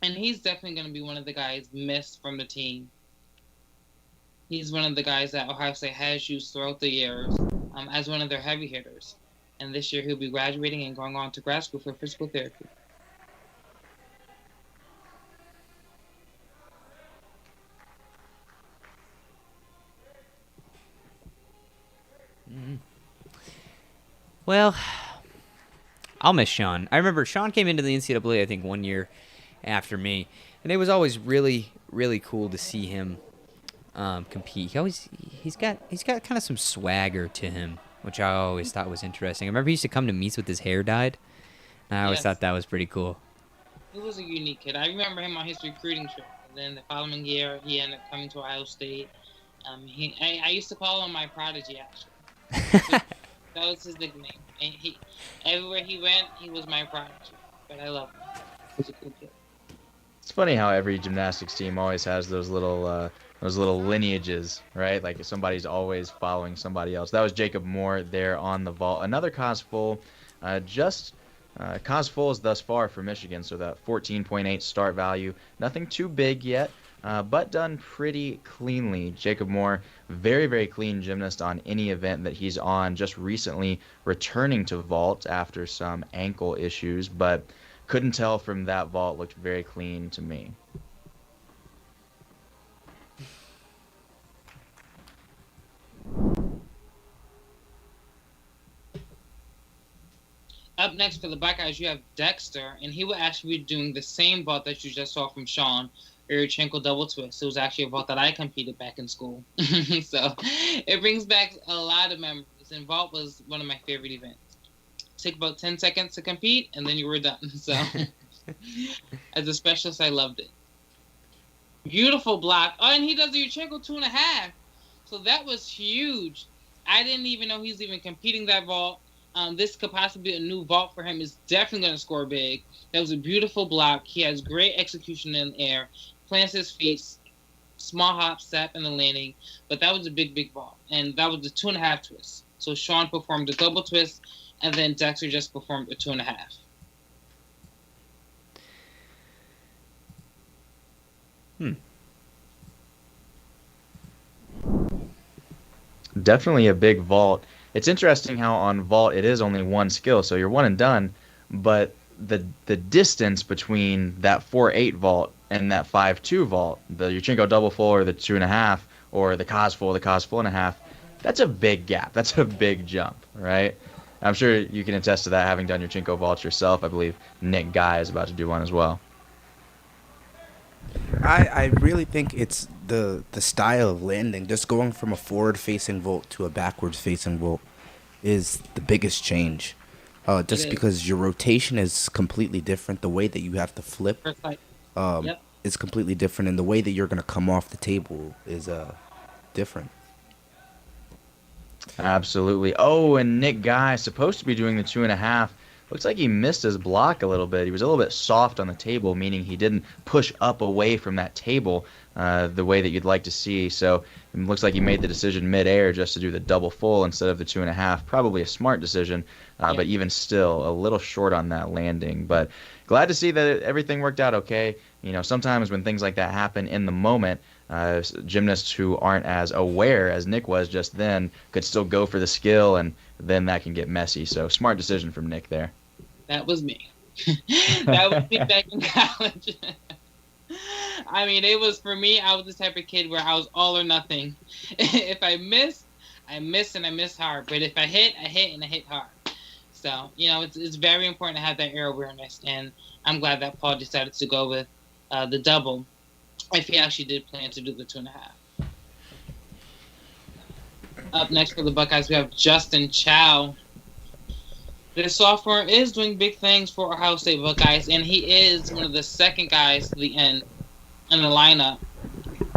And he's definitely going to be one of the guys missed from the team. He's one of the guys that Ohio State has used throughout the years as one of their heavy hitters. And this year he'll be graduating and going on to grad school for physical therapy. Well, I'll miss Sean. I remember Sean came into the NCAA, I think, 1 year after me, and it was always really, really cool to see him compete. He's got kind of some swagger to him, which I always thought was interesting. I remember he used to come to meets with his hair dyed, and I always Yes. thought that was pretty cool. He was a unique kid. I remember him on his recruiting trip. And then the following year, he ended up coming to Ohio State. I used to call him my prodigy, actually. That was his nickname. And everywhere he went, he was my prodigy. But I love him. He was a cool kid. It's funny how every gymnastics team always has those little lineages, right? Like somebody's always following somebody else. That was Jacob Moore there on the vault. Another cause full, cause fulls thus far for Michigan, so that 14.8 start value. Nothing too big yet, but done pretty cleanly. Jacob Moore, very, very clean gymnast on any event that he's on. Just recently returning to vault after some ankle issues, but couldn't tell from that vault. Looked very clean to me. Up next for the Buckeyes, you have Dexter, and he will actually be doing the same vault that you just saw from Sean, Yurchenko double twist. It was actually a vault that I competed back in school. So it brings back a lot of memories, and vault was one of my favorite events. Took about 10 seconds to compete, and then you were done. So as a specialist, I loved it. Beautiful block. Oh, and he does the Yurchenko 2.5. So that was huge. I didn't even know he was even competing that vault. This could possibly be a new vault for him. Is definitely going to score big. That was a beautiful block. He has great execution in the air. Plants his feet, small hop, step, and the landing. But that was a big, big vault. And that was the 2.5 twist. So Sean performed the double twist, and then Dexter just performed a 2.5. Definitely a big vault. It's interesting how on vault it is only one skill, so you're one and done, but the distance between that 4.8 vault and that 5.2 vault, the Yurchenko double full or the 2.5 or the cos full, the cos full and a half, that's a big gap. That's a big jump, right? I'm sure you can attest to that, having done Yurchenko vaults yourself. I believe Nick Guy is about to do one as well. I really think it's the style of landing. Just going from a forward-facing vault to a backwards-facing vault is the biggest change. Just because your rotation is completely different, the way that you have to flip is completely different, and the way that you're going to come off the table is different. Absolutely. Oh, and Nick Guy supposed to be doing the 2.5. Looks like he missed his block a little bit. He was a little bit soft on the table, meaning he didn't push up away from that table the way that you'd like to see. So it looks like he made the decision midair just to do the double full instead of the 2.5. Probably a smart decision, but even still a little short on that landing. But glad to see that everything worked out okay. You know, sometimes when things like that happen in the moment, gymnasts who aren't as aware as Nick was just then could still go for the skill, and then that can get messy. So smart decision from Nick there. That was me. That was me back in college. I mean, it was for me. I was the type of kid where I was all or nothing. If I missed, I missed, and I missed hard. But if I hit, and I hit hard. So, you know, it's very important to have that air awareness. And I'm glad that Paul decided to go with the double, if he actually did plan to do the 2.5. Up next for the Buckeyes, we have Justin Chow. The sophomore is doing big things for Ohio State Buckeyes, and he is one of the second guys to the end in the lineup.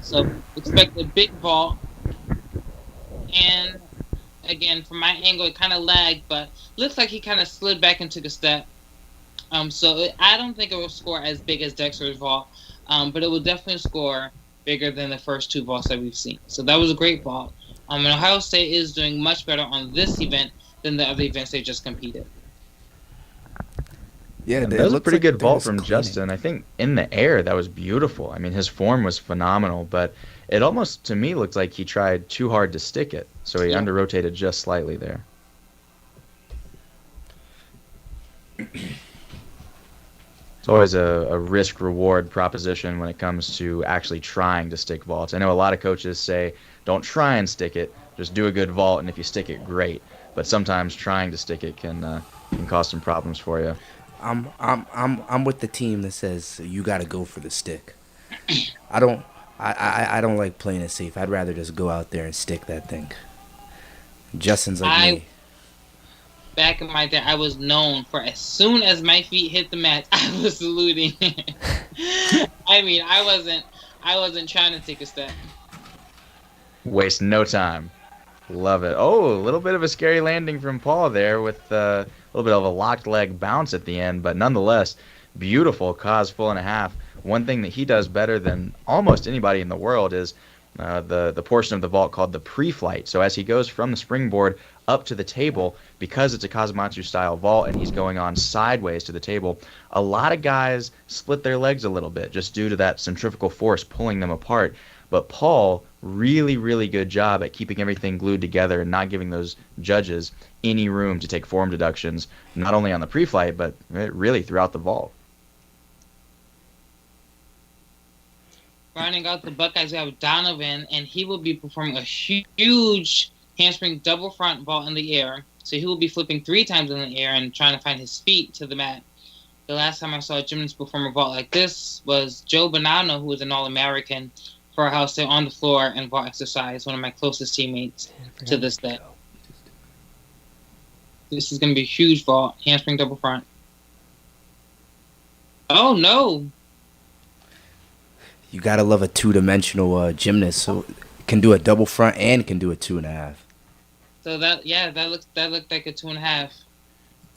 So expect a big vault. And again, from my angle, it kind of lagged, but looks like he kind of slid back and took a step. So I don't think it will score as big as Dexter's vault, but it will definitely score bigger than the first two vaults that we've seen. So that was a great vault. And Ohio State is doing much better on this event than the other events they just competed. Yeah, that was a pretty good vault from cleaning. Justin. I think in the air, that was beautiful. I mean, his form was phenomenal, but it almost, to me, looked like he tried too hard to stick it. So he under-rotated just slightly there. It's always a risk-reward proposition when it comes to actually trying to stick vaults. I know a lot of coaches say, don't try and stick it, just do a good vault, and if you stick it, great. but sometimes trying to stick it can cause some problems for you. I'm with the team that says you got to go for the stick. I don't I don't like playing it safe. I'd rather just go out there and stick that thing. Justin's like I me. Back in my day, I was known for as soon as my feet hit the mat, I was saluting. I mean, I wasn't trying to take a step. Waste no time. Love it. Oh, a little bit of a scary landing from Paul there with a little bit of a locked leg bounce at the end, but nonetheless, beautiful cause full and a half. One thing that he does better than almost anybody in the world is the portion of the vault called the pre-flight. So as he goes from the springboard up to the table, because it's a Kazumatsu style vault and he's going on sideways to the table, a lot of guys split their legs a little bit just due to that centrifugal force pulling them apart. But Paul, really, really good job at keeping everything glued together and not giving those judges any room to take form deductions, not only on the pre-flight, but really throughout the vault. Rounding out the Buckeyes, we have Donovan, and he will be performing a huge handspring double front vault in the air. So he will be flipping 3 times in the air and trying to find his feet to the mat. The last time I saw a gymnast perform a vault like this was Joe Bonanno, who was an All-American for Ohio State on the floor and vault exercise, one of my closest teammates to this day. This is going to be a huge vault, handspring double front. Oh, no. You gotta love a 2-dimensional gymnast, so can do a double front and can do a 2.5. So that looked like a 2.5.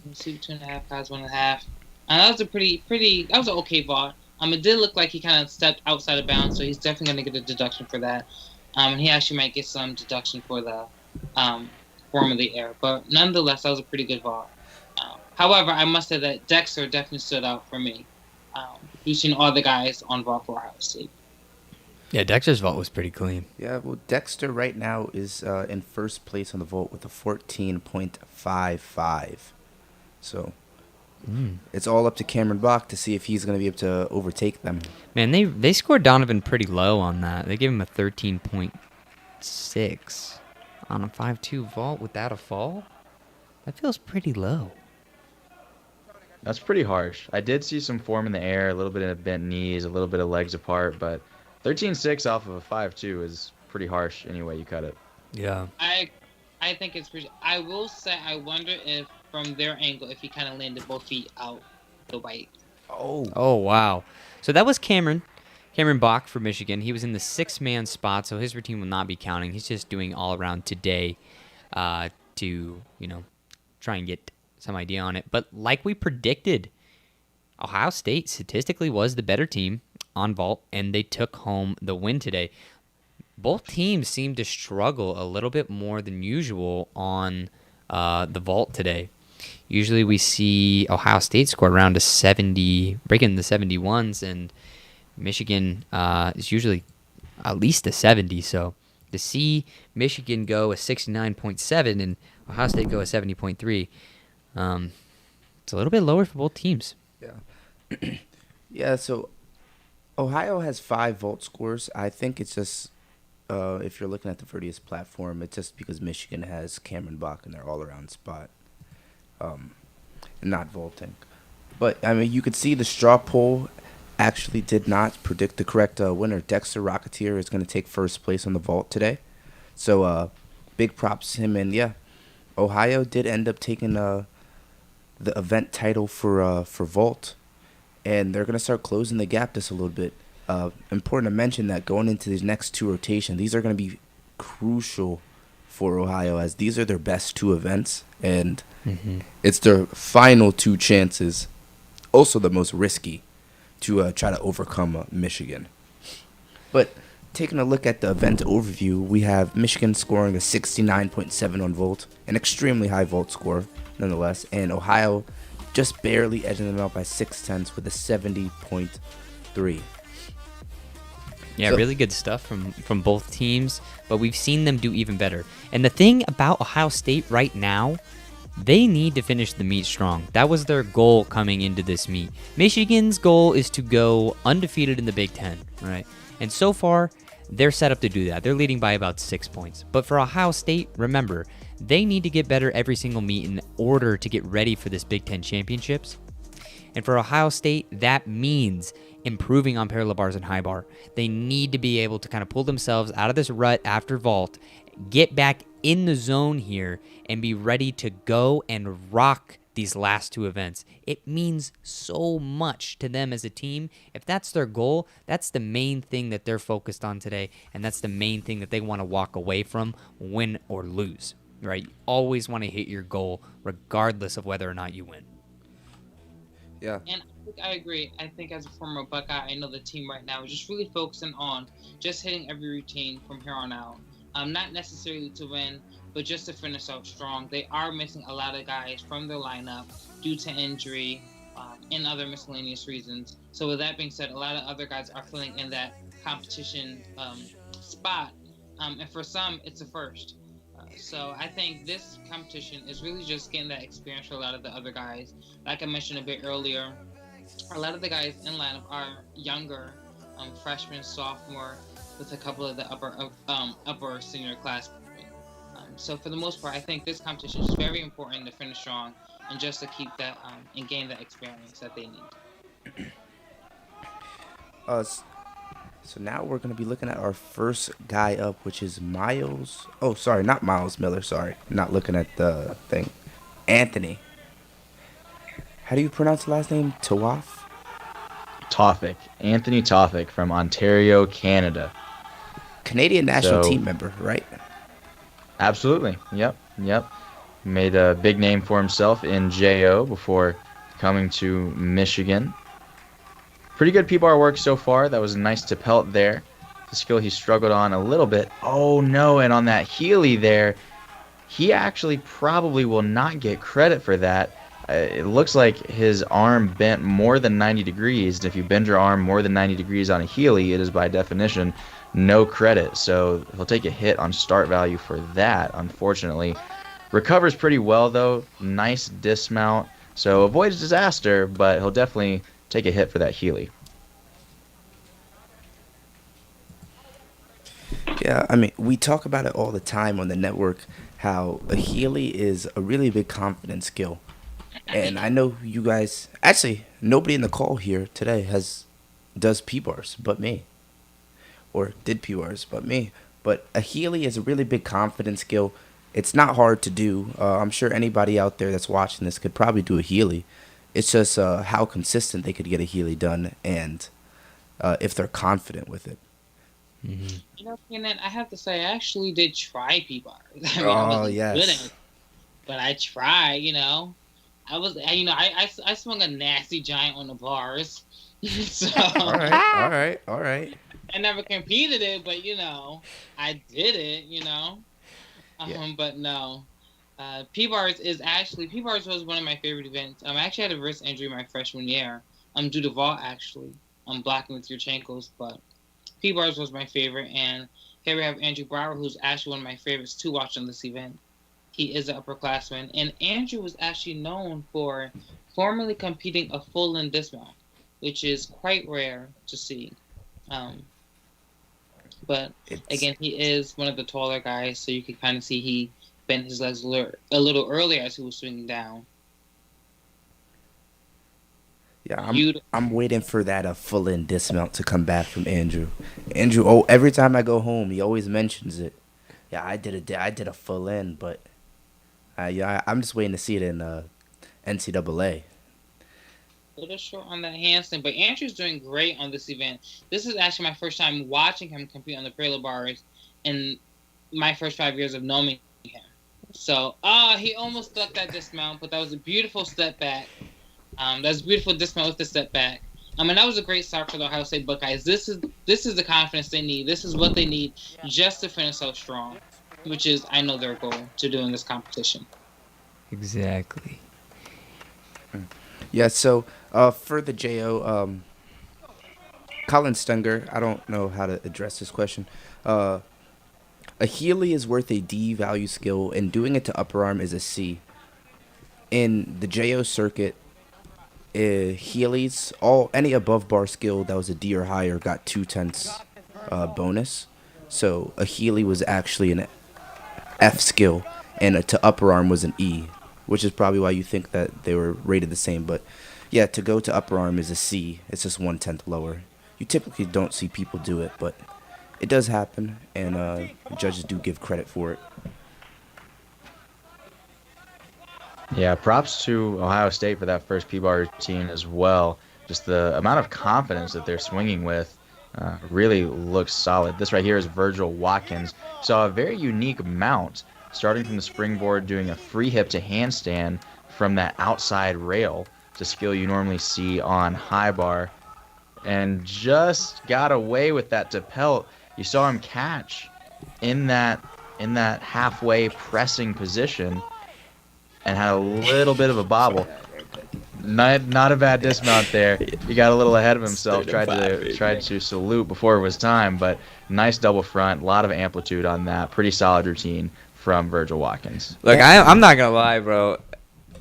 Let's see, 2.5 guys, 1.5. And that was a that was an okay vault. It did look like he kind of stepped outside of bounds, so he's definitely going to get a deduction for that. And he actually might get some deduction for the form of the air. But nonetheless, that was a pretty good vault. However, I must say that Dexter definitely stood out for me. We've seen all the guys on vault for Ohio State. Yeah, Dexter's vault was pretty clean. Yeah, well, Dexter right now is in first place on the vault with a 14.55. So it's all up to Cameron Bach to see if he's going to be able to overtake them. Man, they scored Donovan pretty low on that. They gave him a 13.6 on a 5.2 vault without a fall. That feels pretty low. That's pretty harsh. I did see some form in the air, a little bit of bent knees, a little bit of legs apart, but 13.6 off of a 5.2 is pretty harsh any way you cut it. Yeah. I think it's pretty. I will say I wonder if from their angle if he kind of landed both feet out the white. Oh wow. So that was Cameron Bach for Michigan. He was in the 6-man spot, so his routine will not be counting. He's just doing all around today to try and get some idea on it. But like we predicted, Ohio State statistically was the better team on vault, and they took home the win today. Both teams seem to struggle a little bit more than usual on the vault today. Usually we see Ohio State score around a 70, breaking the 71s, and Michigan is usually at least a 70. So to see Michigan go a 69.7 and Ohio State go a 70.3, it's a little bit lower for both teams. Yeah. Yeah, so Ohio has 5 vault scores. I think it's just, if you're looking at the Verdius platform, it's just because Michigan has Cameron Bach in their all-around spot, not vaulting. But, I mean, you could see the straw poll actually did not predict the correct winner. Dexter Rocketeer is going to take first place on the vault today. So, big props to him. And, yeah, Ohio did end up taking the event title for vault. And they're going to start closing the gap just a little bit. Important to mention that going into these next 2 rotations, these are going to be crucial for Ohio, as these are their best 2 events, and it's their final 2 chances, also the most risky, to try to overcome Michigan. But taking a look at the event overview, we have Michigan scoring a 69.7 on vault, an extremely high vault score nonetheless, and Ohio just barely edging them out by 6/10 with a 70.3. Yeah, really good stuff from both teams, but we've seen them do even better. And the thing about Ohio State right now, they need to finish the meet strong. That was their goal coming into this meet. Michigan's goal is to go undefeated in the Big Ten, right? And so far, they're set up to do that. They're leading by about 6 points. But for Ohio State, remember, they need to get better every single meet in order to get ready for this Big Ten championships. And for Ohio State, that means improving on parallel bars and high bar. They need to be able to kind of pull themselves out of this rut after vault, get back in the zone here, and be ready to go and rock these last two events. It means so much to them as a team. If that's their goal, that's the main thing that they're focused on today, and that's the main thing that they want to walk away from, win or lose, right? You always want to hit your goal regardless of whether or not you win. Yeah. And I agree. I think as a former Buckeye, I know the team right now is just really focusing on just hitting every routine from here on out. Not necessarily to win, but just to finish out strong. They are missing a lot of guys from their lineup due to injury and other miscellaneous reasons. So with that being said, a lot of other guys are filling in that competition spot. And for some, it's a first. So I think this competition is really just getting that experience for a lot of the other guys. Like I mentioned a bit earlier, a lot of the guys in lineup are younger, freshmen, sophomore, with a couple of the upper senior class. So for the most part, I think this competition is very important to finish strong and just to keep that and gain that experience that they need. So now we're going to be looking at our first guy up, which is Miles. Oh, sorry, not Miles Miller. Sorry, not looking at the thing. Anthony. How do you pronounce the last name? Tawaf? Tofik. Anthony Tofik from Ontario, Canada. Canadian national So- team member, right? Absolutely. Yep. Made a big name for himself in JO before coming to Michigan. Pretty good P-bar work so far. That was nice to pelt there. The skill he struggled on a little bit. Oh no, and on that Healy there, he actually probably will not get credit for that. It looks like his arm bent more than 90 degrees. If you bend your arm more than 90 degrees on a Healy, it is by definition no credit. So he'll take a hit on start value for that, unfortunately. Recovers pretty well though. Nice dismount. So avoids disaster, but he'll definitely take a hit for that Healy. Yeah, I mean, we talk about it all the time on the network, how a Healy is a really big confidence skill. And I know you guys, actually, nobody in the call here today does P-bars but me. Or did P-bars but me. But a Healy is a really big confidence skill. It's not hard to do. I'm sure anybody out there that's watching this could probably do a Healy. It's just how consistent they could get a Healy done and if they're confident with it. Mm-hmm. You know, Kenan, I have to say, I actually did try P-bars. I mean, Oh, I wasn't yes. good at it, but I tried, you know. I swung a nasty giant on the bars. So All right. I never competed it, but, you know, I did it, you know. Yeah. But no. P-bars was one of my favorite events. I actually had a wrist injury my freshman year. Due to vault, actually. I'm blocking with your chankles, but P-bars was my favorite. And here we have Andrew Brower, who's actually one of my favorites to watch on this event. He is an upperclassman. And Andrew was actually known for formerly competing a full in dismount, which is quite rare to see. But again, he is one of the taller guys, so you can kind of see he bent his legs a little earlier as he was swinging down. Yeah, I'm waiting for that full in dismount to come back from Andrew. Andrew, every time I go home, he always mentions it. Yeah, I did a full in, but I'm just waiting to see it in NCAA. A little short on that handstand, but Andrew's doing great on this event. This is actually my first time watching him compete on the parallel bars in my first 5 years of knowing him. So, he almost stuck that dismount, but that was a beautiful step back. That was a beautiful dismount with the step back. And that was a great start for the Ohio State Buckeyes. This is the confidence they need. This is what they need just to finish out strong, which is, I know, their goal to doing this competition. Exactly. Yeah, so for the JO, Colin Stenger, I don't know how to address this question. A Healy is worth a D value skill, and doing it to upper arm is a C. In the JO circuit, Healy's, any above bar skill that was a D or higher got 2/10 bonus. So a Healy was actually an F skill, and a to upper arm was an E, which is probably why you think that they were rated the same. But yeah, to go to upper arm is a C. It's just 1/10 lower. You typically don't see people do it, but it does happen, and judges do give credit for it. Yeah, props to Ohio State for that first P-bar routine as well. Just the amount of confidence that they're swinging with really looks solid. This right here is Virgil Watkins. Saw a very unique mount, starting from the springboard, doing a free hip to handstand from that outside rail. It's a skill you normally see on high bar, and just got away with that to pelt. You saw him catch in that halfway pressing position and had a little bit of a bobble. Not a bad dismount there. He got a little ahead of himself. Tried to salute before it was time, but nice double front. A lot of amplitude on that. Pretty solid routine from Virgil Watkins. Look, I'm not gonna lie, bro.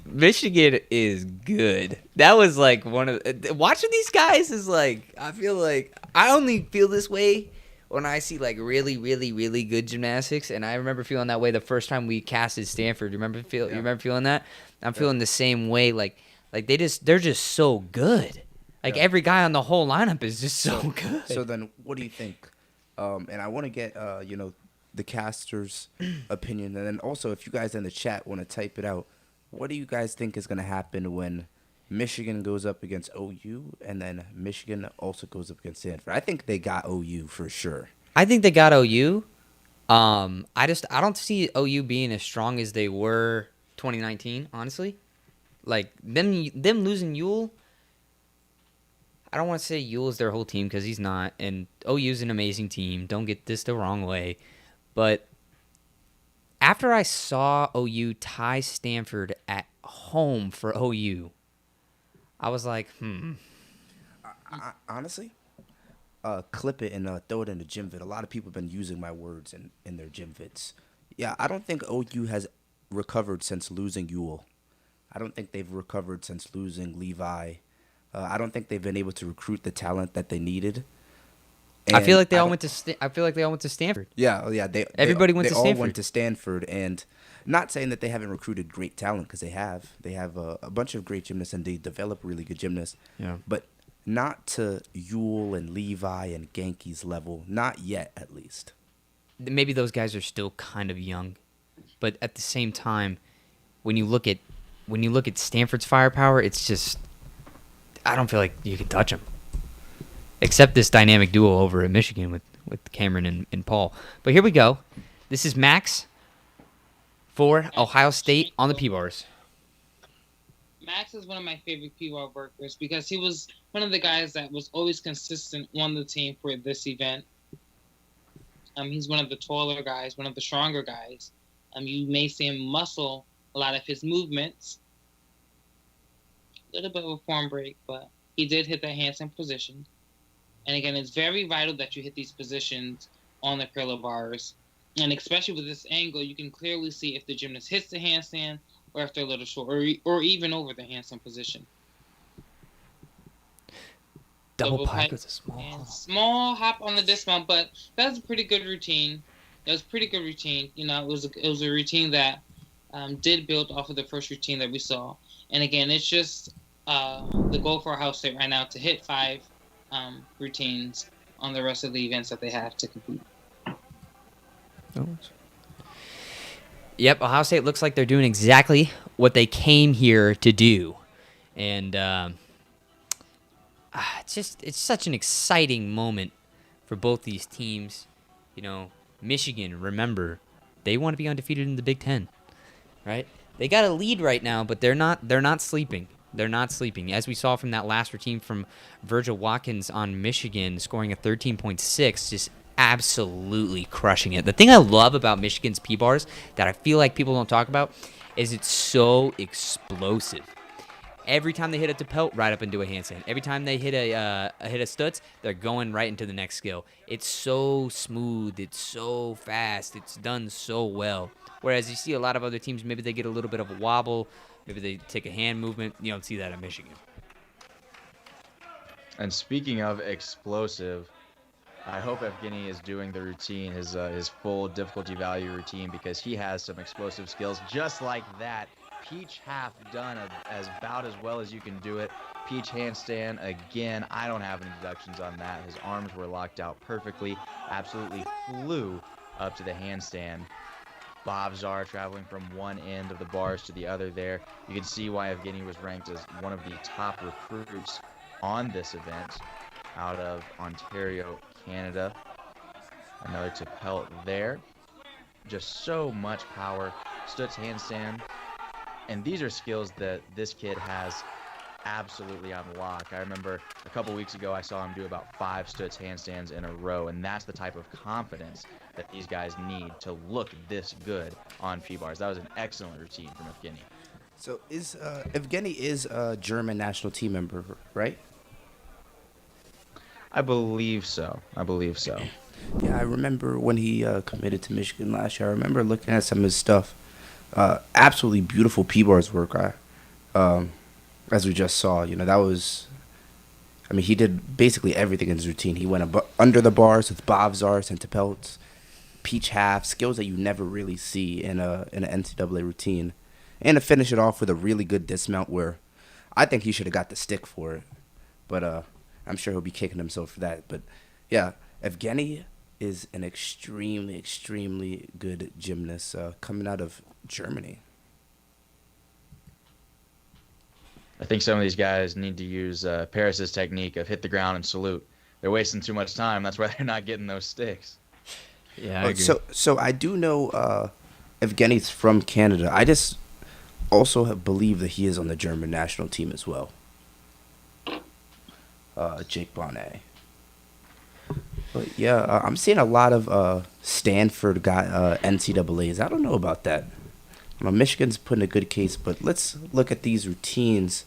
Michigan is good. That was like one of watching these guys is like I feel like I only feel this way when I see like really, really, really good gymnastics, and I remember feeling that way the first time we casted Stanford. You remember feeling that? I'm feeling the same way. Like they're just so good. Like every guy on the whole lineup is just so good. So then, what do you think? And I want to get the casters' opinion, and then also if you guys in the chat want to type it out, what do you guys think is going to happen when Michigan goes up against OU, and then Michigan also goes up against Stanford? I think they got OU for sure. I think they got OU. I don't see OU being as strong as they were 2019. Honestly, like them losing Ewell. I don't want to say Ewell is their whole team because he's not, and OU's an amazing team. Don't get this the wrong way, but after I saw OU tie Stanford at home for OU, I was like, Honestly, clip it and throw it in the gym vid. A lot of people have been using my words in their gym vids. Yeah, I don't think OU has recovered since losing Ewell. I don't think they've recovered since losing Levi. I don't think they've been able to recruit the talent that they needed. I feel like they all went to Stanford. Yeah. Everybody went to all Stanford. went to Stanford, and not saying that they haven't recruited great talent because they have. They have a bunch of great gymnasts, and they develop really good gymnasts. Yeah. But not to Ewell and Levi and Genki's level. Not yet, at least. Maybe those guys are still kind of young, but at the same time, when you look at Stanford's firepower, it's just I don't feel like you can touch them. Except this dynamic duo over at Michigan with Cameron and Paul. But here we go. This is Max for Ohio State on the P-bars. Max is one of my favorite P-ball workers because he was one of the guys that was always consistent on the team for this event. He's one of the taller guys, one of the stronger guys. You may see him muscle a lot of his movements. A little bit of a form break, but he did hit that handstand position. And again, it's very vital that you hit these positions on the parallel bars. And especially with this angle, you can clearly see if the gymnast hits the handstand or if they're a little short or even over the handstand position. Double pike with a small hop. Small hop on the dismount, but that's a pretty good routine. That was a pretty good routine. You know, it was a routine that did build off of the first routine that we saw. And again, it's just the goal for Ohio State right now to hit 5 routines on the rest of the events that they have to compete. Yep, Ohio State looks like they're doing exactly what they came here to do. And it's such an exciting moment for both these teams. You know, Michigan, remember, they want to be undefeated in the Big Ten, right? They got a lead right now, but they're not sleeping. They're not sleeping. As we saw from that last routine from Virgil Watkins on Michigan, scoring a 13.6, just absolutely crushing it. The thing I love about Michigan's P-bars that I feel like people don't talk about is it's so explosive. Every time they hit a to pelt, right up into a handstand. Every time they hit a stutz, they're going right into the next skill. It's so smooth. It's so fast. It's done so well. Whereas you see a lot of other teams, maybe they get a little bit of a wobble. Maybe they take a hand movement. You don't see that at Michigan. And speaking of explosive, I hope Evgeny is doing the routine, his full difficulty value routine, because he has some explosive skills just like that. Peach half done as about as well as you can do it. Peach handstand again. I don't have any deductions on that. His arms were locked out perfectly. Absolutely flew up to the handstand. Bobzar traveling from one end of the bars to the other there. You can see why Evgeny was ranked as one of the top recruits on this event out of Ontario, Canada. Another to pelt there. Just so much power. Stutz handstand. And these are skills that this kid has absolutely on lock. I remember a couple weeks ago I saw him do about 5 Stutz handstands in a row, and that's the type of confidence that these guys need to look this good on P-bars. That was an excellent routine from Evgeny. So is Evgeny is a German national team member, right? I believe so. Yeah, I remember when he committed to Michigan last year. I remember looking at some of his stuff. Absolutely beautiful P-bars work. As we just saw, that was. I mean, he did basically everything in his routine. He went under the bars with Bobzars and Pelts, Peach half, skills that you never really see in an NCAA routine, and to finish it off with a really good dismount where I think he should have got the stick for it, but I'm sure he'll be kicking himself for that. But yeah, Evgeny is an extremely, extremely good gymnast coming out of Germany. I think some of these guys need to use Paris's technique of hit the ground and salute. They're wasting too much time. That's why they're not getting those sticks. Yeah, I agree. So I do know Evgeny's from Canada. I just also believe that he is on the German national team as well. Jake Bonnet. But yeah, I'm seeing a lot of Stanford guy NCAAs. I don't know about that. Michigan's putting a good case, but let's look at these routines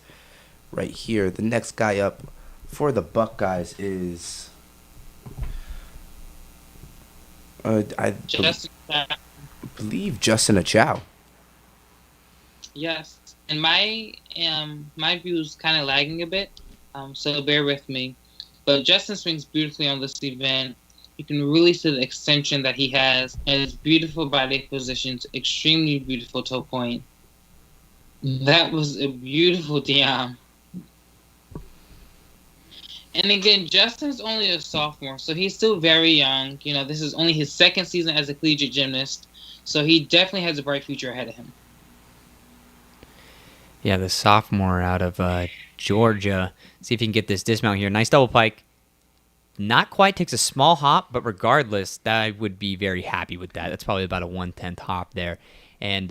right here. The next guy up for the Buckeyes is I believe Justin Achow. Yes, and my view is kind of lagging a bit, so bear with me. But Justin swings beautifully on this event. You can really see the extension that he has and his beautiful body positions, extremely beautiful toe point. That was a beautiful Diam. And again, Justin's only a sophomore, so he's still very young. This is only his second season as a collegiate gymnast, so he definitely has a bright future ahead of him. Yeah, the sophomore out of Georgia. See if he can get this dismount here. Nice double pike. Not quite, takes a small hop, but regardless, I would be very happy with that. That's probably about a 1/10 hop there. And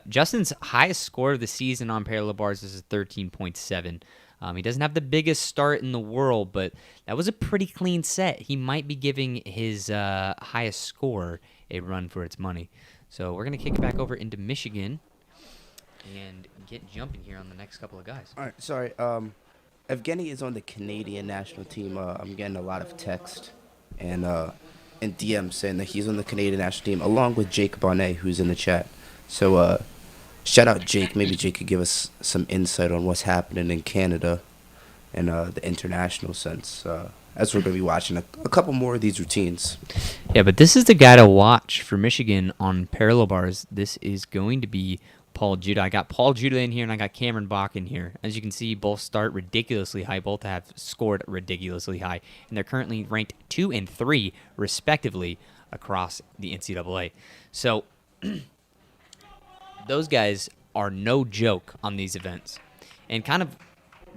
Justin's highest score of the season on parallel bars is a 13.7. He doesn't have the biggest start in the world, but that was a pretty clean set. He might be giving his highest score a run for its money. So we're going to kick it back over into Michigan and get jumping here on the next couple of guys. All right, sorry. Evgeny is on the Canadian national team. I'm getting a lot of text and DM saying that he's on the Canadian national team along with Jake Bonnet, who's in the chat. So shout out Jake. Maybe Jake could give us some insight on what's happening in Canada and the international sense. As we're going to be watching a couple more of these routines. Yeah, but this is the guy to watch for Michigan on parallel bars. This is going to be Paul Judah. I got Paul Judah in here, and I got Cameron Bach in here. As you can see, both start ridiculously high. Both have scored ridiculously high, and they're currently ranked 2 and 3, respectively, across the NCAA. So those guys are no joke on these events. And kind of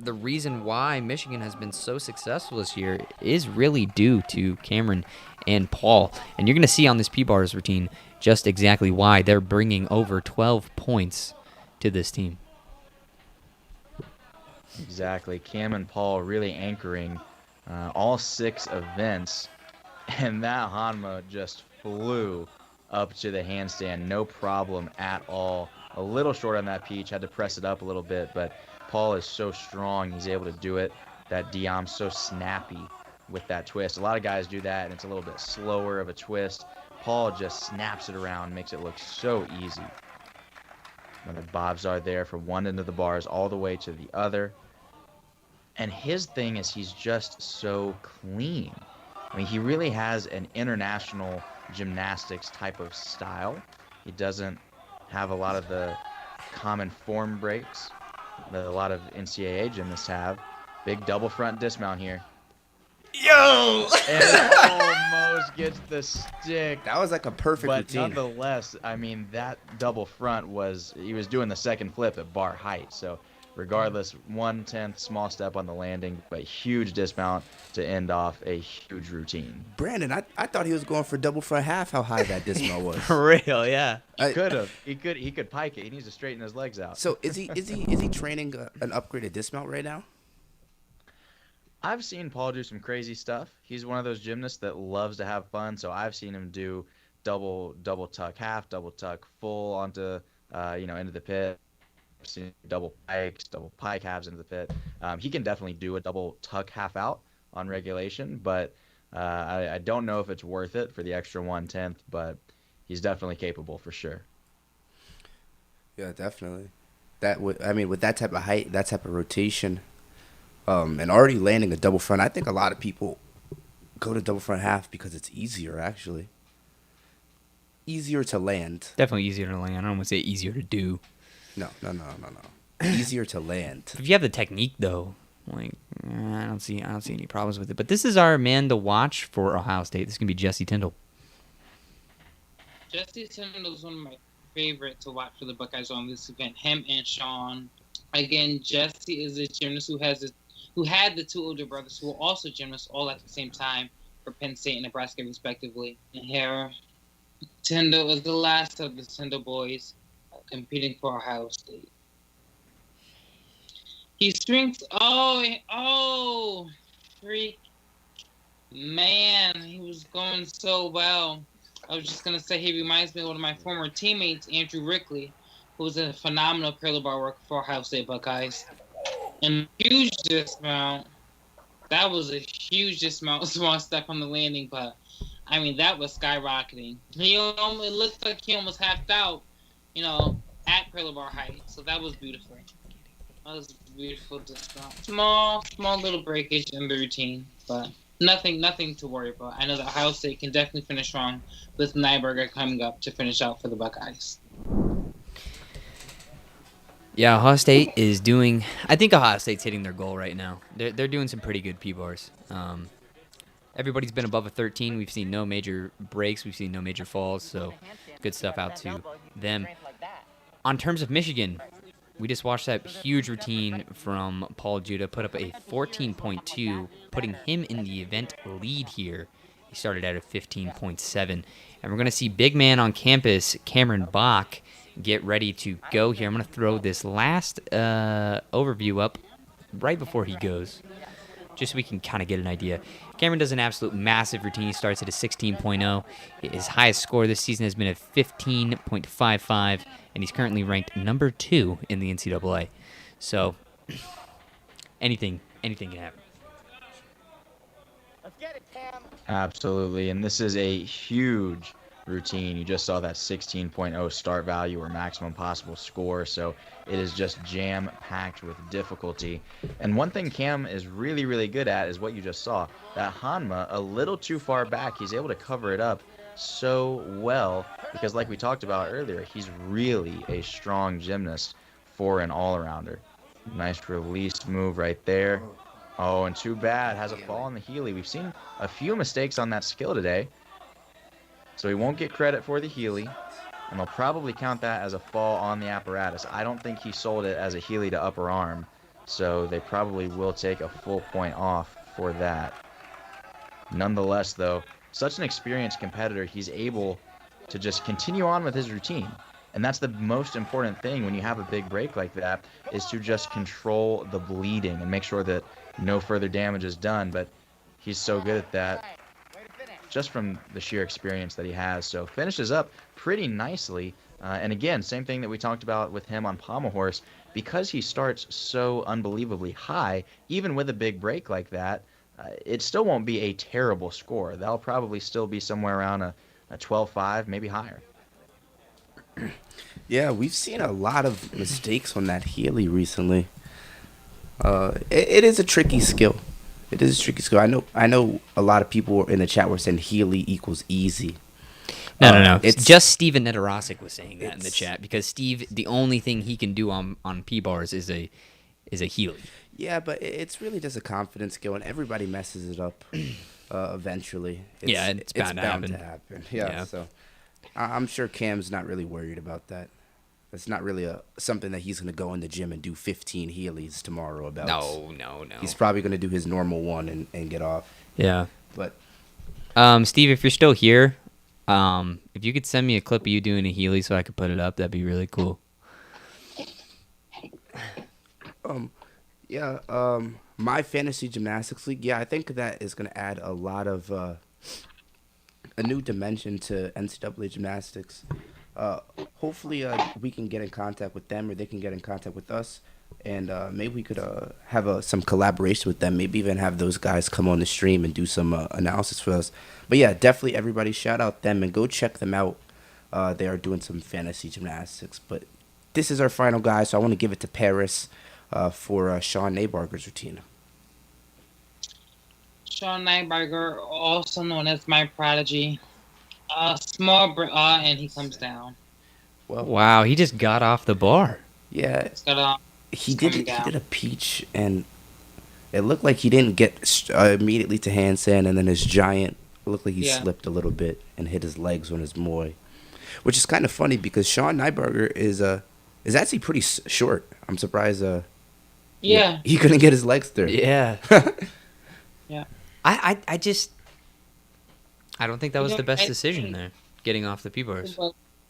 the reason why Michigan has been so successful this year is really due to Cameron and Paul. And you're going to see on this P-Bars routine just exactly why they're bringing over 12 points to this team. Exactly. Cam and Paul really anchoring all 6 events, and that Hanma just flew up to the handstand, no problem at all. A little short on that Peach, had to press it up a little bit, but Paul is so strong, he's able to do it. That Diam's so snappy with that twist. A lot of guys do that, and it's a little bit slower of a twist. Paul just snaps it around, makes it look so easy. And the bobs are there from one end of the bars all the way to the other. And his thing is he's just so clean. I mean, he really has an international gymnastics type of style. He doesn't have a lot of the common form breaks that a lot of NCAA gymnasts have. Big double front dismount here. Yo! And it almost gets the stick. That was like a perfect But routine. nonetheless, I mean, that double front he was doing the second flip at bar height. So regardless, 1/10 small step on the landing, but huge dismount to end off a huge routine. Brandon, I thought he was going for double front half. How high that dismount was. For real, yeah. He could have. He could pike it. He needs to straighten his legs out. So is he training an upgraded dismount right now? I've seen Paul do some crazy stuff. He's one of those gymnasts that loves to have fun. So I've seen him do double tuck half, double tuck full onto into the pit. I've seen double pike halves into the pit. He can definitely do a double tuck half out on regulation, but I don't know if it's worth it for the extra 1/10. But he's definitely capable for sure. Yeah, definitely. With that type of height, that type of rotation. And already landing a double front, I think a lot of people go to double front half because it's easier, actually. Easier to land. Definitely easier to land. I don't want to say easier to do. No. Easier to land. If you have the technique, though, like I don't see any problems with it. But this is our man to watch for Ohio State. This is gonna be Jesse Tyndall. Jesse Tyndall is one of my favorite to watch for the Buckeyes on this event. Him and Sean. Again, Jesse is a gymnast who had the two older brothers who were also gymnasts all at the same time for Penn State and Nebraska, respectively. And here, Tyndall is the last of the Tyndall boys competing for Ohio State. He strings. Freak. Man, he was going so well. I was just going to say he reminds me of one of my former teammates, Andrew Rickley, who was a phenomenal parallel bar worker for Ohio State Buckeyes. And huge dismount. That was a huge dismount, small step on the landing, but I mean that was skyrocketing. It looked like he almost halved out, at parallel bar height. So that was beautiful. That was a beautiful dismount. Small little breakage in the routine, but nothing to worry about. I know that Ohio State can definitely finish strong with Nyberger coming up to finish out for the Buckeyes. Yeah, Ohio State is doing. I think Ohio State's hitting their goal right now. They're doing some pretty good P-bars. Everybody's been above a 13. We've seen no major breaks. We've seen no major falls. So good stuff out to them. On terms of Michigan, we just watched that huge routine from Paul Judah, put up a 14.2, putting him in the event lead here. He started out at 15.7. And we're going to see big man on campus, Cameron Bach, get ready to go here. I'm going to throw this last overview up right before he goes, just so we can kind of get an idea. Cameron does an absolute massive routine. He starts at a 16.0. His highest score this season has been a 15.55, and he's currently ranked number 2 in the NCAA. So anything can happen. Let's get it, Cam. Absolutely, and this is a huge routine. You just saw that 16.0 start value or maximum possible score, so it is just jam-packed with difficulty. And one thing Cam is really, really good at is what you just saw. That Hanma, a little too far back, he's able to cover it up so well because like we talked about earlier, he's really a strong gymnast for an all-arounder. Nice release move right there. Oh, and too bad, has a fall on the Healy. We've seen a few mistakes on that skill today. So he won't get credit for the Healy, and they'll probably count that as a fall on the apparatus. I don't think he sold it as a Healy to upper arm, so they probably will take a full point off for that. Nonetheless, though, such an experienced competitor, he's able to just continue on with his routine. And that's the most important thing when you have a big break like that, is to just control the bleeding and make sure that no further damage is done. But he's so good at that, just from the sheer experience that he has. So finishes up pretty nicely. And again, same thing that we talked about with him on Pommel Horse. Because he starts so unbelievably high, even with a big break like that, it still won't be a terrible score. That'll probably still be somewhere around a 12.5, maybe higher. Yeah, we've seen a lot of mistakes on that Healy recently. It is a tricky skill. It is a tricky skill. I know a lot of people in the chat were saying Healy equals easy. No. It's Just Steven Nedorosik was saying that in the it's- chat because Steve, the only thing he can do on P bars is a Healy. Yeah, but it's really just a confidence skill, and everybody messes it up eventually. Yeah, it's bound to happen. Yeah, so I'm sure Cam's not really worried about that. It's not really something that he's going to go in the gym and do 15 Heelys tomorrow about. No. He's probably going to do his normal one and get off. Yeah. But Steve, if you're still here, if you could send me a clip of you doing a Healy so I could put it up, that'd be really cool. My fantasy gymnastics league, yeah, I think that is going to add a lot of a new dimension to NCAA gymnastics. Hopefully, we can get in contact with them, or they can get in contact with us, and maybe we could have some collaboration with them. Maybe even have those guys come on the stream and do some analysis for us. But yeah, definitely everybody shout out them and go check them out. They are doing some fantasy gymnastics. But this is our final guy, so I want to give it to Paris for Sean Naybarger's routine. Sean Nyberger, also known as my prodigy. And he comes down. Well, Wow, he just got off the bar. yeah, It's got he coming did down. a peach, and it looked like he didn't get immediately to handstand, and then his giant looked like he slipped a little bit and hit his legs on his moy, which is kind of funny because Sean Nyberger is actually pretty short. I'm surprised. Yeah. He couldn't get his legs through. Yeah. Yeah. I just I don't think that was You the know, best I decision think- there, getting off the P bars.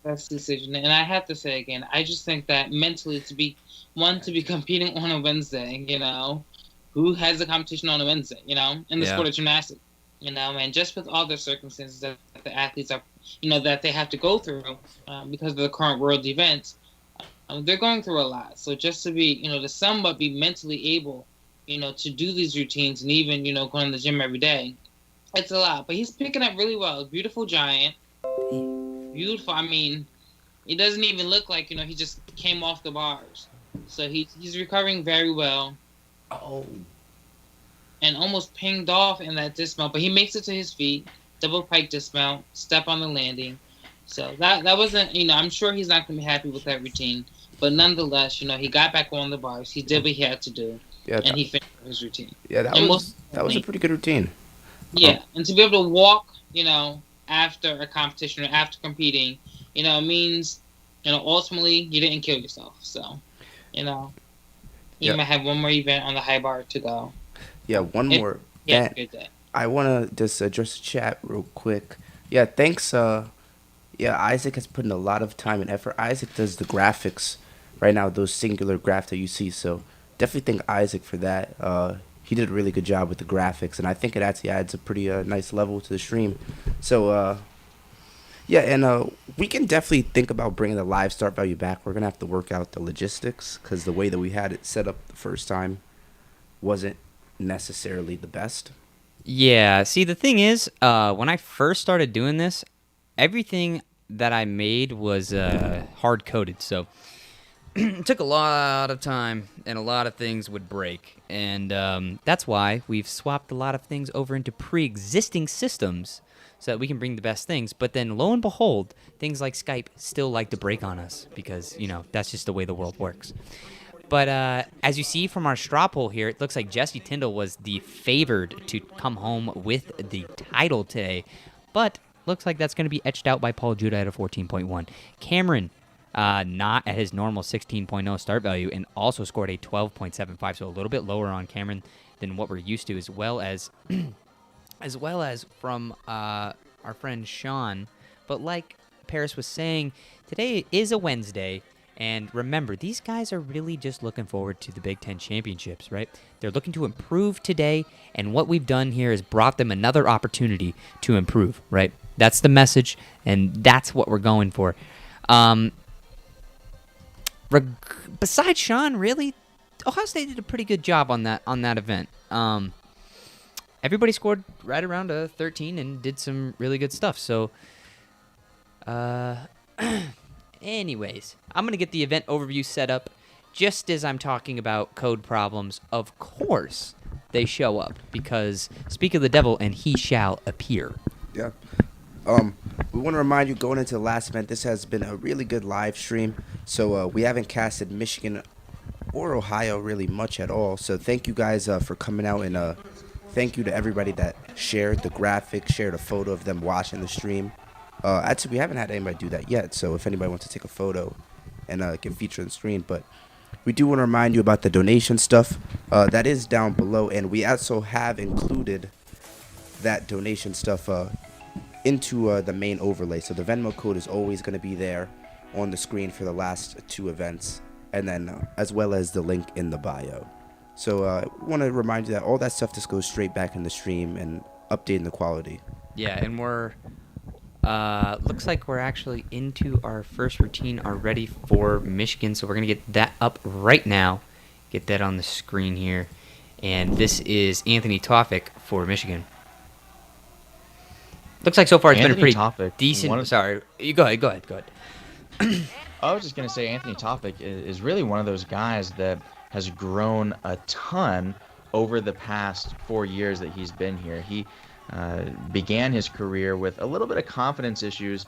Best decision. And I have to say again, I just think that mentally to be competing on a Wednesday, who has a competition on a Wednesday, in the Yeah. sport of gymnastics, and just with all the circumstances that the athletes are, that they have to go through because of the current world events, they're going through a lot. So just to be, to somewhat be mentally able, to do these routines and even, going to the gym every day, it's a lot. But he's picking up really well. Beautiful giant. Beautiful. I mean, it doesn't even look like, he just came off the bars. So he's recovering very well. Oh. And almost pinged off in that dismount, but he makes it to his feet, double pike dismount, step on the landing. So that wasn't, I'm sure he's not going to be happy with that routine. But nonetheless, he got back on the bars. He did what he had to do, Yeah, and he finished his routine. yeah, that was a pretty good routine. Yeah, and to be able to walk, after a competition or after competing, it means, ultimately you didn't kill yourself. So, you might have one more event on the high bar to go. Yeah, one more. Yeah, That- good day. I want to just address the chat real quick. Yeah, thanks. Isaac has put in a lot of time and effort. Isaac does the graphics right now, those singular graphs that you see. So definitely thank Isaac for that. He did a really good job with the graphics, and I think it actually adds a pretty nice level to the stream. So, we can definitely think about bringing the live start value back. We're going to have to work out the logistics because the way that we had it set up the first time wasn't necessarily the best. Yeah, see, the thing is, when I first started doing this, everything that I made was hard-coded, so it took a lot of time, and a lot of things would break, and that's why we've swapped a lot of things over into pre-existing systems so that we can bring the best things, but then, lo and behold, things like Skype still like to break on us, because, that's just the way the world works. But as you see from our straw poll here, it looks like Jesse Tyndall was the favored to come home with the title today. But looks like that's going to be etched out by Paul Judah at a 14.1. Cameron, not at his normal 16.0 start value, and also scored a 12.75, so a little bit lower on Cameron than what we're used to, as well as from our friend Sean. But like Paris was saying, today is a Wednesday. And remember, these guys are really just looking forward to the Big Ten championships, right? They're looking to improve today, and what we've done here is brought them another opportunity to improve, right? That's the message, and that's what we're going for. Besides Sean, really, Ohio State did a pretty good job on that event. Everybody scored right around a 13 and did some really good stuff. So, anyways, I'm going to get the event overview set up just as I'm talking about code problems. Of course, they show up, because speak of the devil and he shall appear. Yeah. We want to remind you, going into the last event, this has been a really good live stream. So we haven't casted Michigan or Ohio really much at all. So thank you guys for coming out, and thank you to everybody that shared the graphic, shared a photo of them watching the stream. Actually, we haven't had anybody do that yet. So if anybody wants to take a photo and get featured on the screen, but we do want to remind you about the donation stuff. That is down below, and we also have included that donation stuff into the main overlay. So the Venmo code is always going to be there on the screen for the last 2 events, and then as well as the link in the bio. So I want to remind you that all that stuff just goes straight back in the stream and updating the quality. Yeah, and we're looks like we're actually into our first routine already for Michigan, so we're gonna get that up right now. Get that on the screen here, and this is Anthony Tofik for Michigan. Looks like so far it's been a pretty decent. Sorry, you go ahead. Go ahead. I was just going to say Anthony Tofik is really one of those guys that has grown a ton over the past 4 years that he's been here. He began his career with a little bit of confidence issues,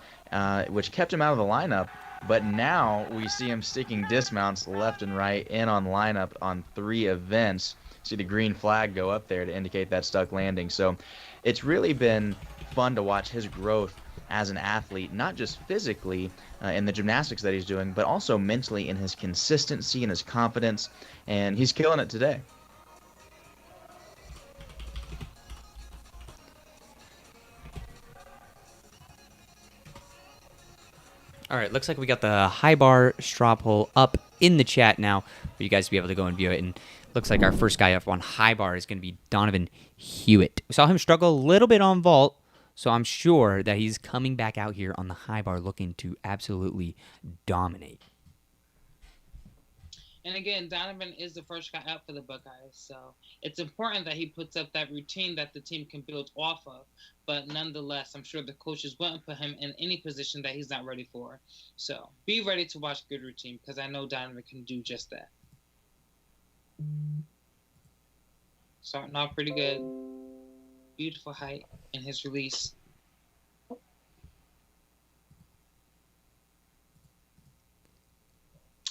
which kept him out of the lineup. But now we see him sticking dismounts left and right in on lineup on 3 events. See the green flag go up there to indicate that stuck landing. So it's really been fun to watch his growth as an athlete, not just physically in the gymnastics that he's doing, but also mentally in his consistency and his confidence, and he's killing it today. All right, looks like we got the high bar straw poll up in the chat now for you guys to be able to go and view it. And looks like our first guy up on high bar is going to be Donovan Hewitt. We saw him struggle a little bit on vault, so I'm sure that he's coming back out here on the high bar looking to absolutely dominate. And again, Donovan is the first guy up for the Buckeyes, so it's important that he puts up that routine that the team can build off of. But nonetheless, I'm sure the coaches wouldn't put him in any position that he's not ready for. So be ready to watch good routine, because I know Donovan can do just that. Starting off pretty good. Beautiful height in his release.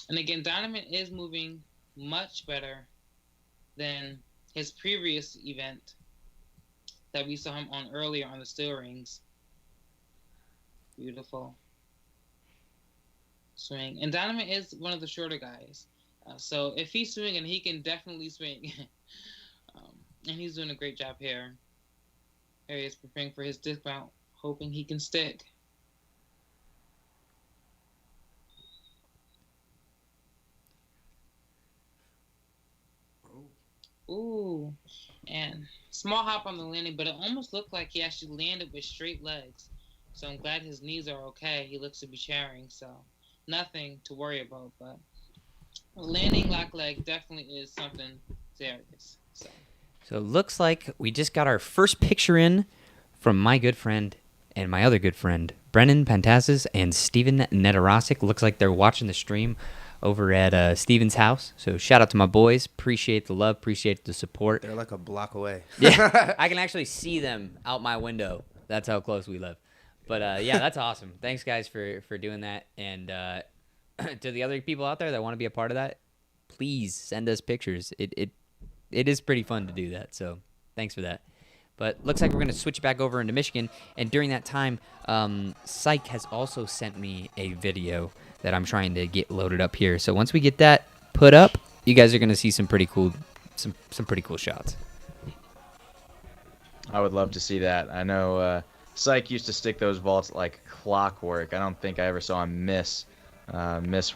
And again, Donovan is moving much better than his previous event that we saw him on earlier on the steel rings. Beautiful swing. And Donovan is one of the shorter guys. So if he's swinging, he can definitely swing. And he's doing a great job here. Here he is preparing for his dismount, hoping he can stick. Ooh, and small hop on the landing, but it almost looked like he actually landed with straight legs. So I'm glad his knees are okay. He looks to be chairing, so nothing to worry about. But landing lock leg definitely is something serious. So it looks like we just got our first picture in from my good friend and my other good friend, Brennan Pantasis and Steven Netarasic. Looks like they're watching the stream over at Steven's house. So shout out to my boys. Appreciate the love. Appreciate the support. They're like a block away. Yeah, I can actually see them out my window. That's how close we live. But yeah, that's awesome. Thanks, guys, for doing that. And to the other people out there that want to be a part of that, please send us pictures. It is pretty fun to do that. So thanks for that. But looks like we're going to switch back over into Michigan. And during that time, Psych has also sent me a video that I'm trying to get loaded up here. So once we get that put up, you guys are going to see some pretty cool shots. I would love to see that. I know Psych used to stick those vaults like clockwork. I don't think I ever saw him miss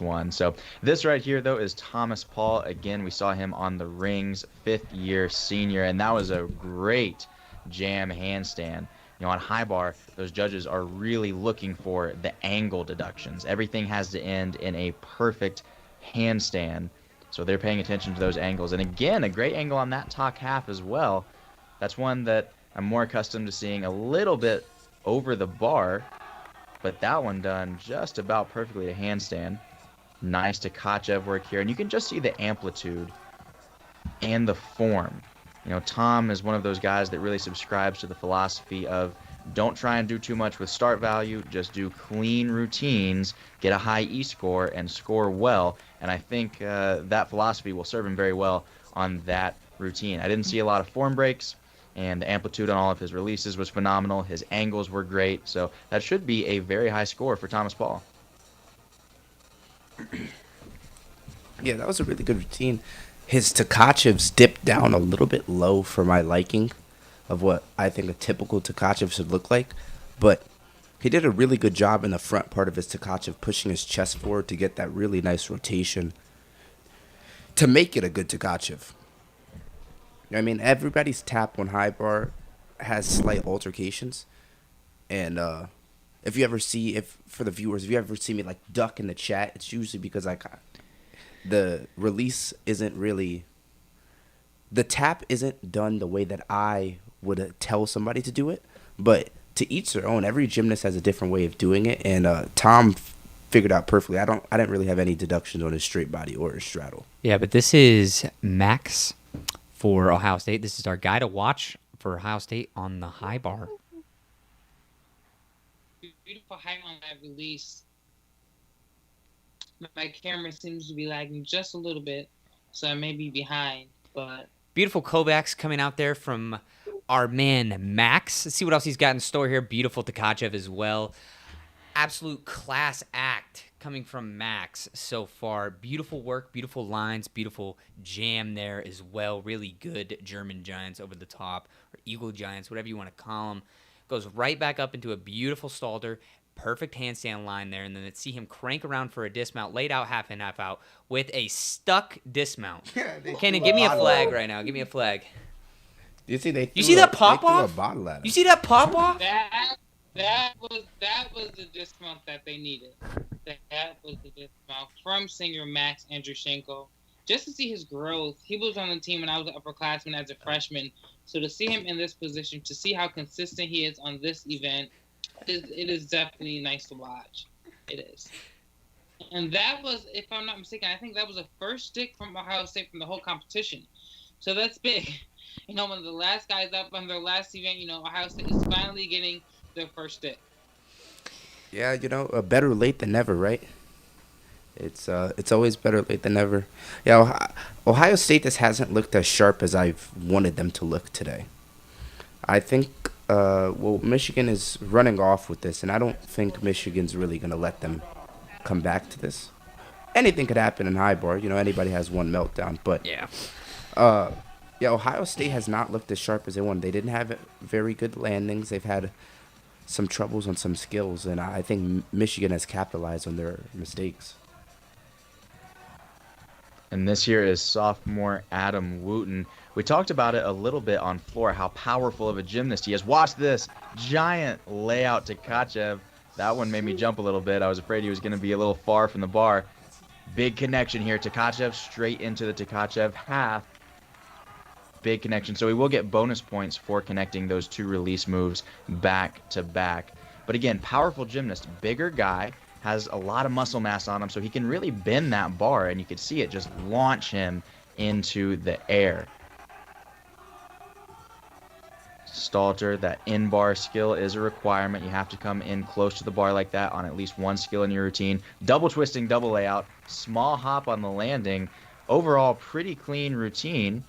one. So this right here, though, is Thomas Paul. Again, we saw him on the rings, 5th-year senior, and that was a great jam handstand. You know, on high bar, those judges are really looking for the angle deductions. Everything has to end in a perfect handstand, so they're paying attention to those angles. And again, a great angle on that top half as well. That's one that I'm more accustomed to seeing a little bit over the bar, but that one done just about perfectly to handstand. Nice Tkachev work here, and you can just see the amplitude and the form Tom is one of those guys that really subscribes to the philosophy of don't try and do too much with start value, just do clean routines, get a high E score, and score well. And I think that philosophy will serve him very well on that routine. I didn't see a lot of form breaks, and the amplitude on all of his releases was phenomenal. His angles were great, so that should be a very high score for Thomas Paul. Yeah, that was a really good routine. His Tkachev's dipped down a little bit low for my liking of what I think a typical Tkachev should look like. But he did a really good job in the front part of his Tkachev, pushing his chest forward to get that really nice rotation to make it a good Tkachev. I mean, everybody's tap on high bar has slight altercations. And if you ever see, for the viewers, if you ever see me like duck in the chat, it's usually because the release isn't really, the tap isn't done the way that I would tell somebody to do it, but to each their own. Every gymnast has a different way of doing it, and Tom figured out perfectly. I didn't really have any deductions on his straight body or his straddle. Yeah, but this is Max for Ohio State. This is our guy to watch for Ohio State on the high bar. Beautiful height on that release. My camera seems to be lagging just a little bit, so I may be behind, but Beautiful Kovacs coming out there from our man Max. Let's see what else he's got in store here. Beautiful Tkachev as well. Absolute class act coming from Max so far. Beautiful work, beautiful lines, beautiful jam there as well. Really good German giants over the top, or eagle giants, whatever you want to call them. Goes right back up into a beautiful Stalder. Perfect handstand line there, and then let's see him crank around for a dismount, laid out half in, half out, with a stuck dismount. Cannon, give me a flag right now. Give me a flag. You see that pop off? You see that pop off? That was the dismount that they needed. That was the dismount from singer Max Andrushenko. Just to see his growth. He was on the team when I was an upperclassman as a freshman. So to see him in this position, to see how consistent he is on this event, it is definitely nice to watch. It is. And that was, if I'm not mistaken, I think that was the first stick from Ohio State from the whole competition. So that's big. One of the last guys up on their last event, Ohio State is finally getting their first stick. Yeah, better late than never, right? It's always better late than never. Yeah, Ohio State just hasn't looked as sharp as I've wanted them to look today. I think, Michigan is running off with this, and I don't think Michigan's really going to let them come back to this. Anything could happen in high bar. Anybody has one meltdown. But, yeah, Ohio State has not looked as sharp as they wanted. They didn't have very good landings. They've had some troubles on some skills, and I think Michigan has capitalized on their mistakes. And this here is sophomore Adam Wooten. We talked about it a little bit on floor, how powerful of a gymnast he is. Watch this giant layout to Tkachev. That one made me jump a little bit. I was afraid he was going to be a little far from the bar. Big connection here. Tkachev straight into the Tkachev half. Big connection. So he will get bonus points for connecting those two release moves back to back. But again, powerful gymnast, bigger guy, has a lot of muscle mass on him, so he can really bend that bar, and you could see it just launch him into the air. Stalter, that in-bar skill is a requirement. You have to come in close to the bar like that on at least one skill in your routine. Double twisting, double layout, small hop on the landing. Overall, pretty clean routine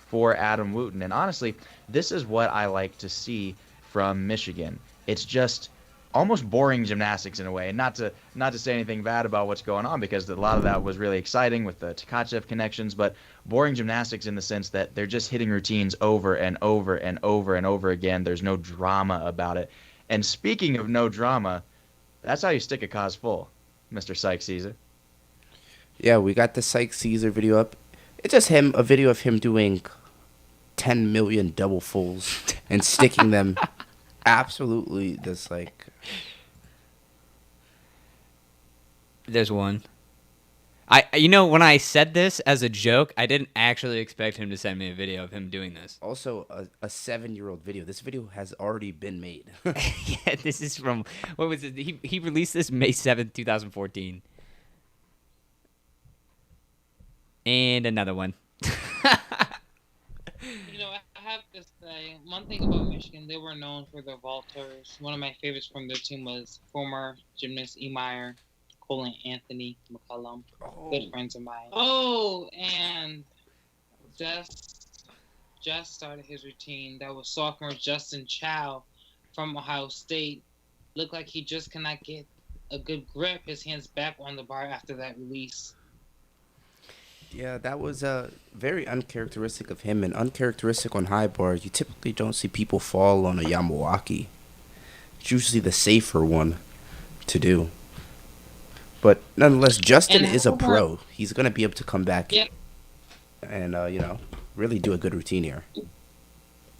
for Adam Wooten. And honestly, this is what I like to see from Michigan. It's just almost boring gymnastics in a way, and not to say anything bad about what's going on, because a lot of that was really exciting with the Tkachev connections, but boring gymnastics in the sense that they're just hitting routines over and over and over and over again. There's no drama about it. And speaking of no drama, that's how you stick a cause full, Mr. Syke Caesar. Yeah, we got the Syke Caesar video up. It's just a video of him doing 10 million double fulls and sticking them absolutely just like... There's one. When I said this as a joke, I didn't actually expect him to send me a video of him doing this. Also, a 7-year-old video. This video has already been made. Yeah, this is from, what was it? He released this May 7th, 2014. And another one. one thing about Michigan, they were known for their vaulters. One of my favorites from their team was former gymnast Meyer, Colin Anthony McCullum, good friends of mine. Oh, and just started his routine. That was sophomore Justin Chow from Ohio State. Looked like he just cannot get a good grip. His hands back on the bar after that release. Yeah, that was very uncharacteristic of him and uncharacteristic on high bars. You typically don't see people fall on a Yamawaki. It's usually the safer one to do. But nonetheless, Justin is a pro. He's going to be able to come back and, really do a good routine here.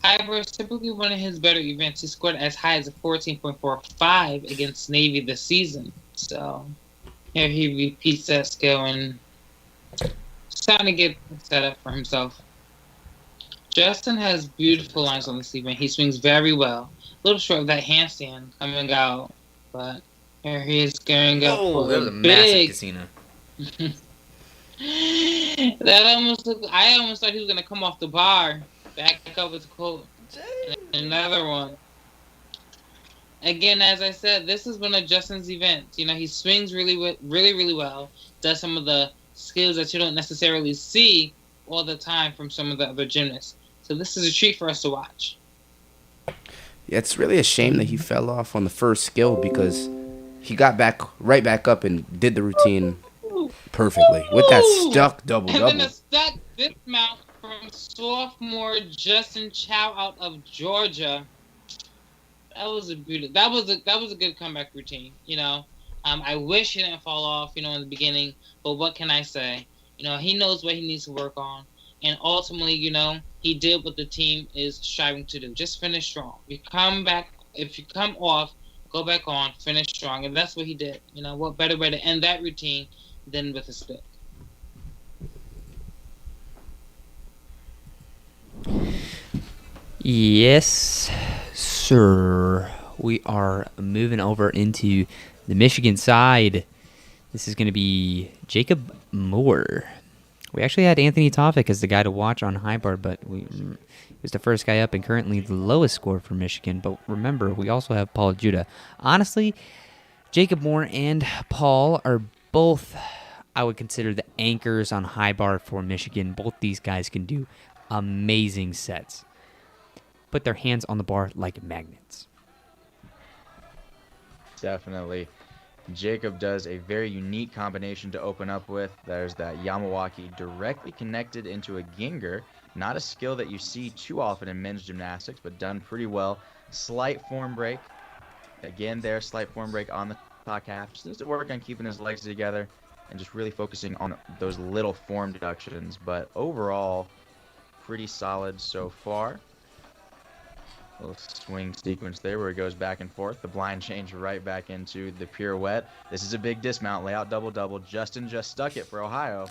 High bar is typically one of his better events. He scored as high as a 14.45 against Navy this season. So here he repeats that skill and starting to get set up for himself. Justin has beautiful lines on the sleeve, and he swings very well. A little short of that handstand coming out, but here he is going up for that was a big. massive casino. That almost looked. I almost thought he was gonna come off the bar, back up with the quote. Another one. Again, as I said, this is one of Justin's events. You know, he swings really well. Does some of the skills that you don't necessarily see all the time from some of the other gymnasts. So this is a treat for us to watch. Yeah, it's really a shame that he fell off on the first skill because he got right back up and did the routine perfectly with that stuck double. And then a stuck dismount from sophomore Justin Chow out of Georgia. That was a beautiful. That was a good comeback routine. You know, I wish he didn't fall off. You know, in the beginning, but what can I say? You know, he knows what he needs to work on, and ultimately, you know, he did what the team is striving to do. Just finish strong. If you come off, go back on, finish strong, and that's what he did. You know, what better way to end that routine than with a stick? Yes, sir. We are moving over into the Michigan side. This is going to be Jacob Moore. We actually had Anthony Tofik as the guy to watch on high bar, but he was the first guy up and currently the lowest score for Michigan. But remember, we also have Paul Judah. Honestly, Jacob Moore and Paul are both, I would consider, the anchors on high bar for Michigan. Both these guys can do amazing sets. Put their hands on the bar like magnets. Definitely. Jacob does a very unique combination to open up with. There's that Yamawaki directly connected into a Ginger. Not a skill that you see too often in men's gymnastics, but done pretty well. Slight form break. Again, there, slight form break on the top half. Just needs to work on keeping his legs together and just really focusing on those little form deductions. But overall, pretty solid so far. Little swing sequence there where he goes back and forth. The blind change right back into the pirouette. This is a big dismount, layout double-double. Justin just stuck it for Ohio.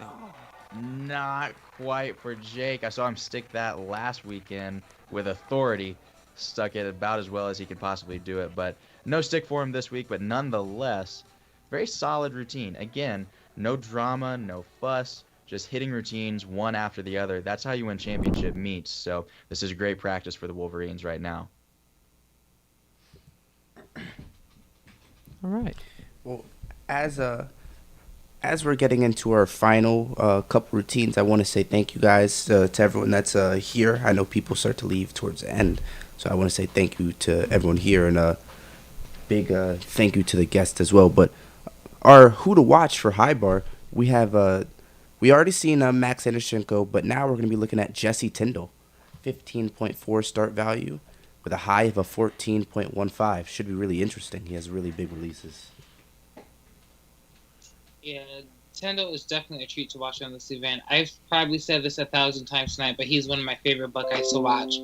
Not quite for Jake. I saw him stick that last weekend with authority. Stuck it about as well as he could possibly do it. But no stick for him this week, but nonetheless, very solid routine. Again, no drama, no fuss. Just hitting routines one after the other. That's how you win championship meets. So this is great practice for the Wolverines right now. All right. Well, as we're getting into our final couple routines, I want to say thank you guys to everyone that's here. I know people start to leave towards the end, so I want to say thank you to everyone here and a big thank you to the guests as well. But our who to watch for high bar, we have we already seen Max Andershenko, but now we're going to be looking at Jesse Tyndall, 15.4 start value with a high of a 14.15. Should be really interesting. He has really big releases. Yeah, Tyndall is definitely a treat to watch on this event. I've probably said this 1,000 times tonight, but he's one of my favorite Buckeyes to watch,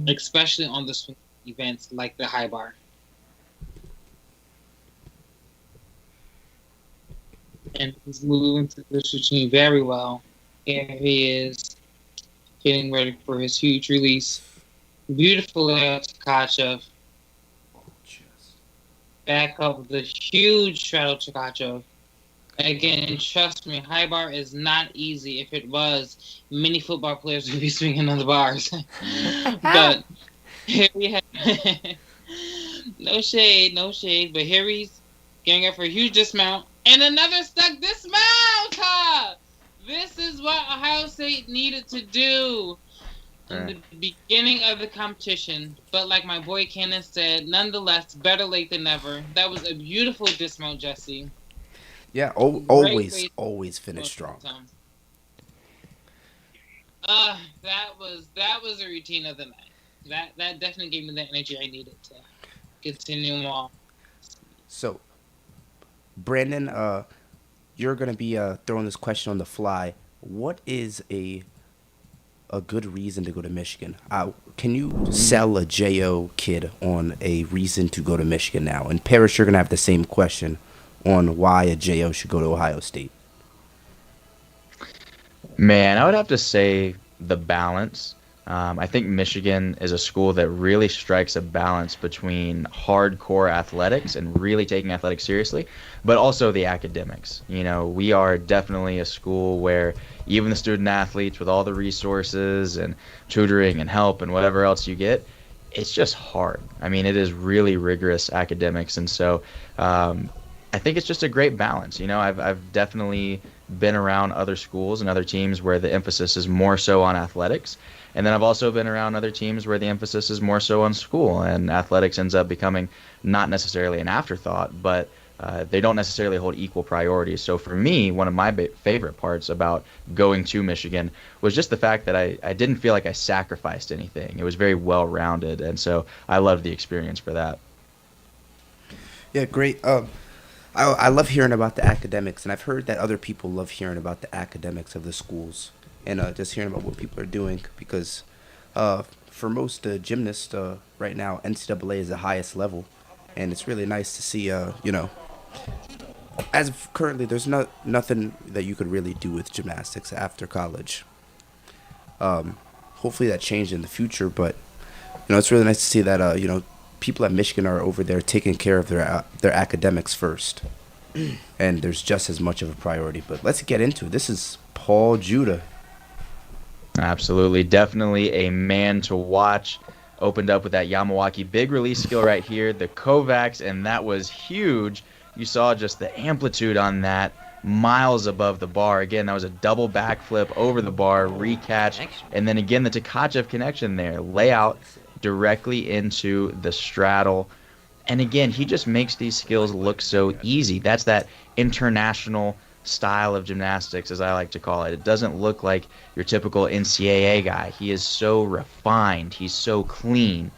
especially on the swing events like the high bar. And he's moving through this routine very well. Here he is, getting ready for his huge release. Beautiful layout to Tkachev. Back up with a huge straddle to Tkachev. Again, trust me, high bar is not easy. If it was, many football players would be swinging on the bars. But Here we have no shade, no shade, but here he's getting up for a huge dismount and another stuck dismount. This is what Ohio State needed to do in the beginning of the competition. But like my boy Cannon said, nonetheless, better late than never. That was a beautiful dismount, Jesse. Yeah, Great way always finish to strong. that was a routine of the night. That definitely gave me the energy I needed to continue on. So, Brandon, you're gonna be throwing this question on the fly. What is a good reason to go to Michigan? Can you sell a JO kid on a reason to go to Michigan now? And Parrish, you're gonna have the same question on why a JO should go to Ohio State. Man, I would have to say the balance. I think Michigan is a school that really strikes a balance between hardcore athletics and really taking athletics seriously, but also the academics. You know, we are definitely a school where even the student athletes, with all the resources and tutoring and help and whatever else you get, it's just hard. I mean, it is really rigorous academics, and so I think it's just a great balance. You know, I've definitely been around other schools and other teams where the emphasis is more so on athletics. And then I've also been around other teams where the emphasis is more so on school, and athletics ends up becoming not necessarily an afterthought, but they don't necessarily hold equal priority. So for me, one of my favorite parts about going to Michigan was just the fact that I didn't feel like I sacrificed anything. It was very well rounded, and so I loved the experience for that. Yeah, great. I love hearing about the academics, and I've heard that other people love hearing about the academics of the schools, and just hearing about what people are doing because for most gymnasts right now, NCAA is the highest level, and it's really nice to see, as of currently, there's nothing that you could really do with gymnastics after college. Hopefully that changed in the future, but it's really nice to see that people at Michigan are over there taking care of their academics first, and there's just as much of a priority. But let's get into it. This is Paul Judah. Absolutely. Definitely a man to watch. Opened up with that Yamawaki big release skill right here, the Kovacs, and that was huge. You saw just the amplitude on that, miles above the bar. Again, that was a double backflip over the bar, recatch, and then again the Tkachev connection there, layout directly into the straddle. And again, he just makes these skills look so easy. That's that international style of gymnastics, as I like to call it. It doesn't look like your typical NCAA guy. He is so refined. He's so clean.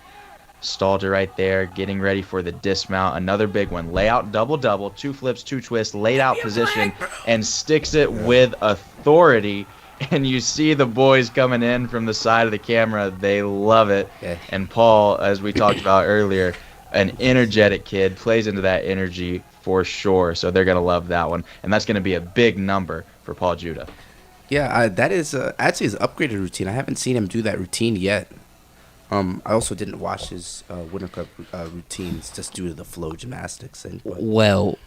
Stalled it right there, getting ready for the dismount. Another big one. Layout double, two flips, two twists, laid out position, and sticks it with authority. And you see the boys coming in from the side of the camera. They love it. Yeah. And Paul, as we talked about earlier, an energetic kid, plays into that energy for sure. So they're going to love that one. And that's going to be a big number for Paul Judah. Yeah, that is actually his upgraded routine. I haven't seen him do that routine yet. I also didn't watch his Winter Cup routines just due to the flow gymnastics. Well,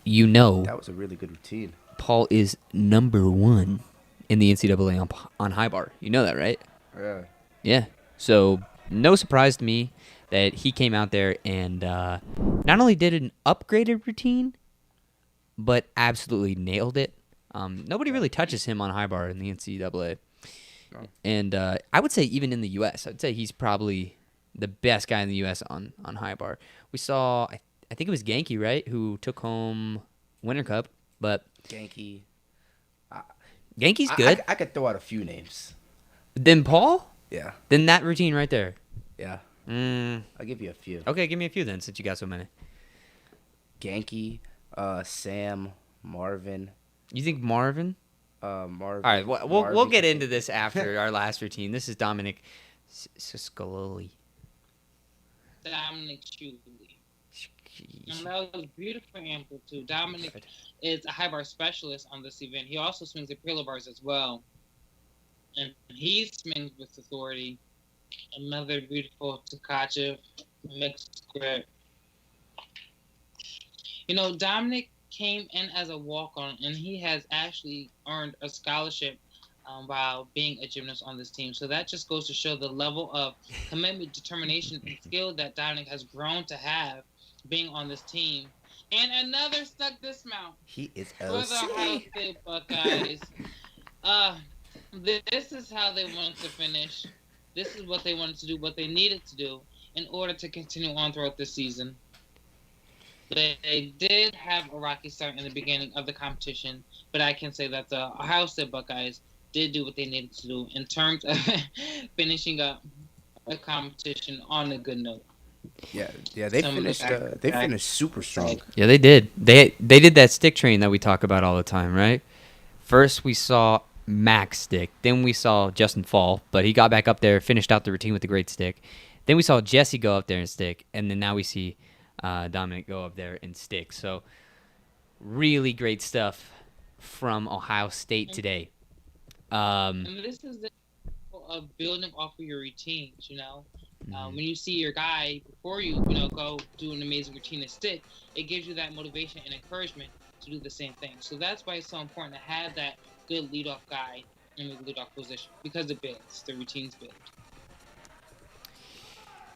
that was a really good routine. Paul is number one in the NCAA on high bar. You know that, right? Yeah. Yeah. So no surprise to me that he came out there and not only did an upgraded routine, but absolutely nailed it. Nobody really touches him on high bar in the NCAA. No. And I would say even in the U.S., I'd say he's probably the best guy in the U.S. on high bar. We saw, I think it was Genki, right, who took home Winter Cup, but Genki's good. I could throw out a few names. Then Paul? Yeah. Then that routine right there. Yeah. I'll give you a few. Okay, give me a few then, since you got so many. Genki, Sam, Marvin. You think Marvin? Marvin. All right, we'll get into this after our last routine. This is Dominic Siscololi. Dominic Shuley. And that was beautiful amplitude. Dominic is a high bar specialist on this event. He also swings at parallel bars as well. And he swings with authority. Another beautiful Tkachev mixed grip. Dominic came in as a walk-on, and he has actually earned a scholarship while being a gymnast on this team. So that just goes to show the level of commitment, determination, and skill that Dominic has grown to have being on this team. And another stuck dismount He is for the Ohio LC. State Buckeyes. Uh, this is how they wanted to finish. This is what they wanted to do, what they needed to do in order to continue on throughout this season. They did have a rocky start in the beginning of the competition, but I can say that the Ohio State Buckeyes did do what they needed to do in terms of finishing up the competition on a good note. Yeah, they finished super strong. Yeah, they did. They did that stick train that we talk about all the time, right? First we saw Max stick, then we saw Justin fall, but he got back up there, finished out the routine with a great stick. Then we saw Jesse go up there and stick, and then now we see Dominic go up there and stick. So really great stuff from Ohio State today. And this is the of building off of your routines, you know. When you see your guy before you go do an amazing routine and stick, it gives you that motivation and encouragement to do the same thing. So that's why it's so important to have that good leadoff guy in the leadoff position, because it builds, the routines build.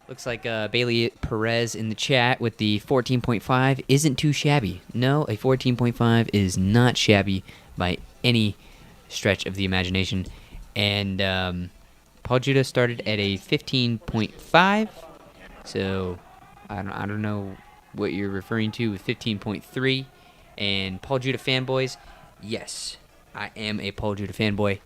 Looks like Bailey Perez in the chat with the 14.5 isn't too shabby. No, a 14.5 is not shabby by any stretch of the imagination. And Paul Judah started at a 15.5, so I don't know what you're referring to with 15.3. And Paul Judah fanboys, yes, I am a Paul Judah fanboy,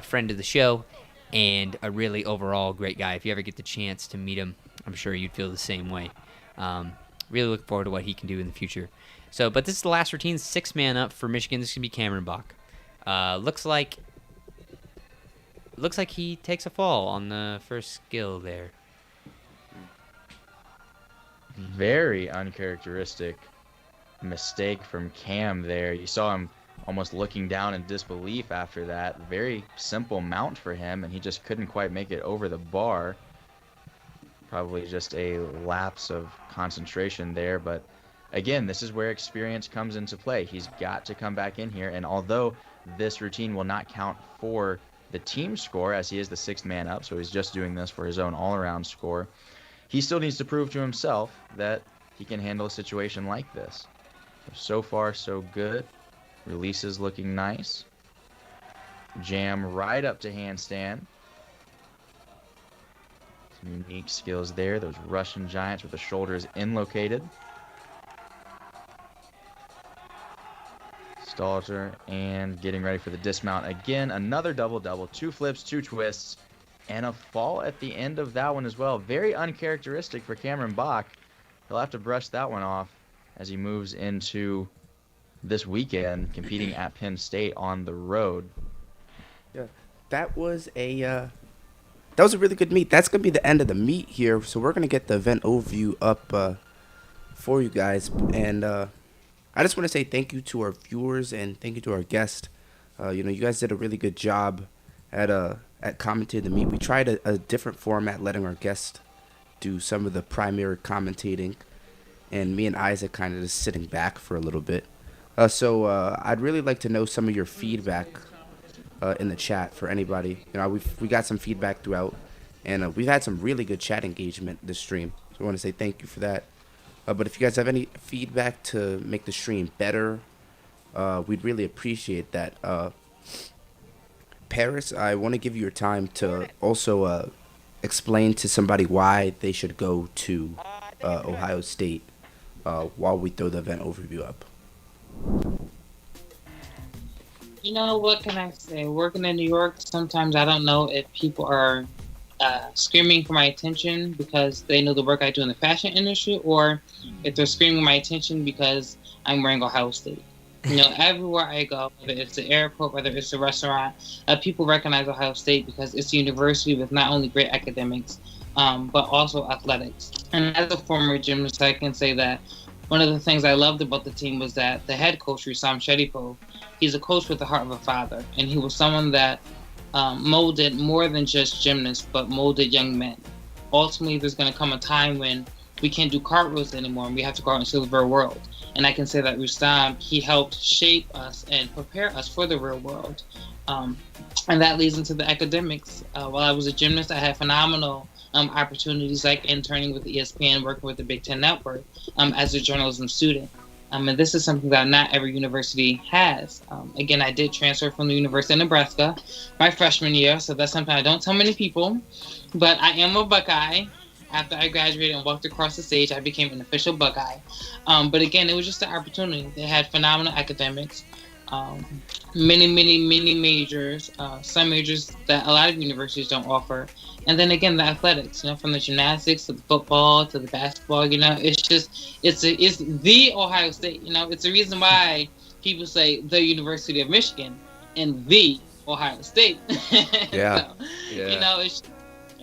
friend of the show, and a really overall great guy. If you ever get the chance to meet him, I'm sure you'd feel the same way. Really look forward to what he can do in the future. So, but this is the last routine, 6-man up for Michigan. This is going to be Cameron Bach. Looks like he takes a fall on the first skill there. Very uncharacteristic mistake from Cam there. You saw him almost looking down in disbelief after that. Very simple mount for him, and he just couldn't quite make it over the bar. Probably just a lapse of concentration there, but again, this is where experience comes into play. He's got to come back in here, and although this routine will not count for the team score, as he is the 6th man up, so he's just doing this for his own all-around score, he still needs to prove to himself that he can handle a situation like this. So far, so good. Releases looking nice. Jam right up to handstand. Some unique skills there. Those Russian giants with the shoulders inlocated. Stalter and getting ready for the dismount again. Another double-double. 2 flips, 2 twists, and a fall at the end of that one as well. Very uncharacteristic for Cameron Bach. He'll have to brush that one off as he moves into this weekend competing at Penn State on the road. Yeah, that was a really good meet. That's gonna be the end of the meet here. So we're gonna get the event overview up for you guys, and I just want to say thank you to our viewers and thank you to our guest. You guys did a really good job at commentating the meet. We tried a different format, letting our guest do some of the primary commentating, and me and Isaac kind of just sitting back for a little bit. So I'd really like to know some of your feedback in the chat for anybody. We got some feedback throughout, and we've had some really good chat engagement this stream. So I want to say thank you for that. But if you guys have any feedback to make the stream better, we'd really appreciate that. Paris, I want to give you your time to also explain to somebody why they should go to Ohio State while we throw the event overview up. What can I say? Working in New York, sometimes I don't know if people are screaming for my attention because they know the work I do in the fashion industry, or if they're screaming my attention because I'm wearing Ohio State. Everywhere I go, whether it's the airport, whether it's a restaurant, people recognize Ohio State because it's a university with not only great academics, but also athletics. And as a former gymnast, I can say that one of the things I loved about the team was that the head coach, Rusam Shetipo, he's a coach with the heart of a father, and he was someone that molded more than just gymnasts, but molded young men. Ultimately, there's going to come a time when we can't do cartwheels anymore, and we have to go out into the real world. And I can say that Rustam, he helped shape us and prepare us for the real world. And that leads into the academics. While I was a gymnast, I had phenomenal opportunities like interning with ESPN, working with the Big Ten Network as a journalism student. And this is something that not every university has. Again, I did transfer from the University of Nebraska my freshman year, so that's something I don't tell many people. But I am a Buckeye. After I graduated and walked across the stage, I became an official Buckeye. But again, it was just an opportunity. They had phenomenal academics, many majors, some majors that a lot of universities don't offer. And then again, the athletics, from the gymnastics to the football to the basketball, it's the Ohio State. It's the reason why people say the University of Michigan and the Ohio State. Yeah. So,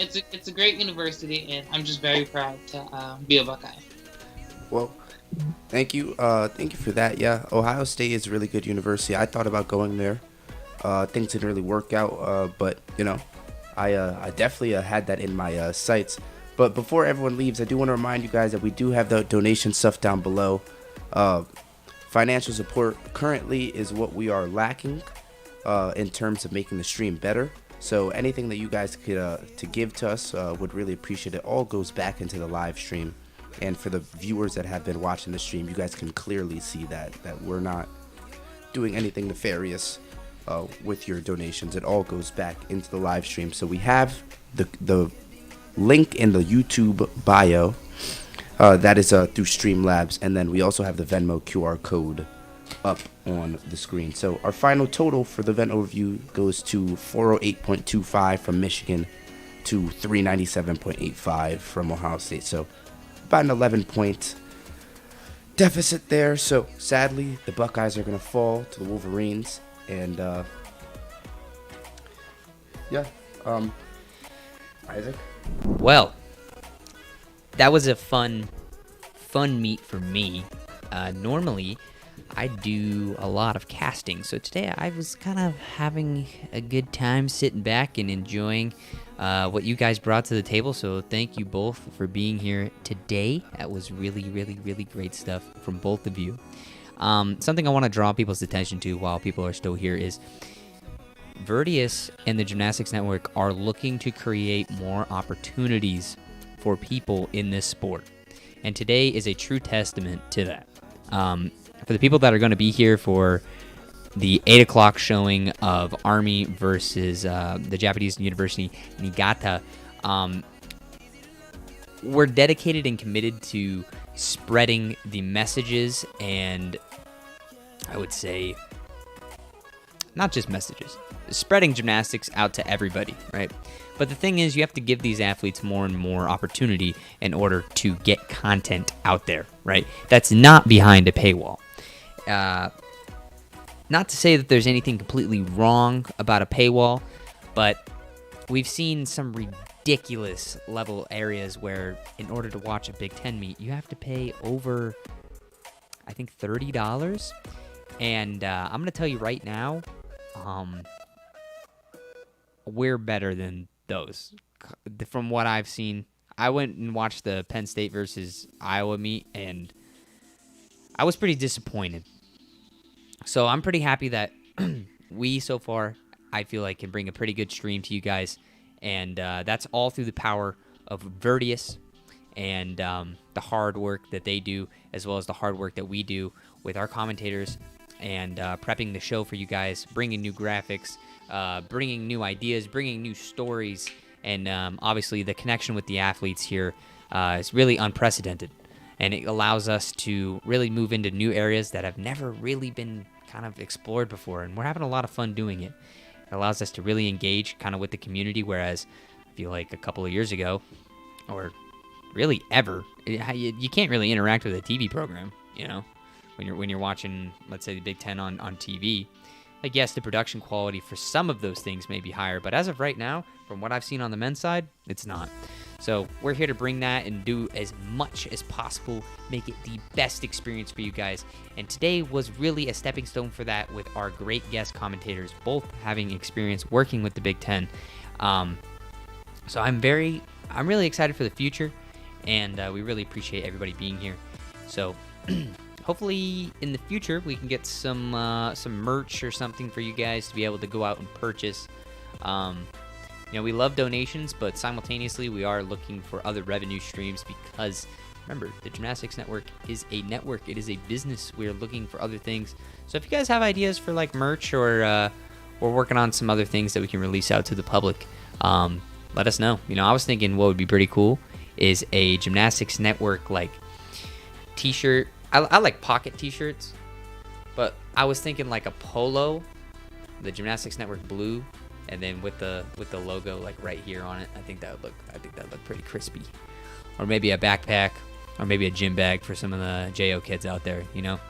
it's a great university, and I'm just very proud to be a Buckeye. Well, thank you for that. Yeah, Ohio State is a really good university. I thought about going there. Things didn't really work out, but I definitely had that in my sights. But before everyone leaves, I do want to remind you guys that we do have the donation stuff down below. Financial support currently is what we are lacking in terms of making the stream better. So anything that you guys could to give to us would really appreciate it. All goes back into the live stream. And for the viewers that have been watching the stream, you guys can clearly see that we're not doing anything nefarious with your donations. It all goes back into the live stream. So we have the link in the YouTube bio. That is through Streamlabs. And then we also have the Venmo QR code up on the screen. So our final total for the event overview goes to 408.25 from Michigan to 397.85 from Ohio State. So about an 11-point deficit there. So sadly, the Buckeyes are going to fall to the Wolverines. And Isaac? Well, that was a fun meet for me. Normally, I do a lot of casting, so today I was kind of having a good time sitting back and enjoying what you guys brought to the table, so thank you both for being here today. That was really great stuff from both of you. Something I want to draw people's attention to while people are still here is Verdius and the Gymnastics Network are looking to create more opportunities for people in this sport, and today is a true testament to that. For the people that are going to be here for the 8 o'clock showing of Army versus the Japanese University Niigata, we're dedicated and committed to spreading the messages, and I would say not just messages, spreading gymnastics out to everybody, right? But the thing is, you have to give these athletes more and more opportunity in order to get content out there, right? That's not behind a paywall. Not to say that there's anything completely wrong about a paywall, but we've seen some ridiculous level areas where in order to watch a Big Ten meet, you have to pay over, I think, $30. And I'm going to tell you right now, we're better than those. From what I've seen, I went and watched the Penn State versus Iowa meet, and I was pretty disappointed. So I'm pretty happy that we, so far, I feel like can bring a pretty good stream to you guys. And that's all through the power of Verdius and the hard work that they do, as well as the hard work that we do with our commentators and prepping the show for you guys, bringing new graphics, bringing new ideas, bringing new stories, and obviously the connection with the athletes here is really unprecedented. And it allows us to really move into new areas that have never really been kind of explored before. And we're having a lot of fun doing it. It allows us to really engage kind of with the community, whereas I feel like a couple of years ago, or really ever, you can't really interact with a TV program, when you're watching, let's say, the Big Ten on TV. Like, yes, the production quality for some of those things may be higher, but as of right now, from what I've seen on the men's side, it's not. So we're here to bring that and do as much as possible, make it the best experience for you guys. And today was really a stepping stone for that with our great guest commentators, both having experience working with the Big Ten. So I'm really excited for the future. and we really appreciate everybody being here. So hopefully in the future we can get some merch or something for you guys to be able to go out and purchase. We love donations, but simultaneously we are looking for other revenue streams because remember, the Gymnastics Network is a network. It is a business. We are looking for other things. So if you guys have ideas for like merch or we're working on some other things that we can release out to the public, let us know. I was thinking what would be pretty cool is a Gymnastics Network like t-shirt. I like pocket t-shirts, but I was thinking like a polo, the Gymnastics Network blue, and then with the logo like right here on it. I think that would look pretty crispy. Or maybe a backpack, or maybe a gym bag for some of the JO kids out there,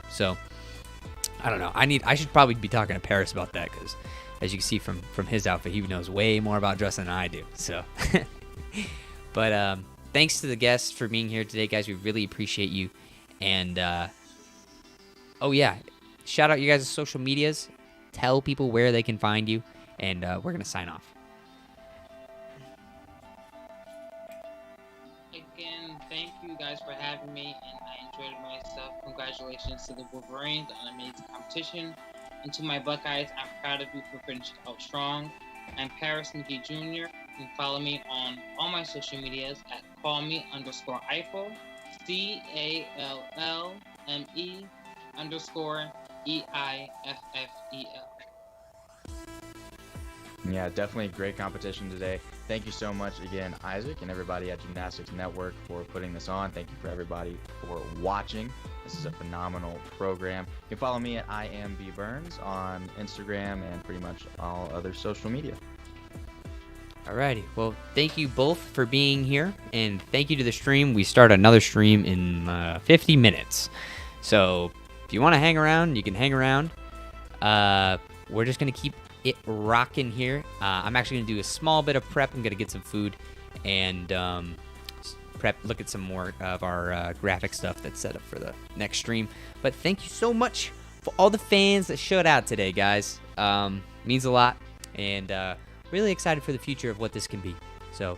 So I don't know. I should probably be talking to Paris about that because, as you can see from his outfit, he knows way more about dressing than I do. So, but thanks to the guests for being here today, guys. We really appreciate you. And oh yeah, shout out you guys' social medias. Tell people where they can find you, and we're gonna sign off. Again, thank you guys for having me, and I enjoyed myself. Congratulations to the Wolverines on an amazing competition. And to my Buckeyes, I'm proud of you for finishing out strong. I'm Paris McGee Jr. You can follow me on all my social medias at callme_Eiffel, CALLME_EIFFEL. Yeah, definitely a great competition today. Thank you so much again, Isaac, and everybody at Gymnastics Network for putting this on. Thank you for everybody for watching. This is a phenomenal program. You can follow me at IamBBurns on Instagram and pretty much all other social media. Alrighty, well, thank you both for being here, and thank you to the stream. We start another stream in 50 minutes. So if you want to hang around, you can hang around. We're just going to keep it rocking here. I'm actually going to do a small bit of prep. I'm going to get some food and look at some more of our graphic stuff that's set up for the next stream. But thank you so much for all the fans that showed out today, guys. Means a lot, and really excited for the future of what this can be. So